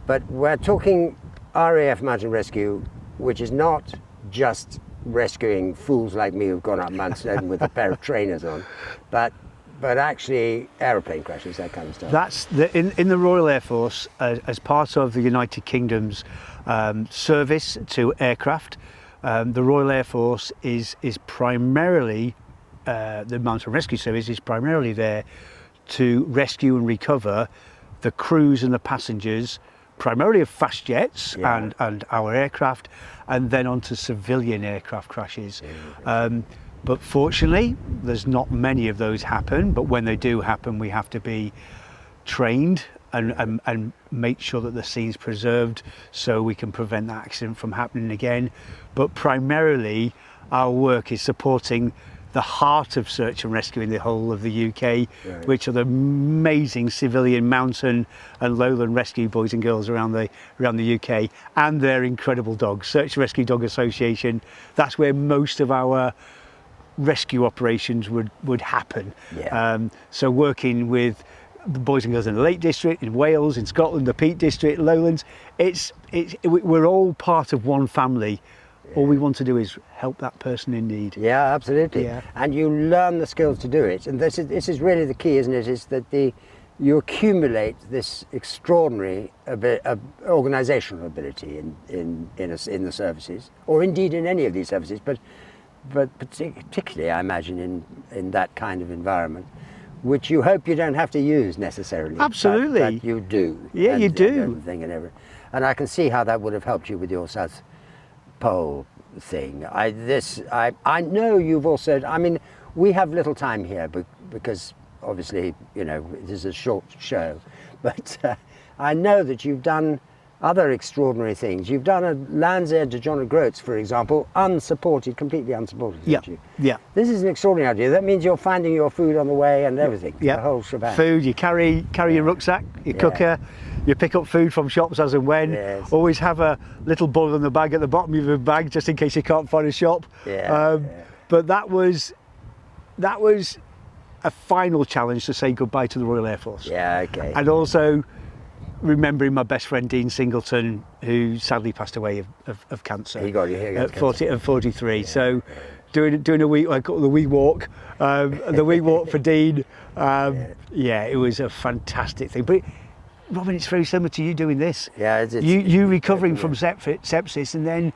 But we're talking RAF Mountain Rescue, which is not just rescuing fools like me who've gone up Mount Snowdon with a pair of trainers on, but actually aeroplane crashes, that kind of stuff. That's in the Royal Air Force, as part of the United Kingdom's service to aircraft. The Royal Air Force is primarily, the Mountain Rescue Service is primarily there to rescue and recover the crews and the passengers, primarily of fast jets and our aircraft, and then onto civilian aircraft crashes. But fortunately, there's not many of those happen, but when they do happen, we have to be trained and make sure that the scene's preserved so we can prevent that accident from happening again. But primarily, our work is supporting the heart of search and rescue in the whole of the UK, which are the amazing civilian mountain and lowland rescue boys and girls around the UK, and their incredible dogs. Search and Rescue Dog Association, that's where most of our rescue operations would happen. So working with the boys and girls in the Lake District, in Wales, in Scotland, the Peak District, Lowlands, we're all part of one family. All we want to do is help that person in need. Yeah, absolutely. And you learn the skills to do it. And this is really the key, isn't it? Is that you accumulate this extraordinary organisational ability in the services, or indeed in any of these services, but particularly, I imagine, in that kind of environment, which you hope you don't have to use necessarily. Absolutely. But you do. Yeah, you do. And everything and everything. And I can see how that would have helped you with your South Pole thing. I know you've also, I mean, we have little time here because obviously, you know, this is a short show, but I know that you've done other extraordinary things. You've done a Land's End to John O'Groats, for example, unsupported, completely unsupported. Yeah. This is an extraordinary idea. That means you're finding your food on the way and everything. Yeah. The whole shebang. Food, you carry your rucksack, your cooker, you pick up food from shops as and when. Yes. Always have a little boil in the bag at the bottom of your bag, just in case you can't find a shop. But that was a final challenge to say goodbye to the Royal Air Force. Yeah, okay. And also remembering my best friend Dean Singleton, who sadly passed away of cancer. He got at 43. So doing a week, I call it the wee walk, the wee walk for Dean. It was a fantastic thing. But Robin, it's very similar to you doing this. Yeah, you recovering from sepsis and then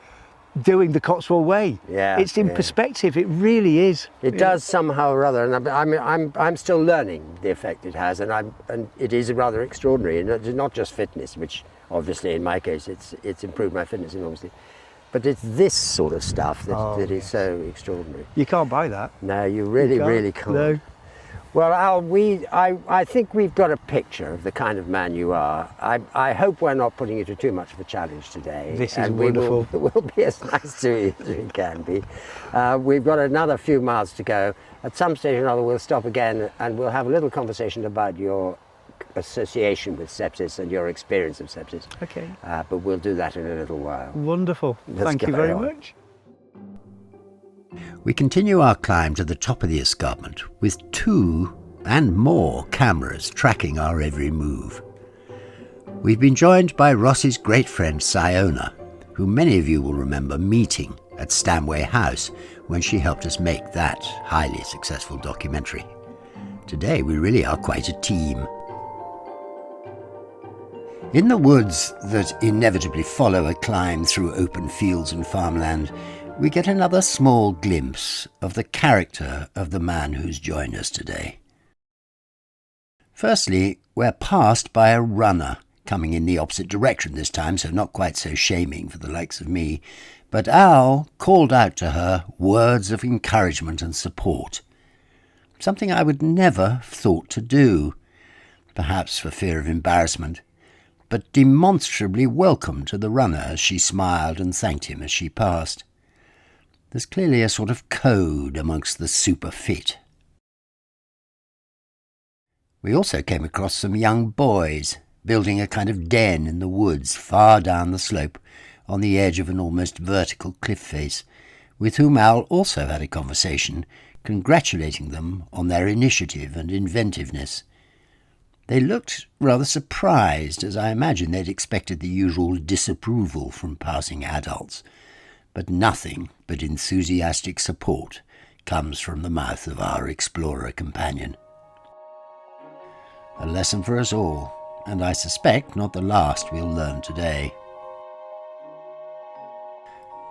doing the Cotswold Way. Yeah, it's in perspective. It really is. It does somehow or other, and I'm still learning the effect it has, and it is rather extraordinary. And it's not just fitness, which obviously in my case it's improved my fitness enormously, but it's this sort of stuff that is so extraordinary. You can't buy that. No, you really can't. No. Well, Al, I think we've got a picture of the kind of man you are. I hope we're not putting you to too much of a challenge today. This is and wonderful. We'll be as nice to you as we can be. We've got another few miles to go. At some stage or another, we'll stop again and we'll have a little conversation about your association with sepsis and your experience of sepsis. Okay. But we'll do that in a little while. Wonderful. Thank you carry very on. much. We continue our climb to the top of the escarpment with 2 and more cameras tracking our every move. We've been joined by Ross's great friend Siona, who many of you will remember meeting at Stanway House when she helped us make that highly successful documentary. Today we really are quite a team. In the woods that inevitably follow a climb through open fields and farmland, we get another small glimpse of the character of the man who's joined us today. Firstly, we're passed by a runner, coming in the opposite direction this time, so not quite so shaming for the likes of me, but Al called out to her words of encouragement and support. Something I would never have thought to do, perhaps for fear of embarrassment, but demonstrably welcome to the runner as she smiled and thanked him as she passed. There's clearly a sort of code amongst the super fit. We also came across some young boys building a kind of den in the woods far down the slope on the edge of an almost vertical cliff face, with whom Al also had a conversation, congratulating them on their initiative and inventiveness. They looked rather surprised, as I imagine they'd expected the usual disapproval from passing adults, but nothing but enthusiastic support comes from the mouth of our explorer companion. A lesson for us all, and I suspect not the last we'll learn today.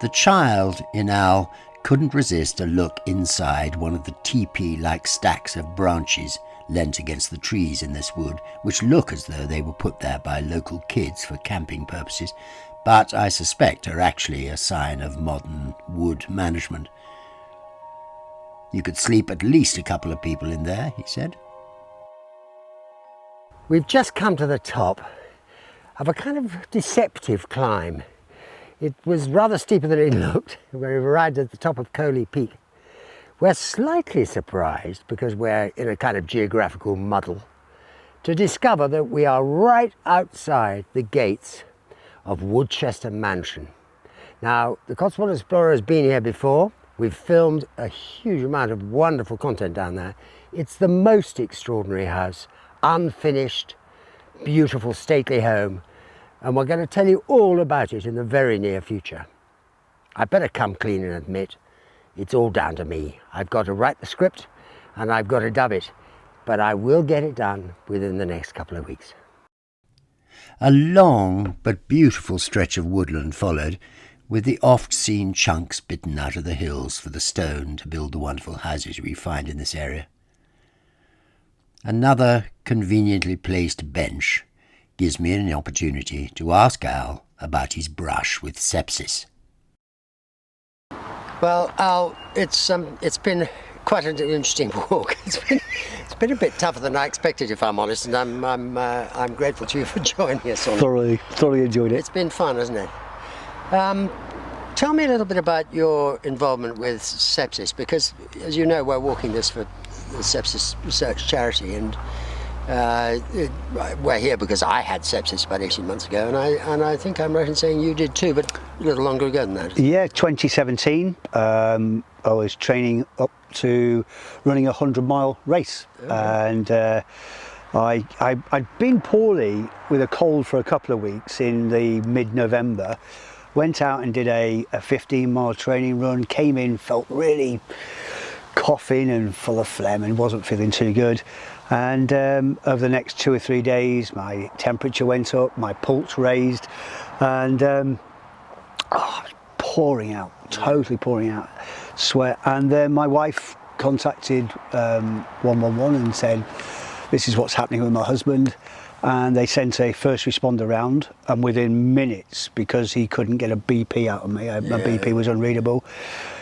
The child in Al couldn't resist a look inside one of the teepee-like stacks of branches leant against the trees in this wood, which look as though they were put there by local kids for camping purposes, but I suspect are actually a sign of modern wood management. "You could sleep at least a couple of people in there," he said. We've just come to the top of a kind of deceptive climb. It was rather steeper than it looked when we arrived at the top of Coley Peak. We're slightly surprised, because we're in a kind of geographical muddle, to discover that we are right outside the gates of Woodchester Mansion. Now, the Cotswold Explorer has been here before. We've filmed a huge amount of wonderful content down there. It's the most extraordinary house, unfinished, beautiful, stately home, and we're going to tell you all about it in the very near future. I better come clean and admit, it's all down to me. I've got to write the script and I've got to dub it, but I will get it done within the next couple of weeks. A long but beautiful stretch of woodland followed, with the oft-seen chunks bitten out of the hills for the stone to build the wonderful houses we find in this area. Another conveniently placed bench gives me an opportunity to ask Al about his brush with sepsis. Well, Al, it's been quite an interesting walk. It's been a bit tougher than I expected, if I'm honest, and I'm grateful to you for joining us on it. Thoroughly enjoyed it. It's been fun, hasn't it? Tell me a little bit about your involvement with sepsis, because, as you know, we're walking this for the Sepsis Research charity, and we're here because I had sepsis about 18 months ago, and I think I'm right in saying you did too, but a little longer ago than that. Yeah, 2017. I was training up to running a 100-mile race, and I'd been poorly with a cold for a couple of weeks in the mid-November. Went out and did a 15-mile training run, came in, felt really coughing and full of phlegm and wasn't feeling too good. And over the next 2 or 3 days, my temperature went up, my pulse raised, and pouring out, totally pouring out sweat. And then my wife contacted 111 and said, "This is what's happening with my husband." And they sent a first responder round, and within minutes, because he couldn't get a BP out of me, my BP was unreadable,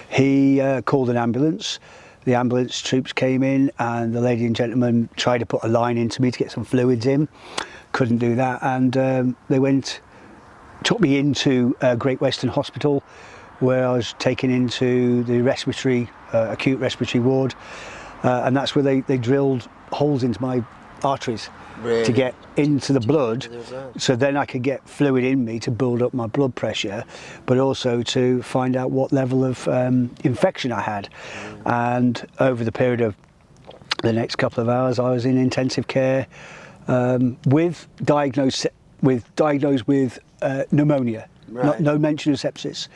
he called an ambulance. The ambulance troops came in, and the lady and gentleman tried to put a line into me to get some fluids in. Couldn't do that, and they took me into Great Western Hospital, where I was taken into the acute respiratory ward, and that's where they drilled holes into my arteries. Really? To get into the blood, so then I could get fluid in me to build up my blood pressure, but also to find out what level of infection I had. And over the period of the next couple of hours, I was in intensive care diagnosed with pneumonia, right. No mention of sepsis,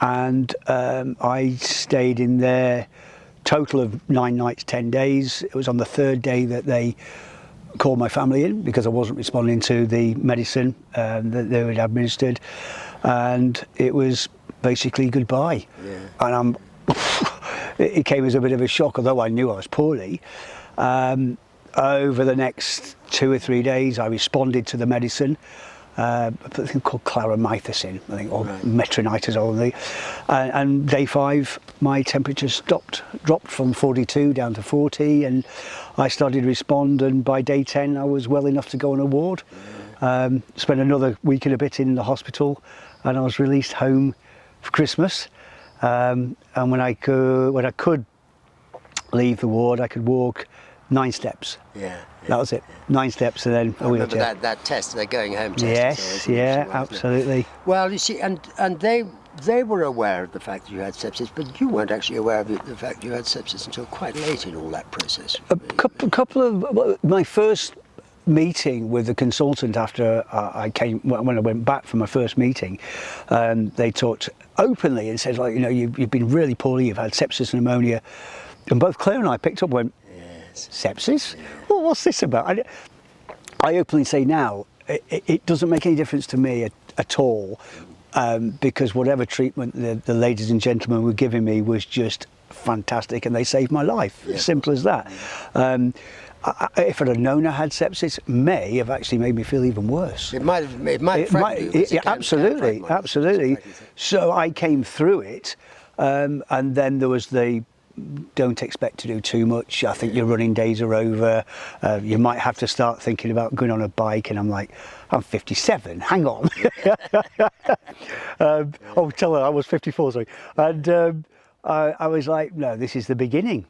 and I stayed in there total of 9 nights, 10 days. It was on the 3rd day that they called my family in because I wasn't responding to the medicine that they had administered, and it was basically goodbye. And it came as a bit of a shock, although I knew I was poorly. Over the next 2 or 3 days, I responded to the medicine, a thing called claramycin, I think, or right. metronidazole. And day 5, my temperature dropped from 42 down to 40, and I started to respond. And by day 10, I was well enough to go on a ward. Spent another week and a bit in the hospital, and I was released home for Christmas. And when I could leave the ward, I could walk 9 steps. Yeah. That was it. 9 steps and then I a remember wheelchair. that test, the going home test. Yes, yeah, absolutely. Well, you see, and they were aware of the fact that you had sepsis, but you weren't actually aware of the fact you had sepsis until quite late in all that process. A couple of my first meeting with the consultant after when I went back for my first meeting, they talked openly and said, like, you know, you've been really poorly, you've had sepsis and pneumonia, and both Claire and I picked up and went, yes. Sepsis? Yeah. Well, what's this about? I openly say now, it doesn't make any difference to me at all, because whatever treatment the ladies and gentlemen were giving me was just fantastic, and they saved my life. Yeah. Simple as that. If I'd have known I had sepsis, it may have actually made me feel even worse. It might frighten you. Absolutely. So I came through it, and then there was the don't expect to do too much. I think your running days are over. You might have to start thinking about going on a bike. And I'm like, I'm 57. Hang on. Oh, tell her I was 54. Sorry. And I was like, no, this is the beginning.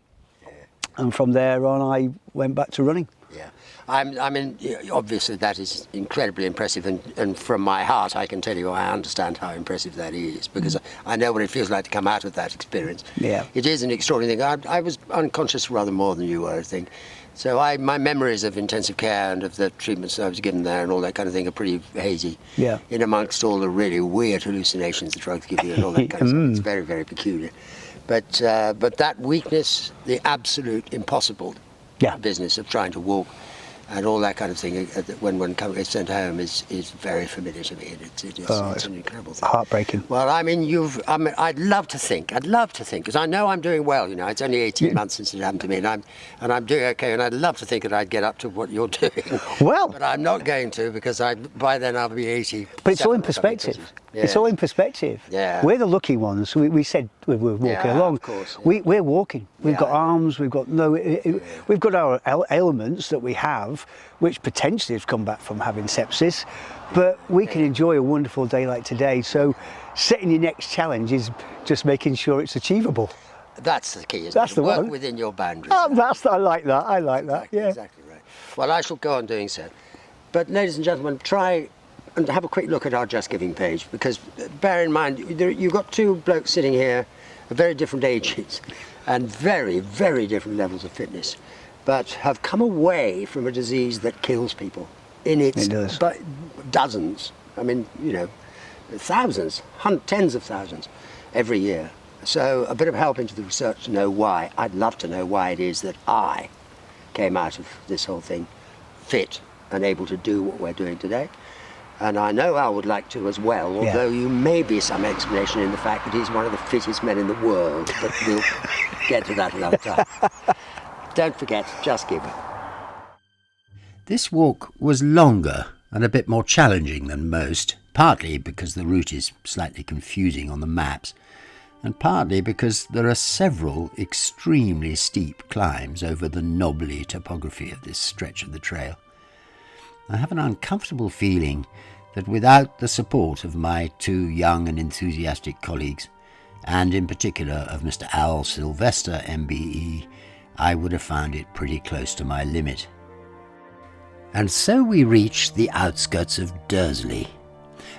And from there on, I went back to running. Yeah, I mean, obviously that is incredibly impressive, and from my heart, I can tell you I understand how impressive that is, because I know what it feels like to come out of that experience. Yeah, it is an extraordinary thing. I was unconscious rather more than you were, I think. So my memories of intensive care and of the treatments I was given there and all that kind of thing are pretty hazy. Yeah. In amongst all the really weird hallucinations the drugs give you and all that kind of stuff, it's very, very peculiar. But that weakness, the absolute impossible business of trying to walk and all that kind of thing, when one is sent home, is very familiar to me. It's an incredible thing. Heartbreaking. Well, I mean, I'd love to think, because I know I'm doing well. You know, it's only 18 months since it happened to me, and I'm doing okay. And I'd love to think that I'd get up to what you're doing. Well, but I'm not going to, because by then I'll be 80. But it's all in perspective. Yeah. It's all in perspective. Yeah. We're the lucky ones. We said we were walking along. Of course. Yeah. We're walking. We've got arms. We've got we've got our ailments that we have, which potentially have come back from having sepsis, but we can enjoy a wonderful day like today. So, setting your next challenge is just making sure it's achievable. That's the key. That's the work one. within your boundaries. I like that. I like that. Yeah. Exactly right. Well, I shall go on doing so. But, ladies and gentlemen, try and have a quick look at our Just Giving page, because bear in mind, you've got two blokes sitting here of very different ages and very, very different levels of fitness, but have come away from a disease that kills people in its dozens. I mean, you know, thousands, tens of thousands every year. So a bit of help into the research to know why. I'd love to know why it is that I came out of this whole thing fit and able to do what we're doing today. And I know Al would like to as well, although you may be some explanation in the fact that he's one of the fittest men in the world, but we'll get to that another time. Don't forget, just give. This walk was longer and a bit more challenging than most, partly because the route is slightly confusing on the maps, and partly because there are several extremely steep climbs over the knobbly topography of this stretch of the trail. I have an uncomfortable feeling that without the support of my two young and enthusiastic colleagues, and in particular of Mr. Al Sylvester, MBE, I would have found it pretty close to my limit. And so we reached the outskirts of Dursley,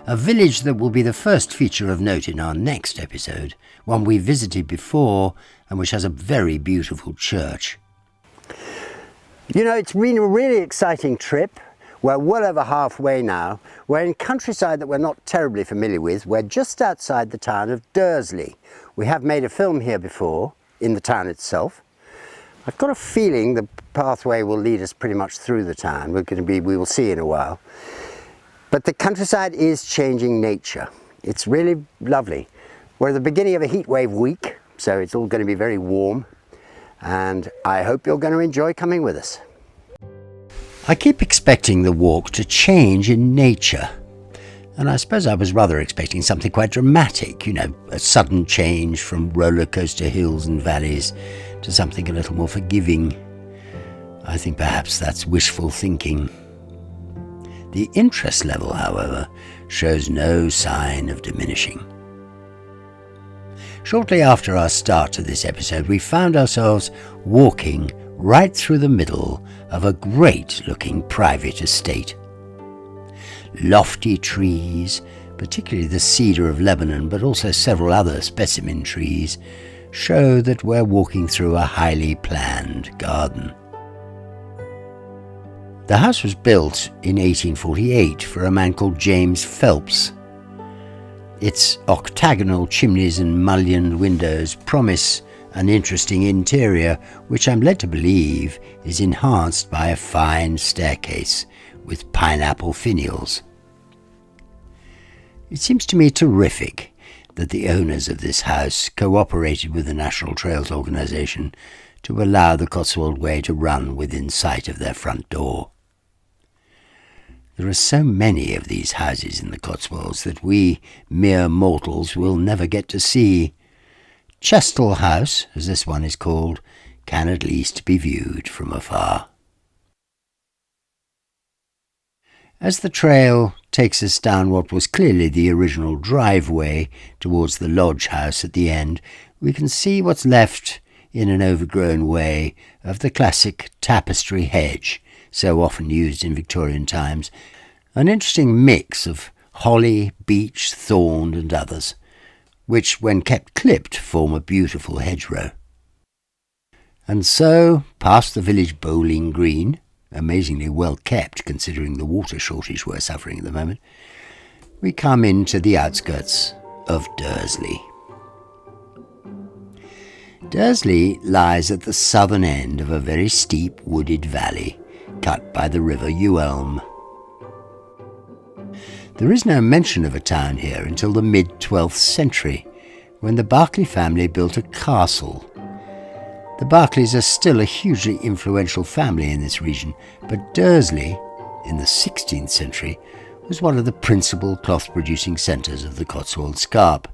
a village that will be the first feature of note in our next episode, one we visited before and which has a very beautiful church. You know, it's been a really exciting trip. We're well over halfway now. We're in countryside that we're not terribly familiar with. We're just outside the town of Dursley. We have made a film here before, in the town itself. I've got a feeling the pathway will lead us pretty much through the town. We will see in a while. But the countryside is changing nature. It's really lovely. We're at the beginning of a heatwave week, so it's all going to be very warm. And I hope you're going to enjoy coming with us. I keep expecting the walk to change in nature, and I suppose I was rather expecting something quite dramatic, you know, a sudden change from roller coaster hills and valleys to something a little more forgiving. I think perhaps that's wishful thinking. The interest level, however, shows no sign of diminishing. Shortly after our start to this episode, we found ourselves walking right through the middle of a great-looking private estate. Lofty trees, particularly the cedar of Lebanon, but also several other specimen trees, show that we're walking through a highly planned garden. The house was built in 1848 for a man called James Phelps. Its octagonal chimneys and mullioned windows promise an interesting interior, which I'm led to believe is enhanced by a fine staircase with pineapple finials. It seems to me terrific that the owners of this house cooperated with the National Trails Organisation to allow the Cotswold Way to run within sight of their front door. There are so many of these houses in the Cotswolds that we mere mortals will never get to see. Chestle House, as this one is called, can at least be viewed from afar. As the trail takes us down what was clearly the original driveway towards the lodge house at the end, we can see what's left in an overgrown way of the classic tapestry hedge, so often used in Victorian times, an interesting mix of holly, beech, thorn and others, which, when kept clipped, form a beautiful hedgerow. And so, past the village bowling green, amazingly well kept considering the water shortage we're suffering at the moment, we come into the outskirts of Dursley. Dursley lies at the southern end of a very steep wooded valley cut by the river Uelm. There is no mention of a town here until the mid-12th century, when the Berkeley family built a castle. The Berkeleys are still a hugely influential family in this region, but Dursley, in the 16th century, was one of the principal cloth-producing centres of the Cotswold Scarp,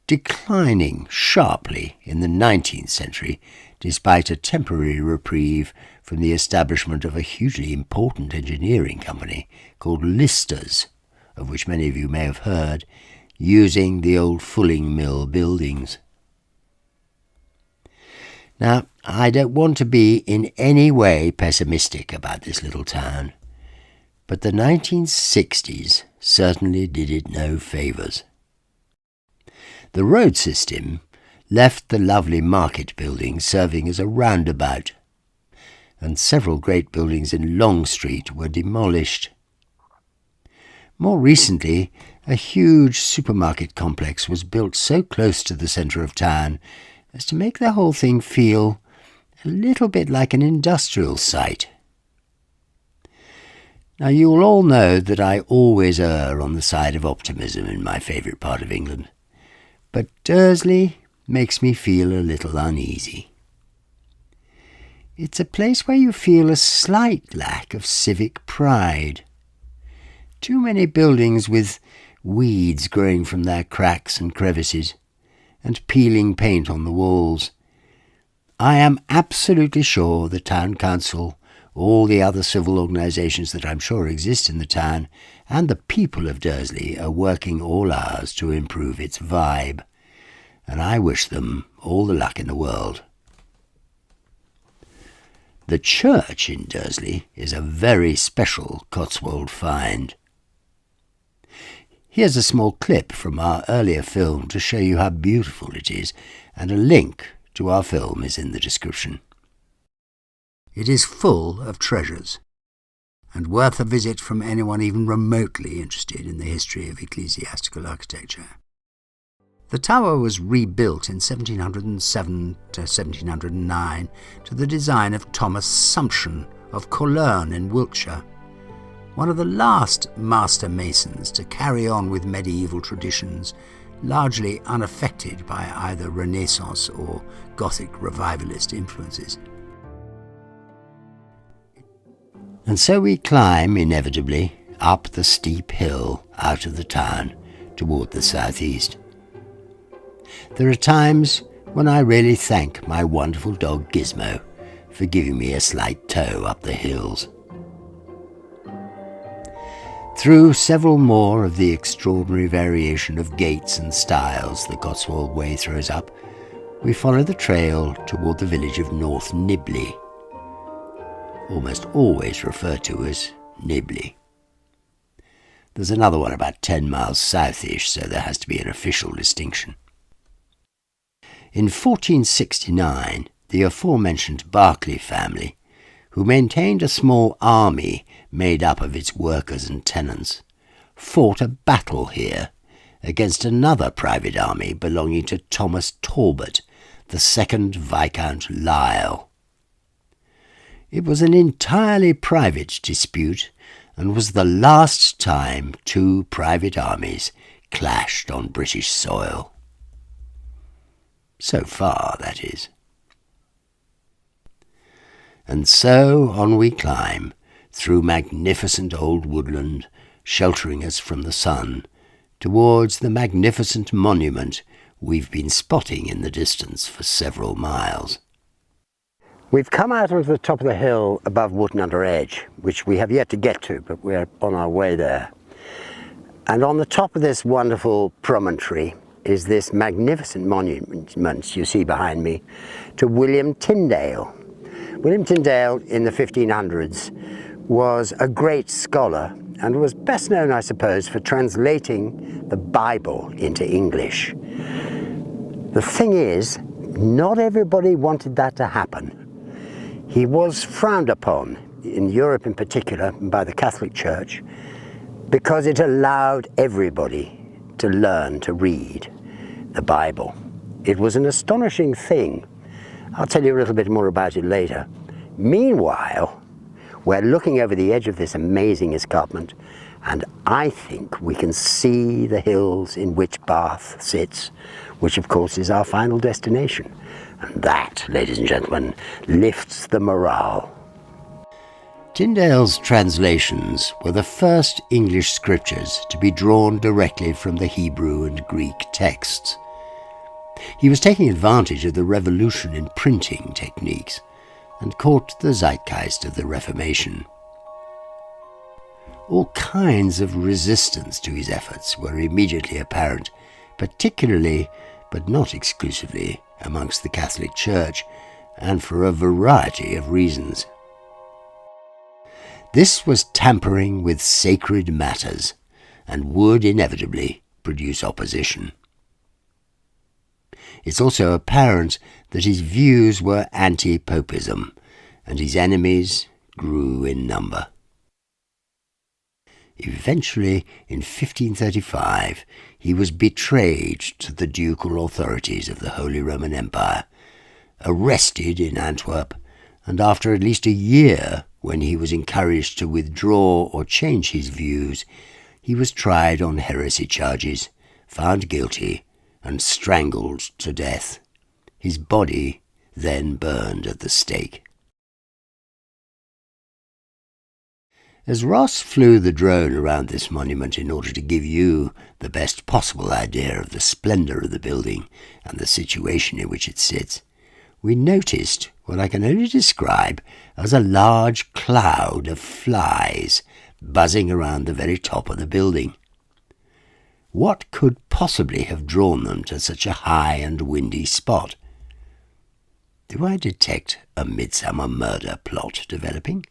declining sharply in the 19th century, despite a temporary reprieve from the establishment of a hugely important engineering company called Lister's, of which many of you may have heard, using the old fulling mill buildings. Now, I don't want to be in any way pessimistic about this little town, but the 1960s certainly did it no favours. The road system left the lovely market building serving as a roundabout, and several great buildings in Long Street were demolished. More recently, a huge supermarket complex was built so close to the centre of town as to make the whole thing feel a little bit like an industrial site. Now, you will all know that I always err on the side of optimism in my favourite part of England, but Dursley makes me feel a little uneasy. It's a place where you feel a slight lack of civic pride. Too many buildings with weeds growing from their cracks and crevices, and peeling paint on the walls. I am absolutely sure the town council, all the other civil organisations that I'm sure exist in the town, and the people of Dursley are working all hours to improve its vibe, and I wish them all the luck in the world. The church in Dursley is a very special Cotswold find. Here's a small clip from our earlier film to show you how beautiful it is, and a link to our film is in the description. It is full of treasures, and worth a visit from anyone even remotely interested in the history of ecclesiastical architecture. The tower was rebuilt in 1707 to 1709 to the design of Thomas Sumption of Colerne in Wiltshire, one of the last master masons to carry on with medieval traditions, largely unaffected by either Renaissance or Gothic revivalist influences. And so we climb, inevitably, up the steep hill out of the town toward the southeast. There are times when I really thank my wonderful dog Gizmo for giving me a slight tow up the hills. Through several more of the extraordinary variation of gates and styles the Cotswold Way throws up, we follow the trail toward the village of North Nibley, almost always referred to as Nibley. There's another one about 10 miles south-ish, so there has to be an official distinction. In 1469, the aforementioned Berkeley family, who maintained a small army made up of its workers and tenants, fought a battle here against another private army belonging to Thomas Talbot, the second Viscount Lisle. It was an entirely private dispute, and was the last time two private armies clashed on British soil. So far, that is. And so on we climb, through magnificent old woodland, sheltering us from the sun, towards the magnificent monument we've been spotting in the distance for several miles. We've come out onto the top of the hill above Wotton-under-Edge, which we have yet to get to, but we're on our way there. And on the top of this wonderful promontory is this magnificent monument you see behind me to William Tyndale. William Tyndale in the 1500s was a great scholar and was best known, I suppose, for translating the Bible into English. The thing is, not everybody wanted that to happen. He was frowned upon, in Europe in particular, by the Catholic Church, because it allowed everybody to learn to read the Bible. It was an astonishing thing. I'll tell you a little bit more about it later. Meanwhile, we're looking over the edge of this amazing escarpment, and I think we can see the hills in which Bath sits, which of course is our final destination. And that, ladies and gentlemen, lifts the morale. Tyndale's translations were the first English scriptures to be drawn directly from the Hebrew and Greek texts. He was taking advantage of the revolution in printing techniques and caught the zeitgeist of the Reformation. All kinds of resistance to his efforts were immediately apparent, particularly, but not exclusively, amongst the Catholic Church, and for a variety of reasons. This was tampering with sacred matters, and would inevitably produce opposition. It's also apparent that his views were anti-popism, and his enemies grew in number. Eventually, in 1535, he was betrayed to the ducal authorities of the Holy Roman Empire, arrested in Antwerp, and after at least a year, when he was encouraged to withdraw or change his views, he was tried on heresy charges, found guilty, and strangled to death. His body then burned at the stake. As Ross flew the drone around this monument in order to give you the best possible idea of the splendour of the building and the situation in which it sits, we noticed what I can only describe as a large cloud of flies buzzing around the very top of the building. What could possibly have drawn them to such a high and windy spot? Do I detect a midsummer murder plot developing?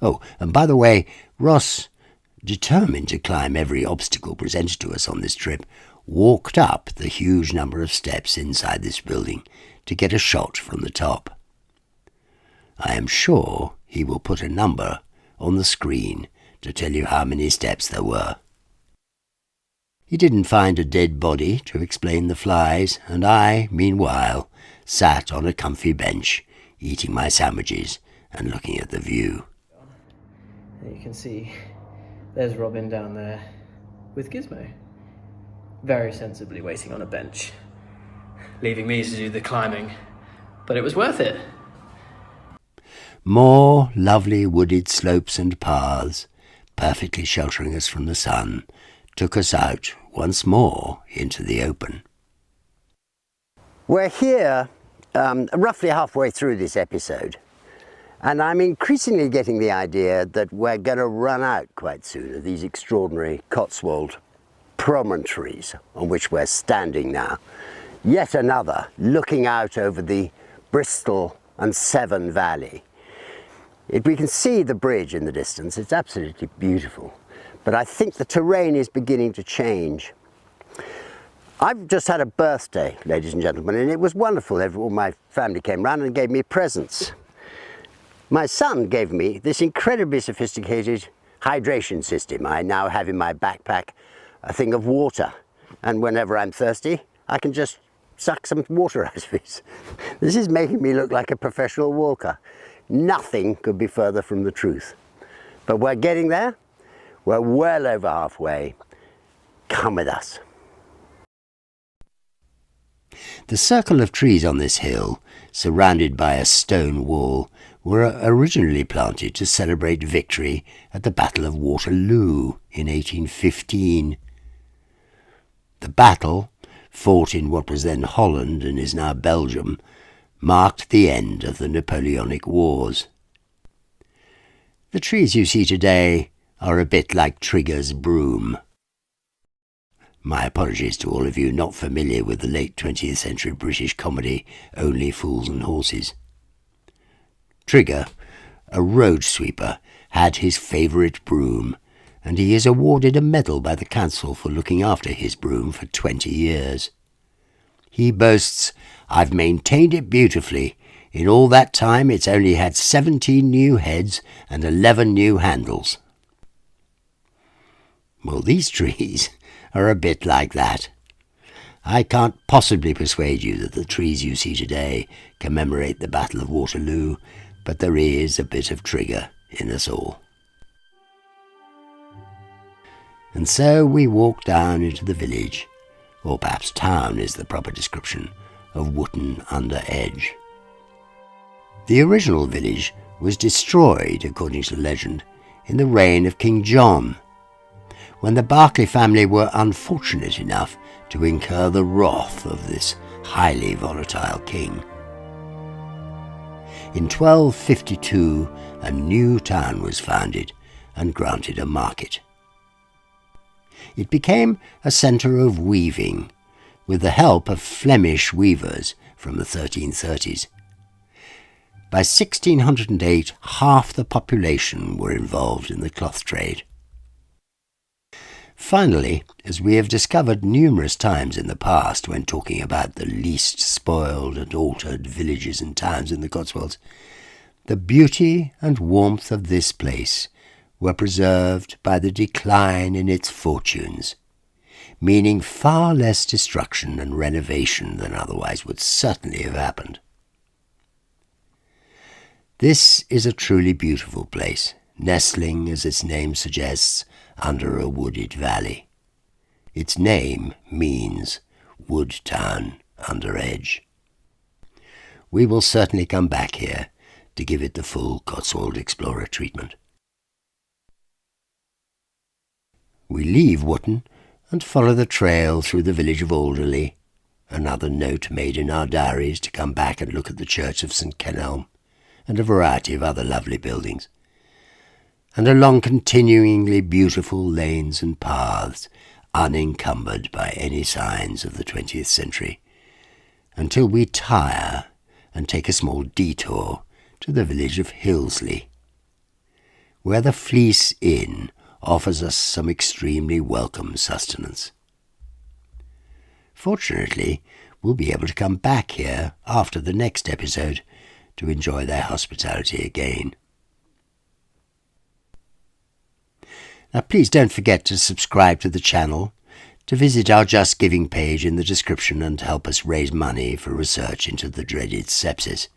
Oh, and by the way, Ross, determined to climb every obstacle presented to us on this trip, walked up the huge number of steps inside this building to get a shot from the top. I am sure he will put a number on the screen to tell you how many steps there were. He didn't find a dead body to explain the flies, and I, meanwhile, sat on a comfy bench, eating my sandwiches and looking at the view. You can see there's Robin down there with Gizmo, very sensibly waiting on a bench, leaving me to do the climbing, but it was worth it. More lovely wooded slopes and paths, perfectly sheltering us from the sun, took us out once more into the open. We're here roughly halfway through this episode, And I'm increasingly getting the idea that we're going to run out quite soon of these extraordinary Cotswold promontories on which we're standing now. Yet another looking out over the Bristol and Severn Valley. We can see the bridge in the distance, it's absolutely beautiful. But I think the terrain is beginning to change. I've just had a birthday, ladies and gentlemen, and it was wonderful. All my family came round and gave me presents. My son gave me this incredibly sophisticated hydration system. I now have in my backpack a thing of water, and whenever I'm thirsty, I can just suck some water out of it. This is making me look like a professional walker. Nothing could be further from the truth. But we're getting there. We're well over halfway. Come with us. The circle of trees on this hill, surrounded by a stone wall, were originally planted to celebrate victory at the Battle of Waterloo in 1815. The battle, fought in what was then Holland and is now Belgium, marked the end of the Napoleonic Wars. The trees you see today are a bit like Trigger's broom. My apologies to all of you not familiar with the late 20th century British comedy Only Fools and Horses. Trigger, a road sweeper, had his favourite broom, and he is awarded a medal by the council for looking after his broom for 20 years. He boasts, "I've maintained it beautifully. In all that time it's only had 17 new heads and 11 new handles." Well, these trees are a bit like that. I can't possibly persuade you that the trees you see today commemorate the Battle of Waterloo, but there is a bit of Trigger in us all. And so we walk down into the village, or perhaps town is the proper description, of Wotton-under-Edge. The original village was destroyed, according to legend, in the reign of King John, when the Berkeley family were unfortunate enough to incur the wrath of this highly volatile king. In 1252, a new town was founded and granted a market. It became a centre of weaving, with the help of Flemish weavers from the 1330s. By 1608, half the population were involved in the cloth trade. Finally, as we have discovered numerous times in the past when talking about the least spoiled and altered villages and towns in the Cotswolds, the beauty and warmth of this place were preserved by the decline in its fortunes, meaning far less destruction and renovation than otherwise would certainly have happened. This is a truly beautiful place, nestling, as its name suggests, under a wooded valley. Its name means Wood Town under Edge. We will certainly come back here to give it the full Cotswold Explorer treatment. We leave Wotton and follow the trail through the village of Alderley, another note made in our diaries to come back and look at the church of St. Kenelm and a variety of other lovely buildings, and along continuingly beautiful lanes and paths unencumbered by any signs of the 20th century, until we tire and take a small detour to the village of Hillesley, where the Fleece Inn offers us some extremely welcome sustenance. Fortunately, we'll be able to come back here after the next episode to enjoy their hospitality again. Now please don't forget to subscribe to the channel, to visit our Just Giving page in the description and help us raise money for research into the dreaded sepsis.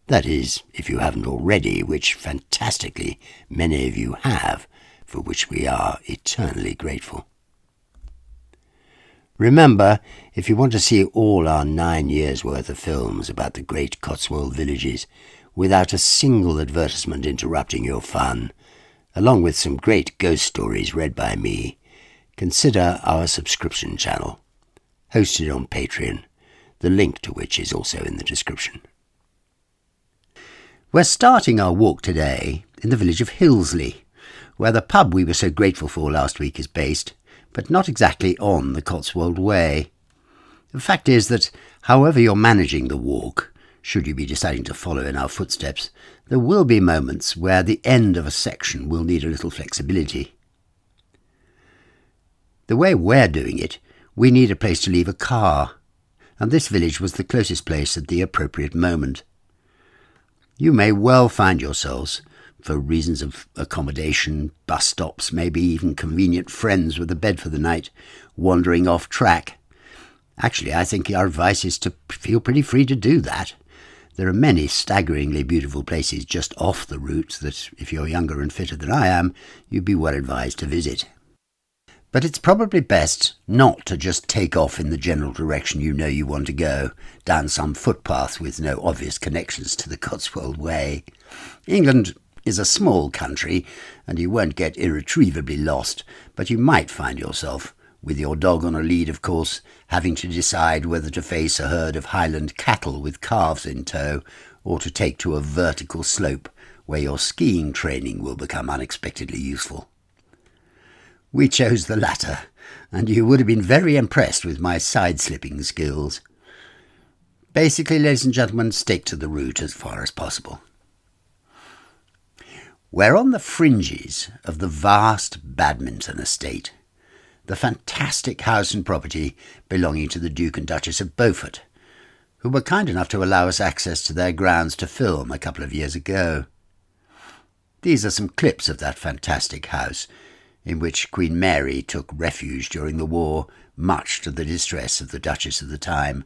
That is, if you haven't already, which fantastically many of you have, for which we are eternally grateful. Remember, if you want to see all our 9 years' worth of films about the great Cotswold villages without a single advertisement interrupting your fun, along with some great ghost stories read by me, consider our subscription channel, hosted on Patreon, the link to which is also in the description. We're starting our walk today in the village of Hillesley, where the pub we were so grateful for last week is based, but not exactly on the Cotswold Way. The fact is that, however you're managing the walk, should you be deciding to follow in our footsteps, there will be moments where the end of a section will need a little flexibility. The way we're doing it, we need a place to leave a car, and this village was the closest place at the appropriate moment. You may well find yourselves, for reasons of accommodation, bus stops, maybe even convenient friends with a bed for the night, wandering off track. Actually, I think our advice is to feel pretty free to do that. There are many staggeringly beautiful places just off the route that, if you're younger and fitter than I am, you'd be well advised to visit. But it's probably best not to just take off in the general direction you know you want to go, down some footpath with no obvious connections to the Cotswold Way. England is a small country, and you won't get irretrievably lost, but you might find yourself, with your dog on a lead of course, having to decide whether to face a herd of Highland cattle with calves in tow, or to take to a vertical slope where your skiing training will become unexpectedly useful. We chose the latter, and you would have been very impressed with my side-slipping skills. Basically, ladies and gentlemen, stick to the route as far as possible. We're on the fringes of the vast Badminton Estate, the fantastic house and property belonging to the Duke and Duchess of Beaufort, who were kind enough to allow us access to their grounds to film a couple of years ago. These are some clips of that fantastic house, in which Queen Mary took refuge during the war, much to the distress of the Duchess of the time.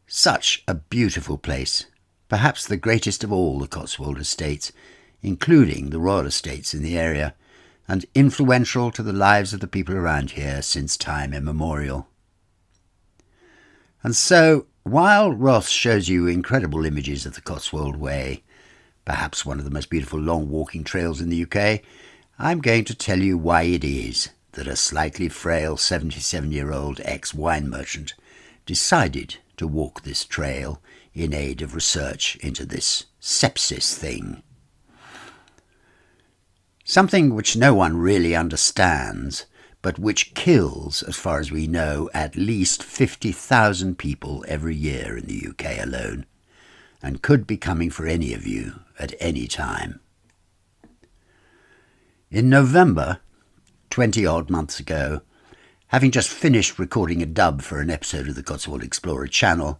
Such a beautiful place, perhaps the greatest of all the Cotswold estates, including the royal estates in the area, and influential to the lives of the people around here since time immemorial. And so, while Ross shows you incredible images of the Cotswold Way, perhaps one of the most beautiful long walking trails in the UK, I'm going to tell you why it is that a slightly frail 77-year-old ex-wine merchant decided to walk this trail in aid of research into this sepsis thing. Something which no one really understands, but which kills, as far as we know, at least 50,000 people every year in the UK alone, and could be coming for any of you at any time. In November, 20-odd months ago, having just finished recording a dub for an episode of the Cotswold Explorer channel,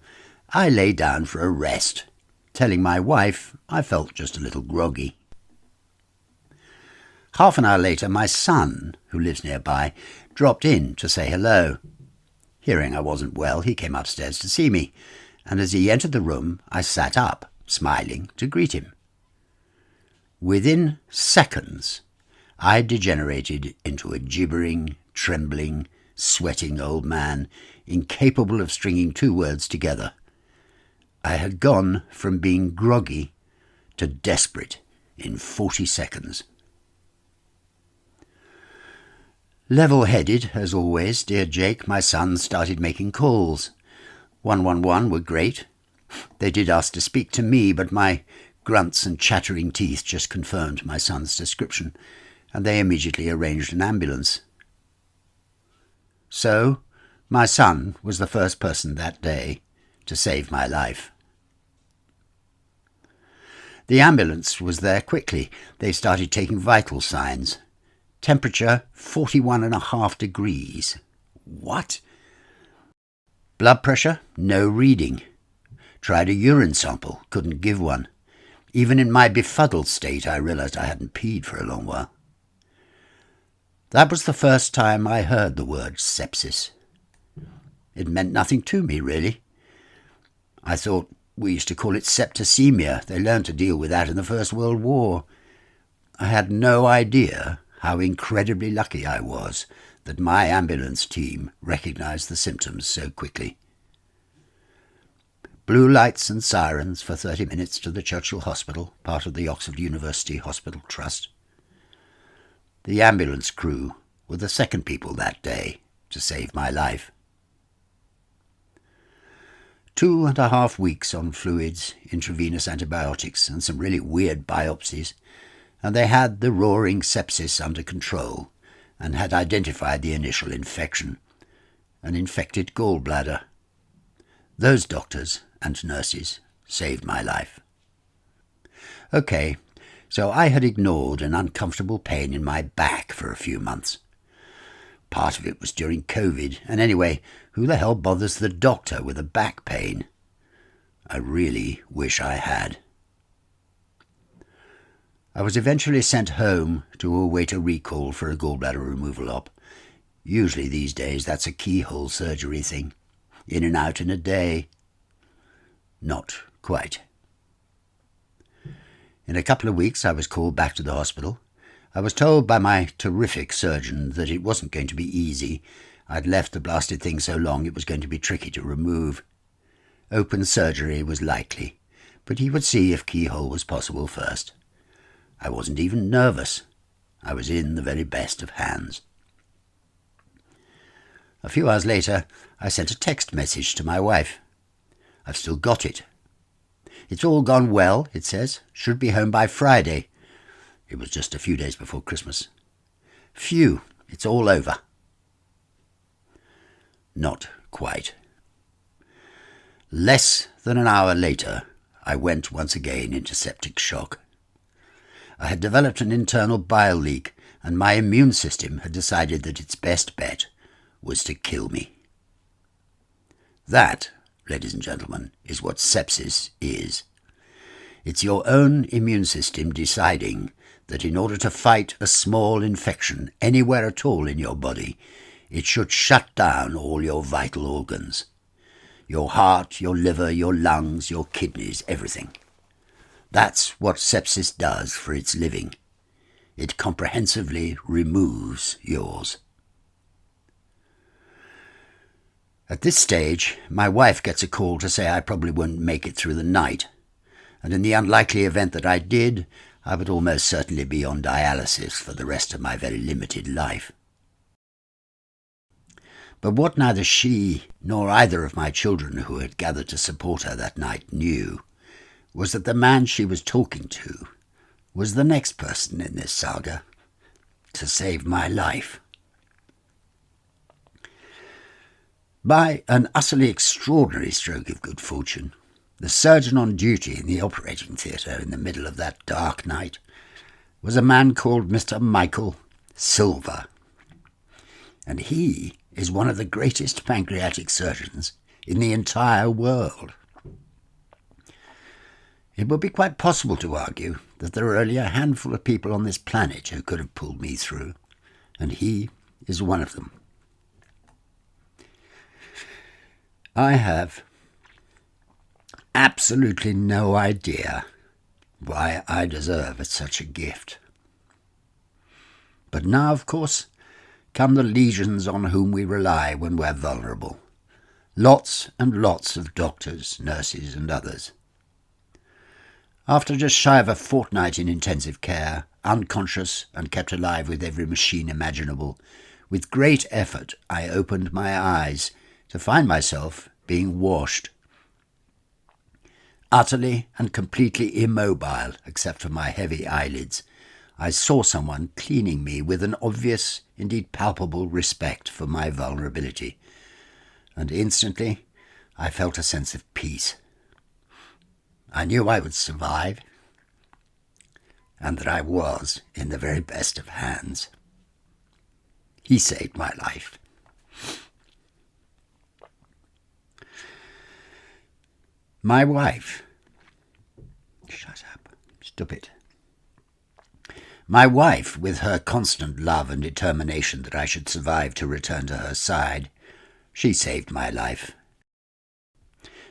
I lay down for a rest, telling my wife I felt just a little groggy. Half an hour later, my son, who lives nearby, dropped in to say hello. Hearing I wasn't well, he came upstairs to see me, and as he entered the room, I sat up, smiling, to greet him. Within seconds, I degenerated into a gibbering, trembling, sweating old man, incapable of stringing two words together. I had gone from being groggy to desperate in 40 seconds. Level-headed, as always, dear Jake, my son started making calls. 111 were great. They did ask to speak to me, but my grunts and chattering teeth just confirmed my son's description, and they immediately arranged an ambulance. So, my son was the first person that day to save my life. The ambulance was there quickly. They started taking vital signs. Temperature 41.5 degrees. What? Blood pressure? No reading. Tried a urine sample, couldn't give one. Even in my befuddled state, I realized I hadn't peed for a long while. That was the first time I heard the word sepsis. It meant nothing to me, really. I thought we used to call it septicemia. They learned to deal with that in the First World War. I had no idea how incredibly lucky I was that my ambulance team recognised the symptoms so quickly. Blue lights and sirens for 30 minutes to the Churchill Hospital, part of the Oxford University Hospital Trust. The ambulance crew were the second people that day to save my life. 2.5 weeks on fluids, intravenous antibiotics, and some really weird biopsies, and they had the roaring sepsis under control and had identified the initial infection, an infected gallbladder. Those doctors and nurses saved my life. OK, so I had ignored an uncomfortable pain in my back for a few months. Part of it was during COVID, and anyway, who the hell bothers the doctor with a back pain? I really wish I had. I was eventually sent home to await a recall for a gallbladder removal op. Usually these days that's a keyhole surgery thing. In and out in a day. Not quite. In a couple of weeks I was called back to the hospital. I was told by my terrific surgeon that it wasn't going to be easy. I'd left the blasted thing so long it was going to be tricky to remove. Open surgery was likely, but he would see if keyhole was possible first. I wasn't even nervous. I was in the very best of hands. A few hours later, I sent a text message to my wife. I've still got it. It's all gone well, it says. Should be home by Friday. It was just a few days before Christmas. Phew, it's all over. Not quite. Less than an hour later, I went once again into septic shock. I had developed an internal bile leak, and my immune system had decided that its best bet was to kill me. That, ladies and gentlemen, is what sepsis is. It's your own immune system deciding that in order to fight a small infection anywhere at all in your body, it should shut down all your vital organs. Your heart, your liver, your lungs, your kidneys, everything. That's what sepsis does for its living. It comprehensively removes yours. At this stage, my wife gets a call to say I probably wouldn't make it through the night, and in the unlikely event that I did, I would almost certainly be on dialysis for the rest of my very limited life. But what neither she nor either of my children who had gathered to support her that night knew was that the man she was talking to was the next person in this saga to save my life. By an utterly extraordinary stroke of good fortune, the surgeon on duty in the operating theatre in the middle of that dark night was a man called Mr. Michael Silver, and he is one of the greatest pancreatic surgeons in the entire world. It would be quite possible to argue that there are only a handful of people on this planet who could have pulled me through, and he is one of them. I have absolutely no idea why I deserve such a gift. But now, of course, come the legions on whom we rely when we're vulnerable. Lots and lots of doctors, nurses, and others. After just shy of a fortnight in intensive care, unconscious and kept alive with every machine imaginable, with great effort I opened my eyes to find myself being washed. Utterly and completely immobile, except for my heavy eyelids, I saw someone cleaning me with an obvious, indeed palpable respect for my vulnerability, and instantly I felt a sense of peace. I knew I would survive, and that I was in the very best of hands. He saved my life. My wife... Shut up, stupid. My wife, with her constant love and determination that I should survive to return to her side, she saved my life.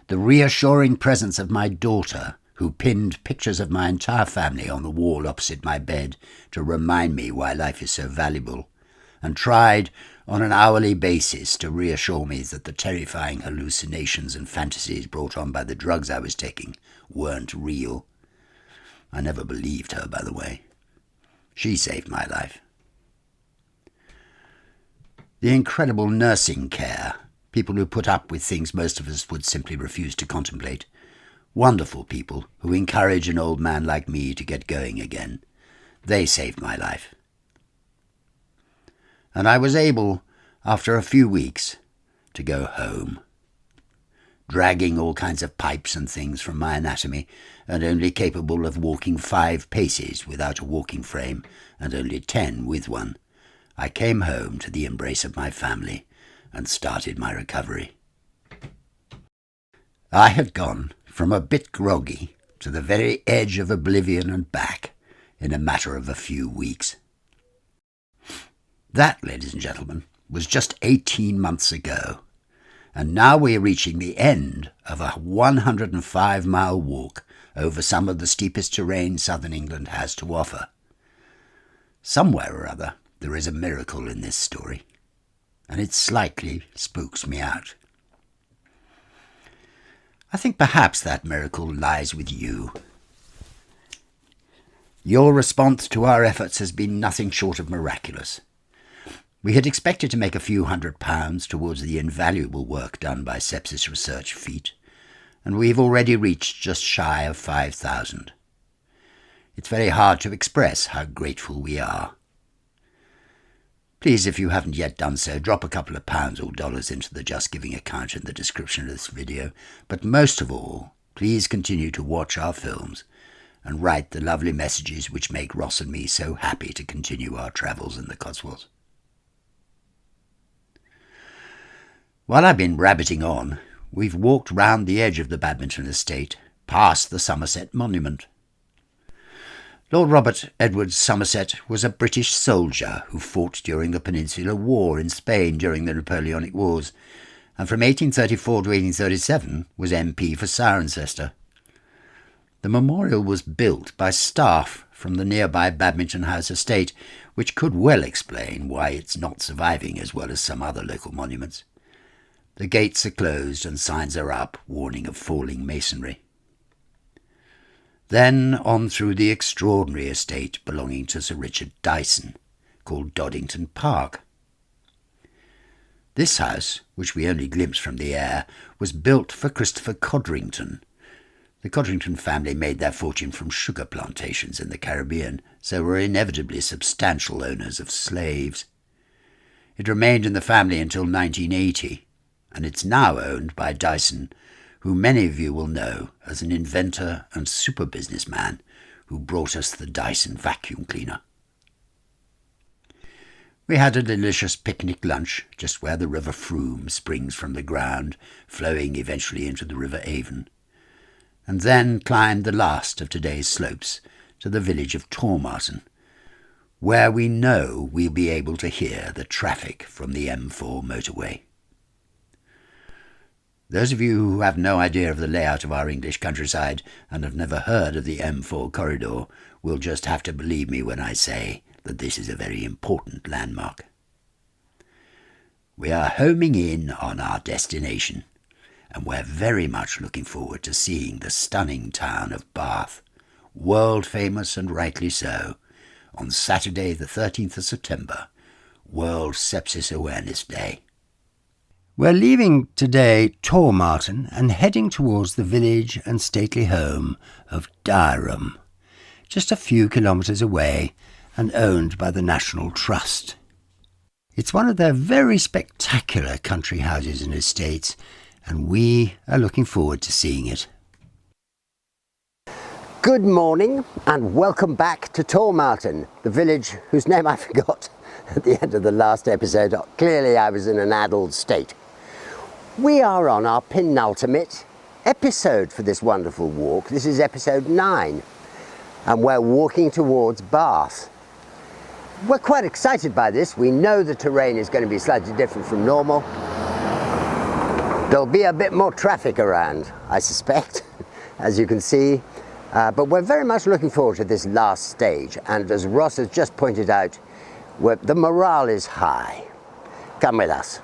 The reassuring presence of my daughter, who pinned pictures of my entire family on the wall opposite my bed to remind me why life is so valuable, and tried on an hourly basis to reassure me that the terrifying hallucinations and fantasies brought on by the drugs I was taking weren't real. I never believed her, by the way. She saved my life. The incredible nursing care People who put up with things most of us would simply refuse to contemplate. Wonderful people who encourage an old man like me to get going again. They saved my life. And I was able, after a few weeks, to go home, dragging all kinds of pipes and things from my anatomy, and only capable of walking 5 paces without a walking frame, and only 10 with one. I came home to the embrace of my family and started my recovery. I had gone from a bit groggy to the very edge of oblivion and back in a matter of a few weeks. That, ladies and gentlemen, was just 18 months ago, and now we are reaching the end of a 105-mile walk over some of the steepest terrain southern England has to offer. Somewhere or other there is a miracle in this story, and it slightly spooks me out. I think perhaps that miracle lies with you. Your response to our efforts has been nothing short of miraculous. We had expected to make a few £100 towards the invaluable work done by Sepsis Research feet, and we've already reached just shy of 5,000. It's very hard to express how grateful we are. Please, if you haven't yet done so, drop a couple of pounds or dollars into the Just Giving account in the description of this video, but most of all, please continue to watch our films and write the lovely messages which make Ross and me so happy to continue our travels in the Cotswolds. While I've been rabbiting on, we've walked round the edge of the Badminton Estate, past the Somerset Monument. Lord Robert Edward Somerset was a British soldier who fought during the Peninsular War in Spain during the Napoleonic Wars, and from 1834 to 1837 was MP for Cirencester. The memorial was built by staff from the nearby Badminton House estate, which could well explain why it's not surviving as well as some other local monuments. The gates are closed and signs are up warning of falling masonry. Then on through the extraordinary estate belonging to Sir Richard Dyson, called Doddington Park. This house, which we only glimpsed from the air, was built for Christopher Codrington. The Codrington family made their fortune from sugar plantations in the Caribbean, so were inevitably substantial owners of slaves. It remained in the family until 1980, and it's now owned by Dyson, who many of you will know as an inventor and super businessman who brought us the Dyson vacuum cleaner. We had a delicious picnic lunch just where the River Frome springs from the ground, flowing eventually into the River Avon, and then climbed the last of today's slopes to the village of Tormarton, where we know we'll be able to hear the traffic from the M4 motorway. Those of you who have no idea of the layout of our English countryside and have never heard of the M4 corridor will just have to believe me when I say that this is a very important landmark. We are homing in on our destination, and we're very much looking forward to seeing the stunning town of Bath, world famous and rightly so, on Saturday the 13th of September, World Sepsis Awareness Day. We're leaving today Tormarton and heading towards the village and stately home of Dyrham, just a few kilometres away and owned by the National Trust. It's one of their very spectacular country houses and estates, and we are looking forward to seeing it. Good morning and welcome back to Tormarton, the village whose name I forgot at the end of the last episode. Clearly I was in an addled state. We are on our penultimate episode for this wonderful walk. This is episode 9 and we're walking towards Bath. We're quite excited by this. We know the terrain is going to be slightly different from normal. There'll be a bit more traffic around, I suspect, as you can see. But we're very much looking forward to this last stage. And as Ross has just pointed out, the morale is high. Come with us.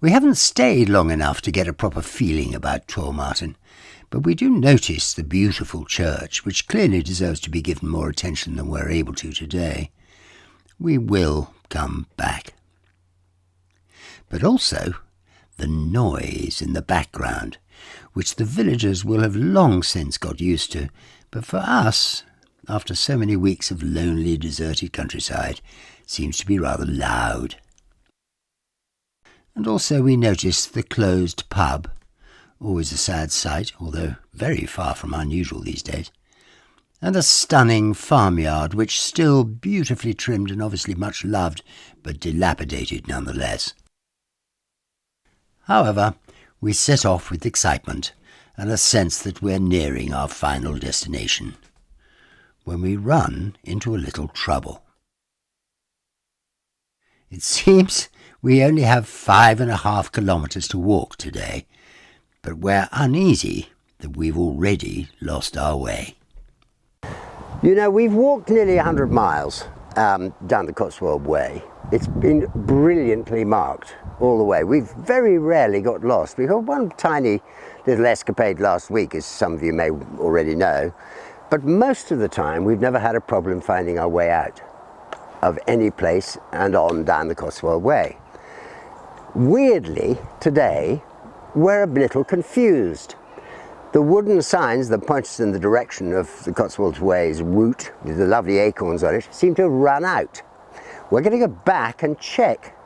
We haven't stayed long enough to get a proper feeling about Tormarton, but we do notice the beautiful church, which clearly deserves to be given more attention than we're able to today. We will come back. but also the noise in the background, which the villagers will have long since got used to, but for us, after so many weeks of lonely, deserted countryside, seems to be rather loud. And also we noticed the closed pub, always a sad sight, although very far from unusual these days, and a stunning farmyard which still beautifully trimmed and obviously much loved, but dilapidated nonetheless. However, we set off with excitement and a sense that we're nearing our final destination, when we run into a little trouble. It seems we only have 5.5 kilometres to walk today, but we're uneasy that we've already lost our way. You know, we've walked nearly 100 miles down the Cotswold Way. It's been brilliantly marked all the way. We've very rarely got lost. We had one tiny little escapade last week, as some of you may already know, but most of the time we've never had a problem finding our way out of any place and on down the Cotswold Way. Weirdly, today we're a little confused. The wooden signs that point us in the direction of the Cotswold Way's route, with the lovely acorns on it, seem to have run out. We're going to go back and check.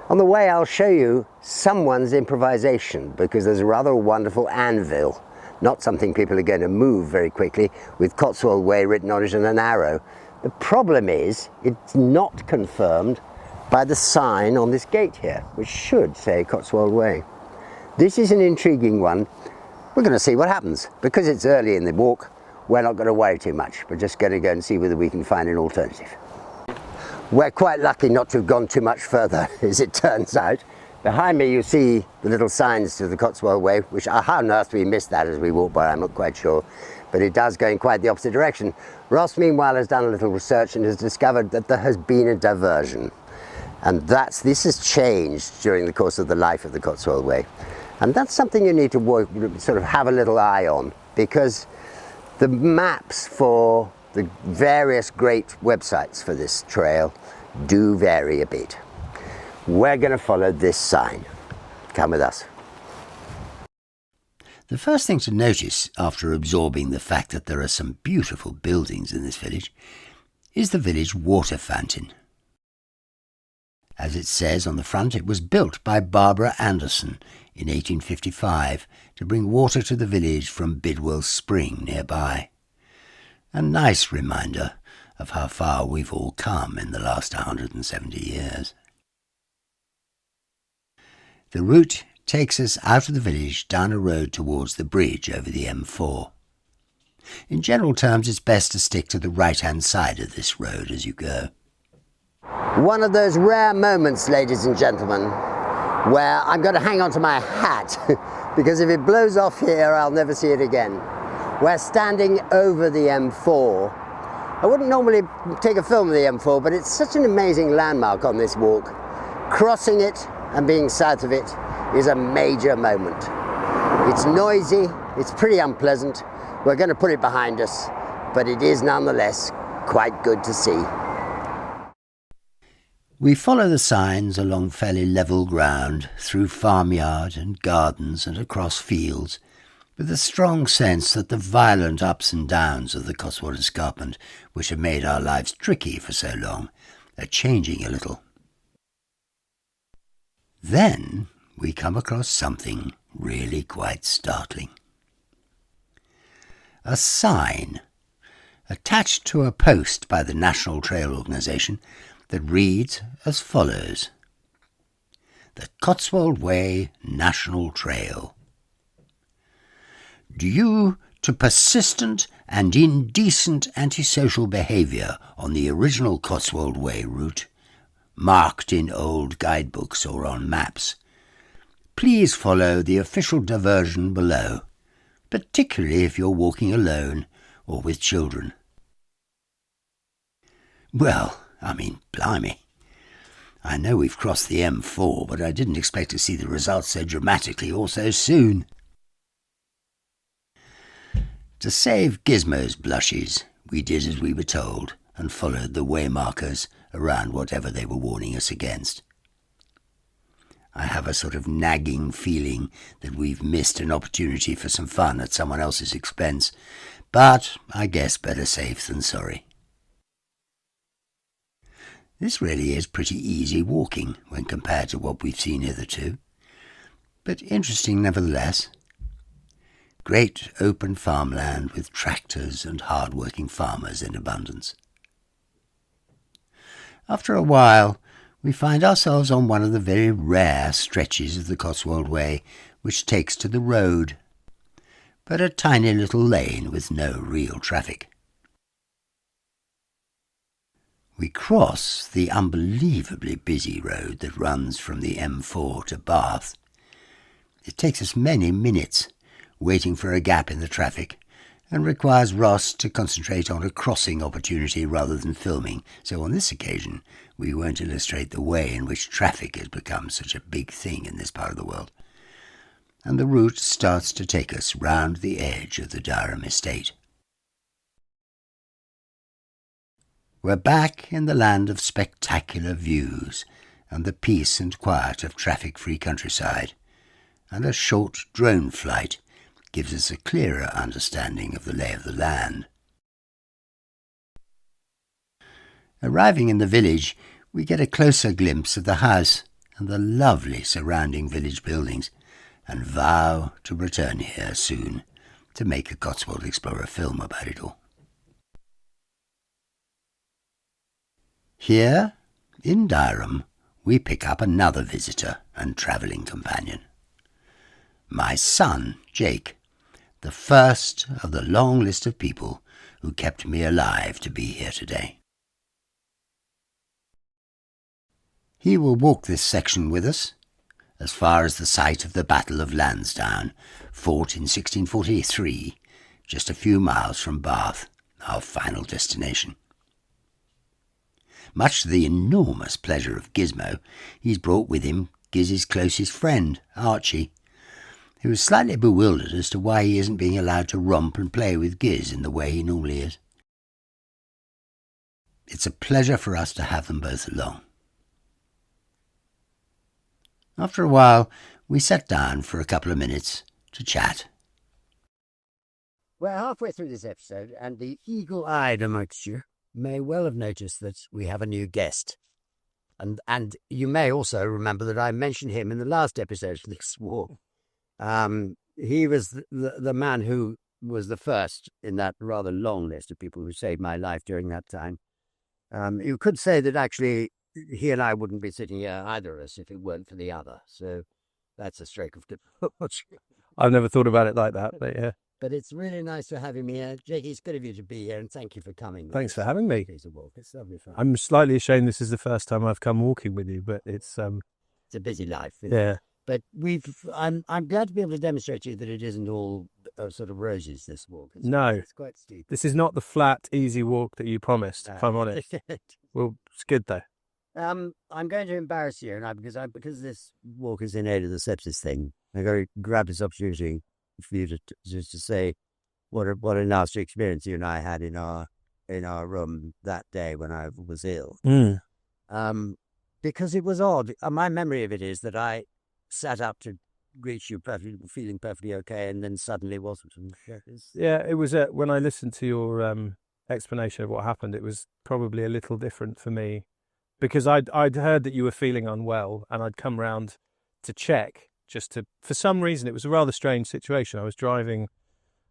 On the way I'll show you someone's improvisation, because there's a rather wonderful anvil, not something people are going to move very quickly, with Cotswold Way written on it and an arrow. The problem is it's not confirmed by the sign on this gate here, which should say Cotswold Way. This is an intriguing one. We're going to see what happens. Because it's early in the walk, we're not going to worry too much. We're just going to go and see whether we can find an alternative. We're quite lucky not to have gone too much further, as it turns out. Behind me you see the little signs to the Cotswold Way, which, how on earth we missed that as we walked by, I'm not quite sure. But it does go in quite the opposite direction. Ross, meanwhile, has done a little research and has discovered that there has been a diversion. And this has changed during the course of the life of the Cotswold Way. And that's something you need to sort of have a little eye on, because the maps for the various great websites for this trail do vary a bit. We're going to follow this sign. Come with us. The first thing to notice, after absorbing the fact that there are some beautiful buildings in this village, is the village water fountain. As it says on the front, it was built by Barbara Anderson in 1855 to bring water to the village from Bidwell Spring nearby. A nice reminder of how far we've all come in the last 170 years. The route takes us out of the village down a road towards the bridge over the M4. In general terms, it's best to stick to the right-hand side of this road as you go. One of those rare moments, ladies and gentlemen, where I'm going to hang on to my hat because if it blows off here, I'll never see it again. We're standing over the M4. I wouldn't normally take a film of the M4, but it's such an amazing landmark on this walk. Crossing it and being south of it is a major moment. It's noisy, it's pretty unpleasant. We're going to put it behind us, but it is nonetheless quite good to see. We follow the signs along fairly level ground, through farmyard and gardens and across fields, with a strong sense that the violent ups and downs of the Cotswold Escarpment, which have made our lives tricky for so long, are changing a little. Then we come across something really quite startling. A sign attached to a post by the National Trail Organisation that reads as follows: The Cotswold Way National Trail. Due to persistent and indecent antisocial behaviour on the original Cotswold Way route, marked in old guidebooks or on maps, please follow the official diversion below, particularly if you're walking alone or with children. Well, I mean, blimey. I know we've crossed the M4, but I didn't expect to see the results so dramatically or so soon. To save Gizmo's blushes, we did as we were told and followed the way markers around whatever they were warning us against. I have a sort of nagging feeling that we've missed an opportunity for some fun at someone else's expense, but I guess better safe than sorry. This really is pretty easy walking when compared to what we've seen hitherto, but interesting nevertheless. Great open farmland with tractors and hard-working farmers in abundance. After a while, we find ourselves on one of the very rare stretches of the Cotswold Way which takes to the road, but a tiny little lane with no real traffic. We cross the unbelievably busy road that runs from the M4 to Bath. It takes us many minutes, waiting for a gap in the traffic, and requires Ross to concentrate on a crossing opportunity rather than filming, so on this occasion we won't illustrate the way in which traffic has become such a big thing in this part of the world. And the route starts to take us round the edge of the Dyrham Estate. We're back in the land of spectacular views and the peace and quiet of traffic-free countryside, and a short drone flight gives us a clearer understanding of the lay of the land. Arriving in the village, we get a closer glimpse of the house and the lovely surrounding village buildings, and vow to return here soon to make a Cotswold Explorer film about it all. Here, in Dyrham, we pick up another visitor and travelling companion. My son, Jake, the first of the long list of people who kept me alive to be here today. He will walk this section with us, as far as the site of the Battle of Lansdowne, fought in 1643, just a few miles from Bath, our final destination. Much to the enormous pleasure of Gizmo, he's brought with him Giz's closest friend, Archie, who is slightly bewildered as to why he isn't being allowed to romp and play with Giz in the way he normally is. It's a pleasure for us to have them both along. After a while, we sat down for a couple of minutes to chat. We're halfway through this episode, and the eagle-eyed amongst you may well have noticed that we have a new guest. And you may also remember that I mentioned him in the last episode of this walk. He was the man who was the first in that rather long list of people who saved my life during that time. You could say that actually he and I wouldn't be sitting here, either of us, if it weren't for the other. So that's a stroke of diplomacy. I've never thought about it like that, but yeah. But it's really nice to have him here. Jake, it's good of you to be here, and thank you for coming. Thanks for having me. It's a walk. It's lovely fun. I'm slightly ashamed this is the first time I've come walking with you, but it's It's a busy life. Isn't yeah. it? But I'm glad to be able to demonstrate to you that it isn't all sort of roses, this walk. It's quite steep. This is not the flat, easy walk that you promised, if I'm honest. Well, it's good though. I'm going to embarrass you, and because this walk is in aid of the sepsis thing, I'm going to grab this opportunity for you to just to say what a nasty experience you and I had in our room that day when I was ill. Because it was odd. My memory of it is that I sat up to greet you feeling perfectly okay, and then suddenly wasn't. Yeah, it was when I listened to your explanation of what happened, it was probably a little different for me, because I'd heard that you were feeling unwell, and I'd come round to check, for some reason. It was a rather strange situation. I was driving,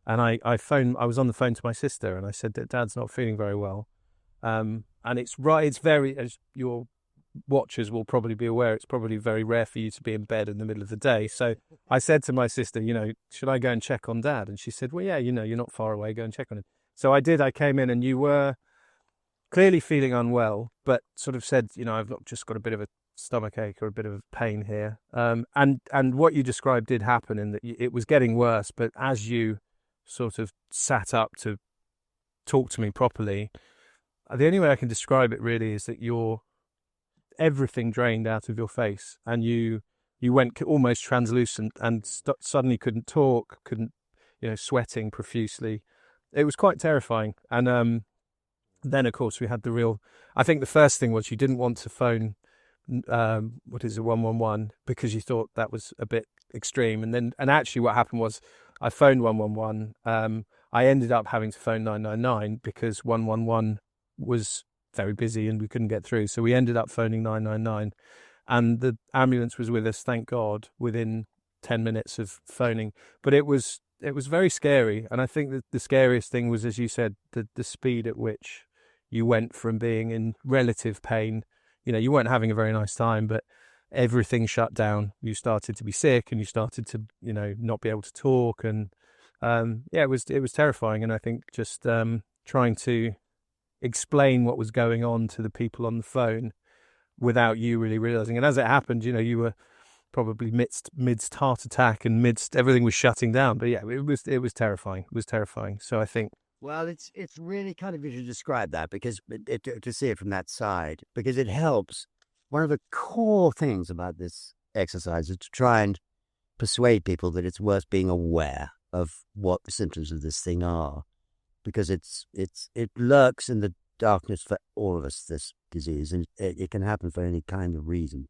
and I was on the phone to my sister, and I said that Dad's not feeling very well. And it's very, as your watchers will probably be aware, it's probably very rare for you to be in bed in the middle of the day. So I said to my sister, should I go and check on Dad? And she said, well, yeah, you're not far away, go and check on him. So I did. I came in, and you were clearly feeling unwell, but sort of said, I've just got a bit of a stomach ache or a bit of pain here. And what you described did happen, in that it was getting worse, but as you sort of sat up to talk to me properly, the only way I can describe it really is that everything drained out of your face, and you went almost translucent, and suddenly couldn't talk, sweating profusely. It was quite terrifying. And then of course we had I think the first thing was you didn't want to phone what is it, 111, because you thought that was a bit extreme. And actually what happened was I phoned 111. I ended up having to phone 999 because 111 was very busy and we couldn't get through. So we ended up phoning 999, and the ambulance was with us, thank God, within 10 minutes of phoning. But it was very scary. And I think that the scariest thing was, as you said, the speed at which you went from being in relative pain. You weren't having a very nice time, but everything shut down. You started to be sick, and you started to, not be able to talk. And it was terrifying. And I think just trying to explain what was going on to the people on the phone without you really realizing. And as it happened, you were probably midst heart attack and midst everything was shutting down. But yeah, it was terrifying. It was terrifying. So I think. Well, it's really kind of you to describe that, because to see it from that side, because it helps. One of the core things about this exercise is to try and persuade people that it's worth being aware of what the symptoms of this thing are, because it lurks in the darkness for all of us, this disease, and it can happen for any kind of reason.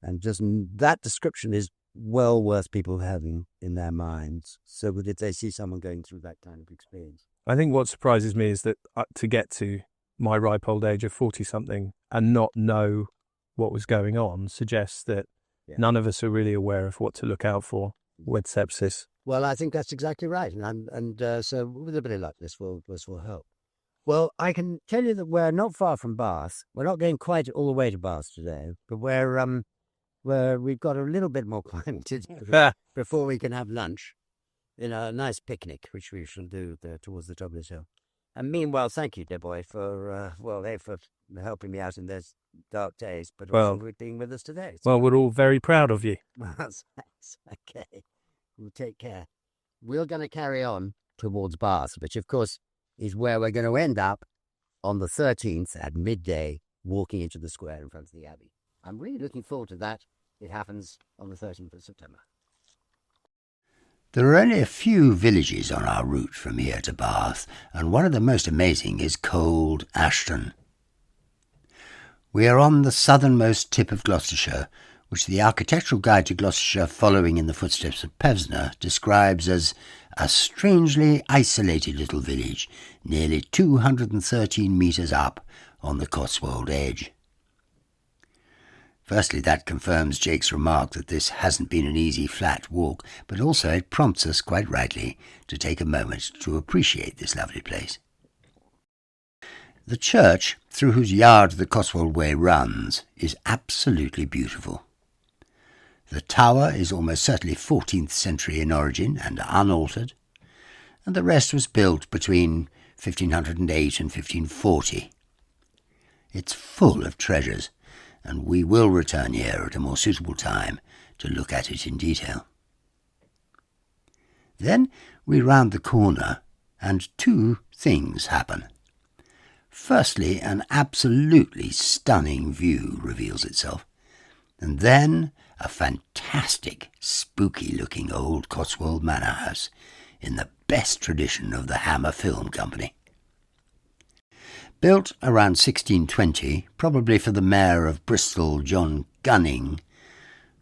And just that description is well worth people having in their minds, so that if they see someone going through that kind of experience. I think what surprises me is that to get to my ripe old age of 40-something and not know what was going on suggests that none of us are really aware of what to look out for with sepsis. Well, I think that's exactly right. And so with a bit of luck, this will help. Well, I can tell you that we're not far from Bath. We're not going quite all the way to Bath today, but we've got a little bit more climbing to do before we can have lunch in a nice picnic, which we shall do there towards the top of this hill. And meanwhile, thank you, dear boy, for helping me out in those dark days, but also for being with us today. So, well, we're all very proud of you. Well, thanks. Okay. We'll take care. We're going to carry on towards Bath, which, of course, is where we're going to end up on the 13th at midday, walking into the square in front of the Abbey. I'm really looking forward to that. It happens on the 13th of September. There are only a few villages on our route from here to Bath, and one of the most amazing is Cold Ashton. We are on the southernmost tip of Gloucestershire, which the Architectural Guide to Gloucestershire, following in the footsteps of Pevsner, describes as a strangely isolated little village, nearly 213 metres up on the Cotswold edge. Firstly, that confirms Jake's remark that this hasn't been an easy, flat walk, but also it prompts us, quite rightly, to take a moment to appreciate this lovely place. The church, through whose yard the Cotswold Way runs, is absolutely beautiful. The tower is almost certainly 14th century in origin and unaltered, and the rest was built between 1508 and 1540. It's full of treasures, and we will return here at a more suitable time to look at it in detail. Then we round the corner, and two things happen. Firstly, an absolutely stunning view reveals itself, and then a fantastic, spooky-looking old Cotswold manor house in the best tradition of the Hammer Film Company. Built around 1620, probably for the Mayor of Bristol, John Gunning,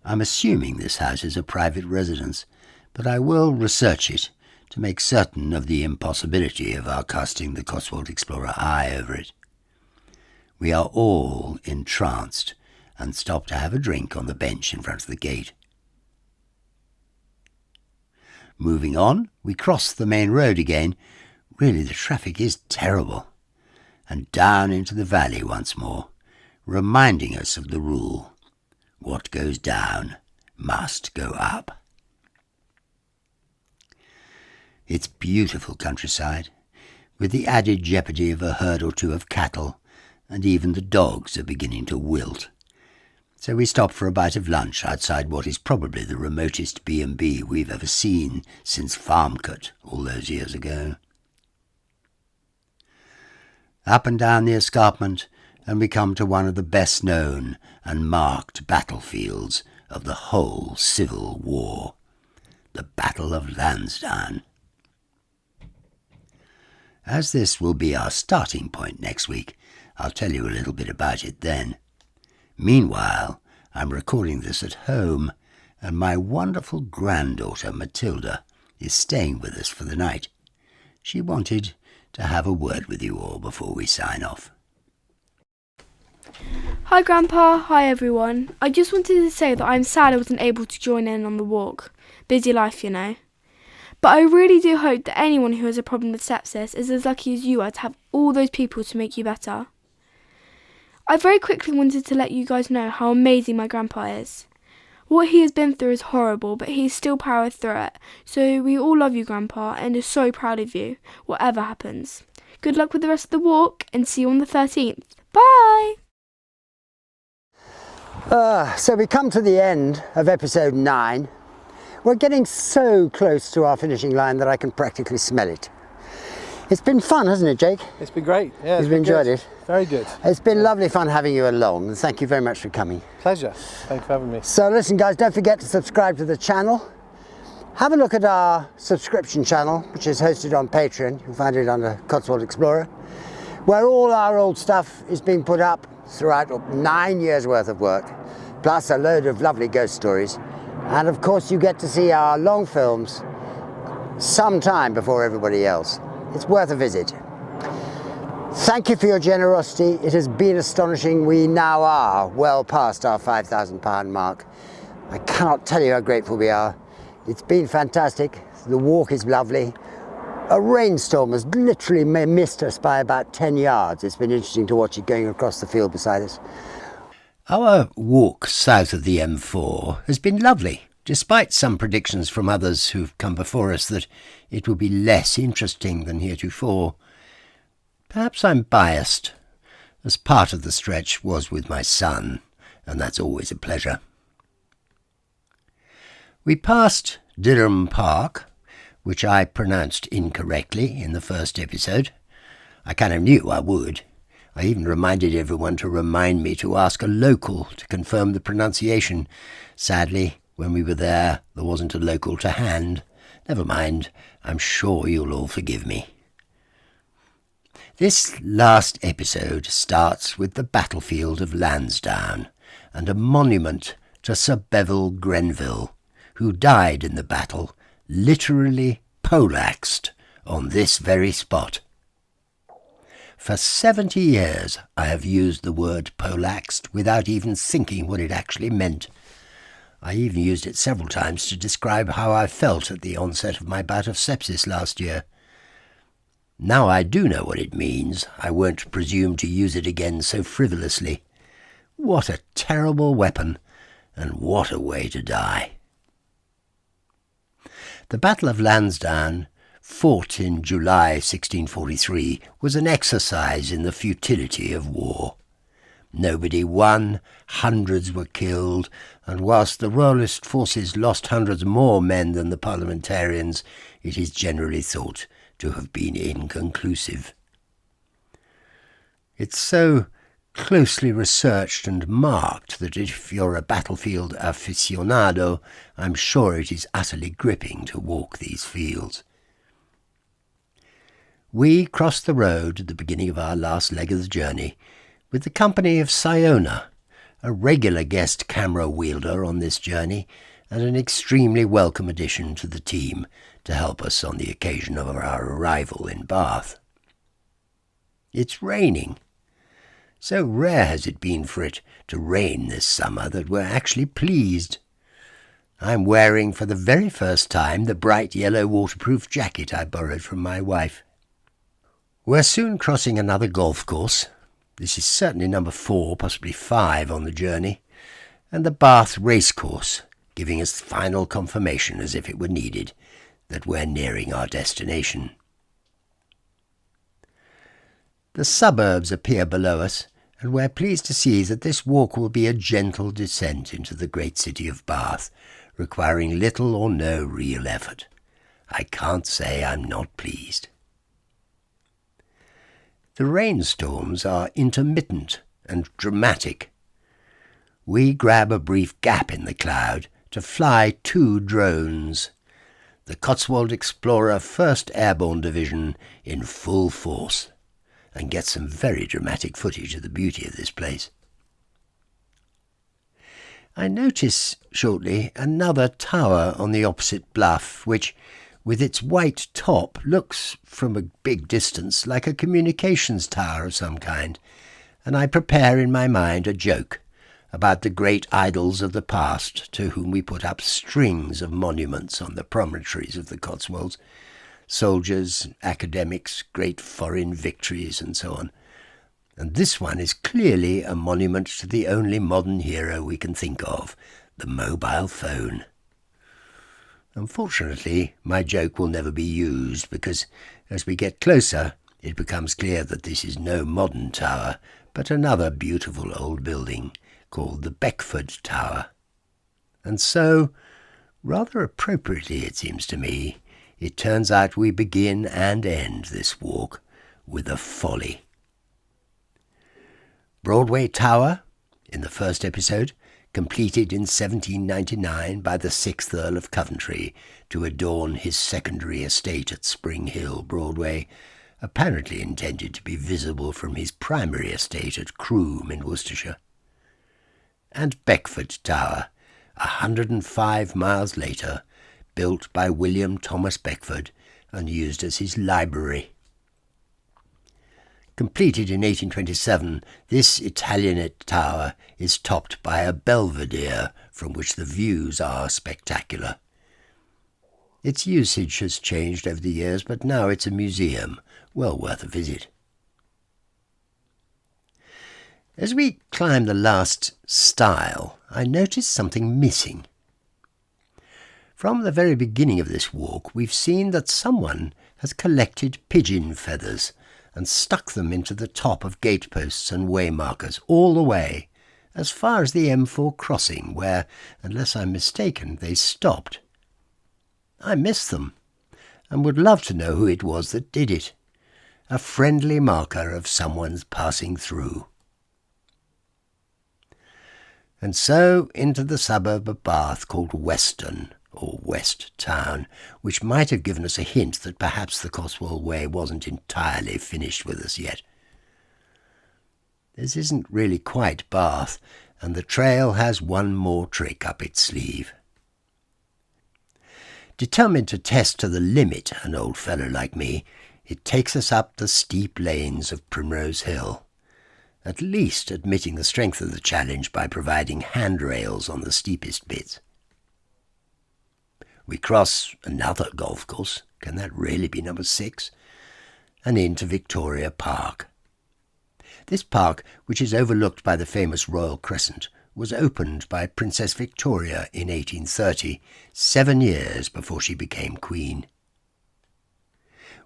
I'm assuming this house is a private residence, but I will research it to make certain of the impossibility of our casting the Cotswold Explorer eye over it. We are all entranced and stop to have a drink on the bench in front of the gate. Moving on, we cross the main road again. Really, the traffic is terrible. And down into the valley once more, reminding us of the rule: what goes down must go up. It's beautiful countryside, with the added jeopardy of a herd or two of cattle, and even the dogs are beginning to wilt. So we stop for a bite of lunch outside what is probably the remotest B&B we've ever seen since Farmcut all those years ago. Up and down the escarpment, and we come to one of the best known and marked battlefields of the whole Civil War, the Battle of Lansdowne. As this will be our starting point next week, I'll tell you a little bit about it then. Meanwhile, I'm recording this at home, and my wonderful granddaughter Matilda is staying with us for the night. She wanted to have a word with you all before we sign off. Hi Grandpa, hi everyone. I just wanted to say that I'm sad I wasn't able to join in on the walk. Busy life, you know. But I really do hope that anyone who has a problem with sepsis is as lucky as you are to have all those people to make you better. I very quickly wanted to let you guys know how amazing my grandpa is. What he has been through is horrible, but he's still powered through it. So we all love you, Grandpa, and are so proud of you, whatever happens. Good luck with the rest of the walk, and see you on the 13th. Bye! So we come to the end of episode 9. We're getting so close to our finishing line that I can practically smell it. It's been fun, hasn't it, Jake? It's been great. Yeah, You've enjoyed it? Very good. It's been lovely fun having you along, and thank you very much for coming. Pleasure. Thanks for having me. So listen guys, don't forget to subscribe to the channel. Have a look at our subscription channel, which is hosted on Patreon. You'll find it under Cotswold Explorer, where all our old stuff is being put up throughout 9 years worth of work, plus a load of lovely ghost stories. And of course you get to see our long films sometime before everybody else. It's worth a visit. Thank you for your generosity. It has been astonishing. We now are well past our £5,000 mark. I cannot tell you how grateful we are. It's been fantastic. The walk is lovely. A rainstorm has literally missed us by about 10 yards. It's been interesting to watch it going across the field beside us. Our walk south of the M4 has been lovely, despite some predictions from others who've come before us that it will be less interesting than heretofore. Perhaps I'm biased, as part of the stretch was with my son, and that's always a pleasure. We passed Dyrham Park, which I pronounced incorrectly in the first episode. I kind of knew I would. I even reminded everyone to remind me to ask a local to confirm the pronunciation. Sadly, when we were there wasn't a local to hand. Never mind, I'm sure you'll all forgive me. This last episode starts with the battlefield of Lansdowne and a monument to Sir Bevil Grenville, who died in the battle, literally poleaxed on this very spot. For 70 years I have used the word poleaxed without even thinking what it actually meant. I even used it several times to describe how I felt at the onset of my bout of sepsis last year. Now I do know what it means, I won't presume to use it again so frivolously. What a terrible weapon, and what a way to die. The Battle of Lansdowne, fought in July 1643, was an exercise in the futility of war. Nobody won, hundreds were killed, and whilst the Royalist forces lost hundreds more men than the parliamentarians, it is generally thought to have been inconclusive. It's so closely researched and marked that if you're a battlefield aficionado, I'm sure it is utterly gripping to walk these fields. We crossed the road at the beginning of our last leg of the journey with the company of Siona, a regular guest camera wielder on this journey and an extremely welcome addition to the team to help us on the occasion of our arrival in Bath. It's raining. So rare has it been for it to rain this summer that we're actually pleased. I'm wearing for the very first time the bright yellow waterproof jacket I borrowed from my wife. We're soon crossing another golf course. This is certainly number 4, possibly 5 on the journey, and the Bath racecourse, giving us final confirmation, as if it were needed, that we're nearing our destination. The suburbs appear below us, and we're pleased to see that this walk will be a gentle descent into the great city of Bath, requiring little or no real effort. I can't say I'm not pleased. The rainstorms are intermittent and dramatic. We grab a brief gap in the cloud to fly 2 drones. The Cotswold Explorer 1st Airborne Division in full force, and get some very dramatic footage of the beauty of this place. I notice shortly another tower on the opposite bluff, which, with its white top, looks from a big distance like a communications tower of some kind, and I prepare in my mind a joke about the great idols of the past to whom we put up strings of monuments on the promontories of the Cotswolds, soldiers, academics, great foreign victories, and so on. And this one is clearly a monument to the only modern hero we can think of, the mobile phone. Unfortunately, my joke will never be used because, as we get closer, it becomes clear that this is no modern tower, but another beautiful old building called the Beckford Tower. And so, rather appropriately it seems to me, it turns out we begin and end this walk with a folly. Broadway Tower, in the first episode, completed in 1799 by the 6th Earl of Coventry to adorn his secondary estate at Spring Hill, Broadway, apparently intended to be visible from his primary estate at Croom in Worcestershire. And Beckford Tower, 105 miles later, built by William Thomas Beckford and used as his library. Completed in 1827, this Italianate tower is topped by a belvedere from which the views are spectacular. Its usage has changed over the years, but now it's a museum, well worth a visit. As we climb the last stile, I notice something missing. From the very beginning of this walk, we've seen that someone has collected pigeon feathers and stuck them into the top of gateposts and waymarkers all the way, as far as the M4 crossing, where, unless I'm mistaken, they stopped. I miss them, and would love to know who it was that did it. A friendly marker of someone's passing through. And so into the suburb of Bath called Weston, or West Town, which might have given us a hint that perhaps the Cotswold Way wasn't entirely finished with us yet. This isn't really quite Bath, and the trail has one more trick up its sleeve. Determined to test to the limit an old fellow like me, it takes us up the steep lanes of Primrose Hill, at least admitting the strength of the challenge by providing handrails on the steepest bits. We cross another golf course, can that really be number 6? And into Victoria Park. This park, which is overlooked by the famous Royal Crescent, was opened by Princess Victoria in 1830, 7 years before she became Queen.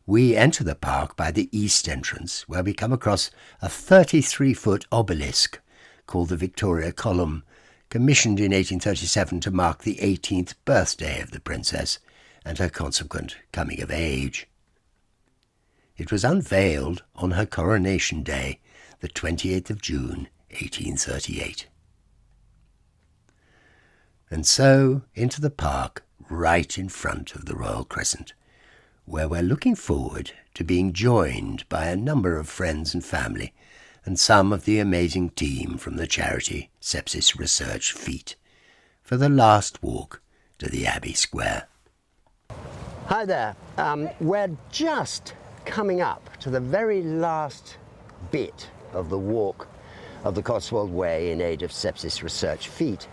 We enter the park by the east entrance, where we come across a 33-foot obelisk called the Victoria Column, commissioned in 1837 to mark the 18th birthday of the Princess and her consequent coming of age. It was unveiled on her coronation day, the 28th of June, 1838. And so into the park, right in front of the Royal Crescent, where we're looking forward to being joined by a number of friends and family, and some of the amazing team from the charity Sepsis Research Feet, for the last walk to the Abbey Square. Hi there. We're just coming up to the very last bit of the walk of the Cotswold Way in aid of Sepsis Research Feet.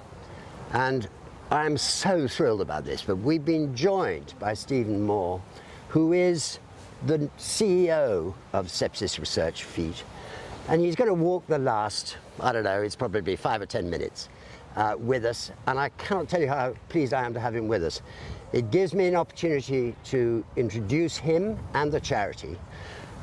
And I'm so thrilled about this, but we've been joined by Stephen Moore, who is the CEO of Sepsis Research Feet. And he's going to walk the last, I don't know, it's probably 5 or 10 minutes with us. And I cannot tell you how pleased I am to have him with us. It gives me an opportunity to introduce him and the charity.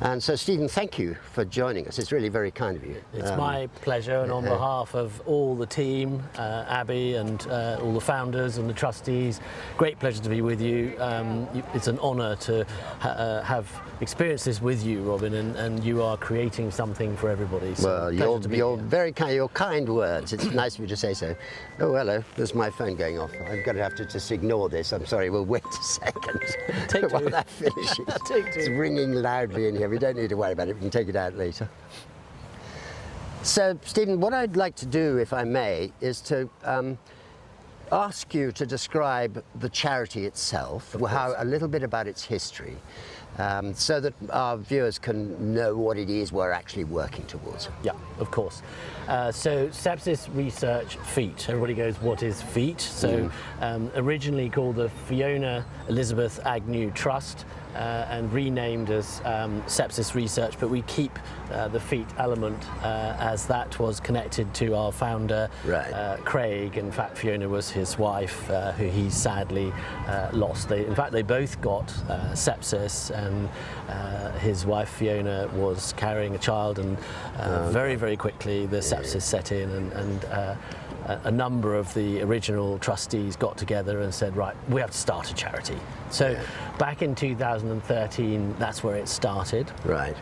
And so, Stephen, thank you for joining us. It's really very kind of you. It's my pleasure, and on behalf of all the team, Abbey and all the founders and the trustees, great pleasure to be with you. It's an honour to have experienced this with you, Robin, and you are creating something for everybody. So well, you're very kind. Your kind words. It's nice of you to say so. Oh, hello. There's my phone going off. I'm going to have to just ignore this. I'm sorry. We'll wait a second while that finishes. Take two. It's ringing loudly in here. We don't need to worry about it. We can take it out later. So, Stephen, what I'd like to do, if I may, is to ask you to describe the charity itself, a little bit about its history, so that our viewers can know what it is we're actually working towards. Yeah, of course. So Sepsis Research FEAT. Everybody goes, what is FEAT? So originally called the Fiona Elizabeth Agnew Trust, and renamed as Sepsis Research, but we keep the FEAT element as that was connected to our founder, Craig. In fact, Fiona was his wife, who he sadly lost. In fact, they both got sepsis, and his wife Fiona was carrying a child, and very, very quickly the sepsis set in, and a number of the original trustees got together and said, right, we have to start a charity. So back in 2013, that's where it started. Right.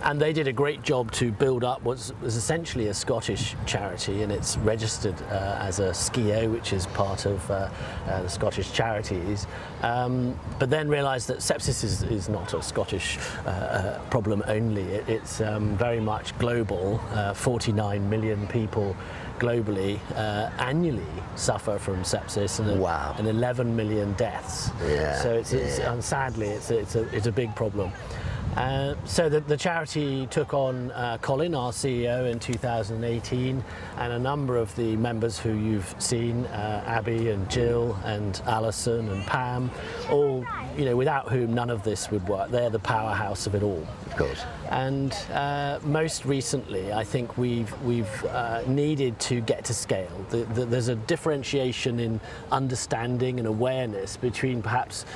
And they did a great job to build up what was essentially a Scottish charity, and it's registered as a SCIO, which is part of the Scottish Charities, but then realised that sepsis is not a Scottish problem only. It's very much global. 49 million people globally annually suffer from sepsis, and 11 million deaths. So and sadly it's a big problem. So the charity took on Colin, our CEO, in 2018, and a number of the members who you've seen, Abbey and Jill and Alison and Pam, all, without whom none of this would work. They're the powerhouse of it all. Of course. And most recently, I think we've needed to get to scale. There's a differentiation in understanding and awareness between perhaps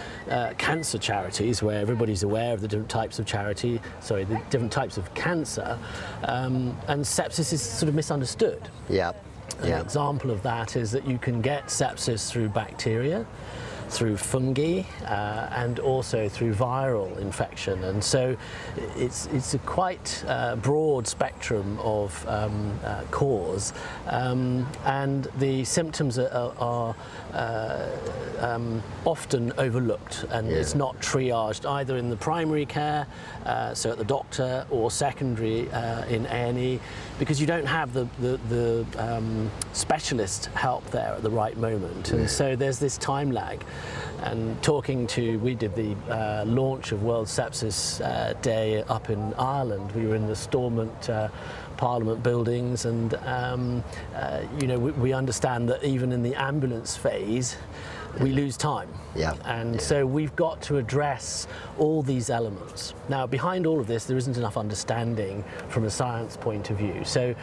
cancer charities, where everybody's aware of the different types of the different types of cancer, and sepsis is sort of misunderstood. An example of that is that you can get sepsis through bacteria, through fungi, and also through viral infection, and so it's a quite broad spectrum of cause, and the symptoms are often overlooked, and it's not triaged either in the primary care, so at the doctor, or secondary in A&E, because you don't have the specialist help there at the right moment, and so there's this time lag. And we did the launch of World Sepsis Day up in Ireland. We were in the Stormont Parliament buildings, and we understand that even in the ambulance phase we lose time. So we've got to address all these elements. Now, behind all of this, there isn't enough understanding from a science point of view. So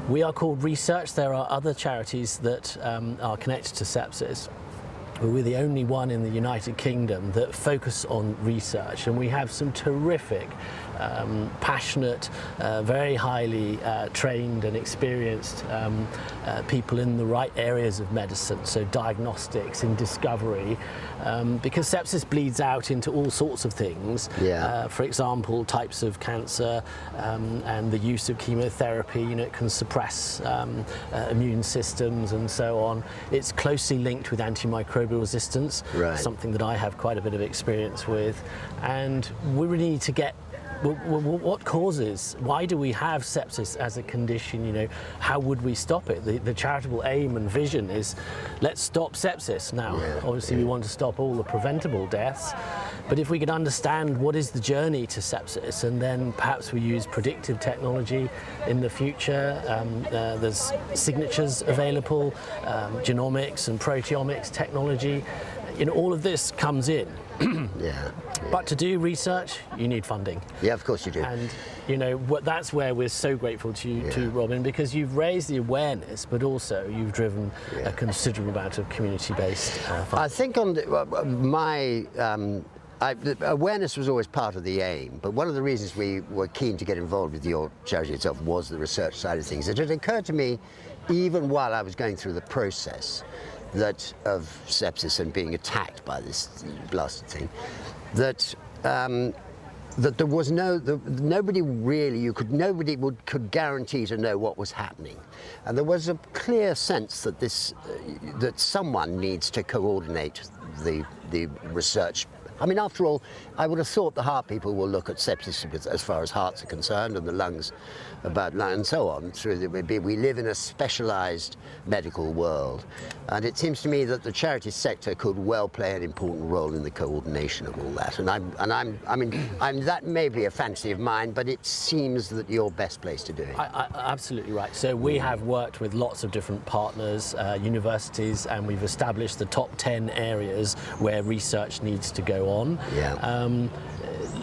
we are called Research. There are other charities that are connected to sepsis. We're the only one in the United Kingdom that focus on research, and we have some terrific, passionate, very highly trained and experienced people in the right areas of medicine, so diagnostics and discovery, because sepsis bleeds out into all sorts of things. For example, types of cancer, and the use of chemotherapy, it can suppress immune systems and so on. It's closely linked with antimicrobial resistance, something that I have quite a bit of experience with, and we really need to get what causes, why do we have sepsis as a condition, how would we stop it? The charitable aim and vision is, let's stop sepsis. Now, obviously we want to stop all the preventable deaths, but if we could understand what is the journey to sepsis, and then perhaps we use predictive technology in the future, there's signatures available, genomics and proteomics technology, all of this comes in. But to do research, you need funding. Of course you do. And that's where we're so grateful to you, to Robin, because you've raised the awareness, but also you've driven a considerable amount of community-based funding. I think awareness was always part of the aim, but one of the reasons we were keen to get involved with your charity itself was the research side of things. It had occurred to me, even while I was going through the process of sepsis and being attacked by this blasted thing, that there was nobody could guarantee to know what was happening, and there was a clear sense that someone needs to coordinate the research I mean, after all, I would have thought the heart people will look at sepsis as far as hearts are concerned, and the lungs about lung and so on. We live in a specialised medical world, and it seems to me that the charity sector could well play an important role in the coordination of all that. I mean, that may be a fancy of mine, but it seems that you're best placed to do it. Absolutely right. So we have worked with lots of different partners, universities, and we've established the top 10 areas where research needs to go on. Yeah.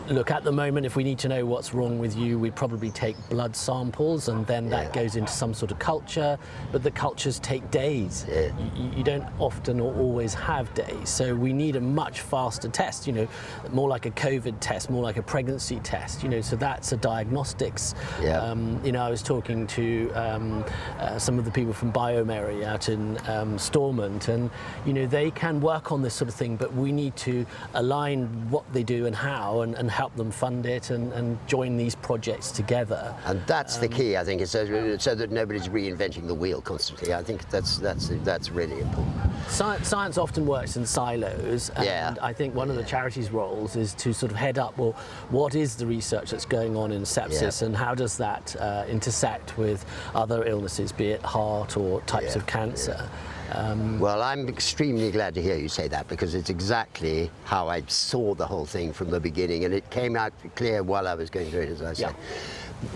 Look, at the moment, if we need to know what's wrong with you, we probably take blood samples, and then that goes into some sort of culture, but the cultures take days. Yeah. You don't often or always have days, so we need a much faster test, you know, more like a COVID test, more like a pregnancy test, you know, so that's a diagnostics. Yeah. You know, I was talking to some of the people from Biomary out in Stormont, and, you know, they can work on this sort of thing, but we need to align what they do and how, and help them fund it and join these projects together. And that's the key, I think, is so that nobody's reinventing the wheel constantly. I think that's really important. Science often works in silos, and I think one of the charity's roles is to sort of head up, well, what is the research that's going on in sepsis, and how does that intersect with other illnesses, be it heart or types of cancer? Well, I'm extremely glad to hear you say that, because it's exactly how I saw the whole thing from the beginning, and it came out clear while I was going through it, as I said.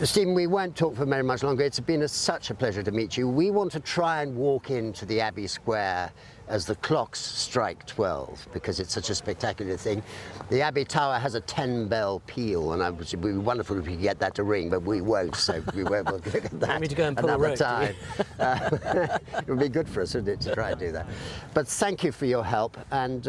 Stephen, we won't talk for very much longer. It's been such a pleasure to meet you. We want to try and walk into the Abbey Square as the clocks strike 12, because it's such a spectacular thing. The Abbey Tower has a 10-bell peal, and it would be wonderful if we could get that to ring, but we won't, so we won't look at that. Want me to go and pull another a rope, time. It would be good for us, wouldn't it, to try and do that. But thank you for your help, and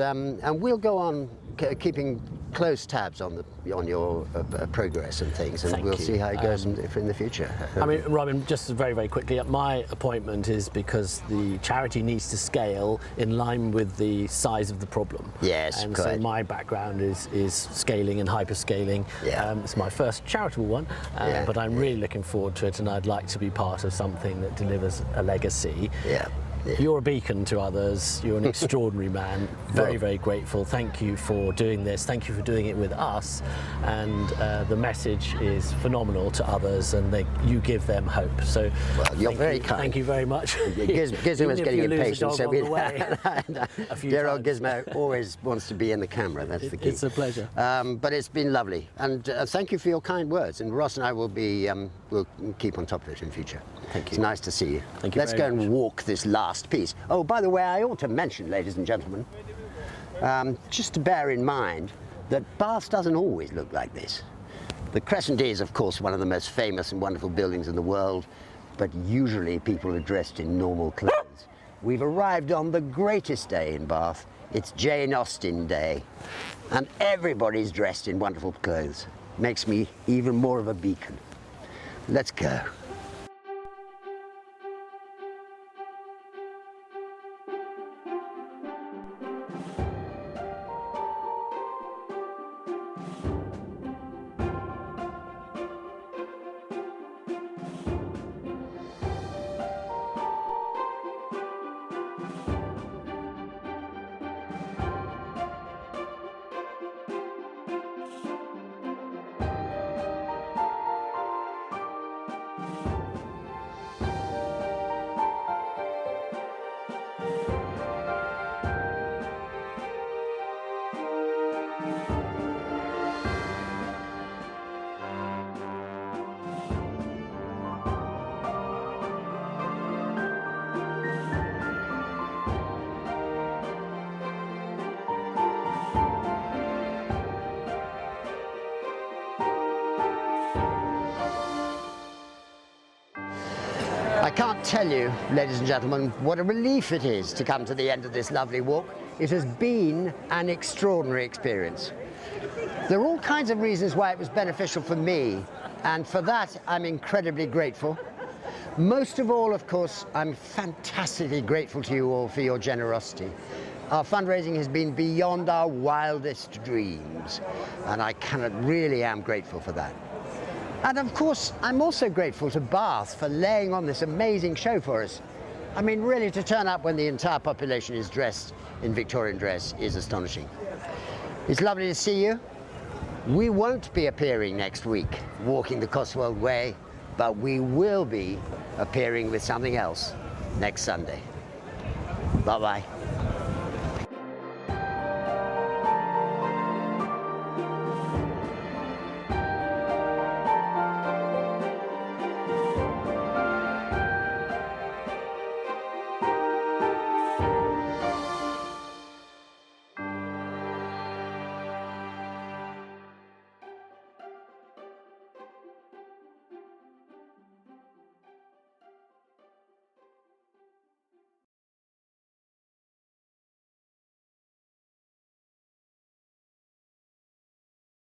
we'll go on keeping close tabs on your progress and things, and we'll see how it goes in the future. I mean, Robin, just very, very quickly, my appointment is because the charity needs to scale in line with the size of the problem. Yes, and correct. so my background is scaling and hyperscaling. It's my first charitable one, but I'm really looking forward to it, and I'd like to be part of something that delivers a legacy. You're a beacon to others. You're an extraordinary man. Very, very grateful. Thank you for doing this. Thank you for doing it with us. And the message is phenomenal to others, and you give them hope. So, well, you're very kind. Thank you very much. Gizmo is getting impatient, so dear old times. Gizmo always wants to be in the camera. That's the key. It's a pleasure. But it's been lovely, and thank you for your kind words. And Ross and I will we'll keep on top of it in future. Thank you. It's nice to see you. Thank you. Let's go and walk this last piece. Oh, by the way, I ought to mention, ladies and gentlemen, just to bear in mind that Bath doesn't always look like this. The Crescent is, of course, one of the most famous and wonderful buildings in the world, but usually people are dressed in normal clothes. We've arrived on the greatest day in Bath. It's Jane Austen Day, and everybody's dressed in wonderful clothes. Makes me even more of a beacon. Let's go. I can't tell you, ladies and gentlemen, what a relief it is to come to the end of this lovely walk. It has been an extraordinary experience. There are all kinds of reasons why it was beneficial for me, and for that I'm incredibly grateful. Most of all, of course, I'm fantastically grateful to you all for your generosity. Our fundraising has been beyond our wildest dreams, and I really am grateful for that. And of course, I'm also grateful to Bath for laying on this amazing show for us. I mean, really, to turn up when the entire population is dressed in Victorian dress is astonishing. It's lovely to see you. We won't be appearing next week, walking the Cotswold Way, but we will be appearing with something else next Sunday. Bye-bye.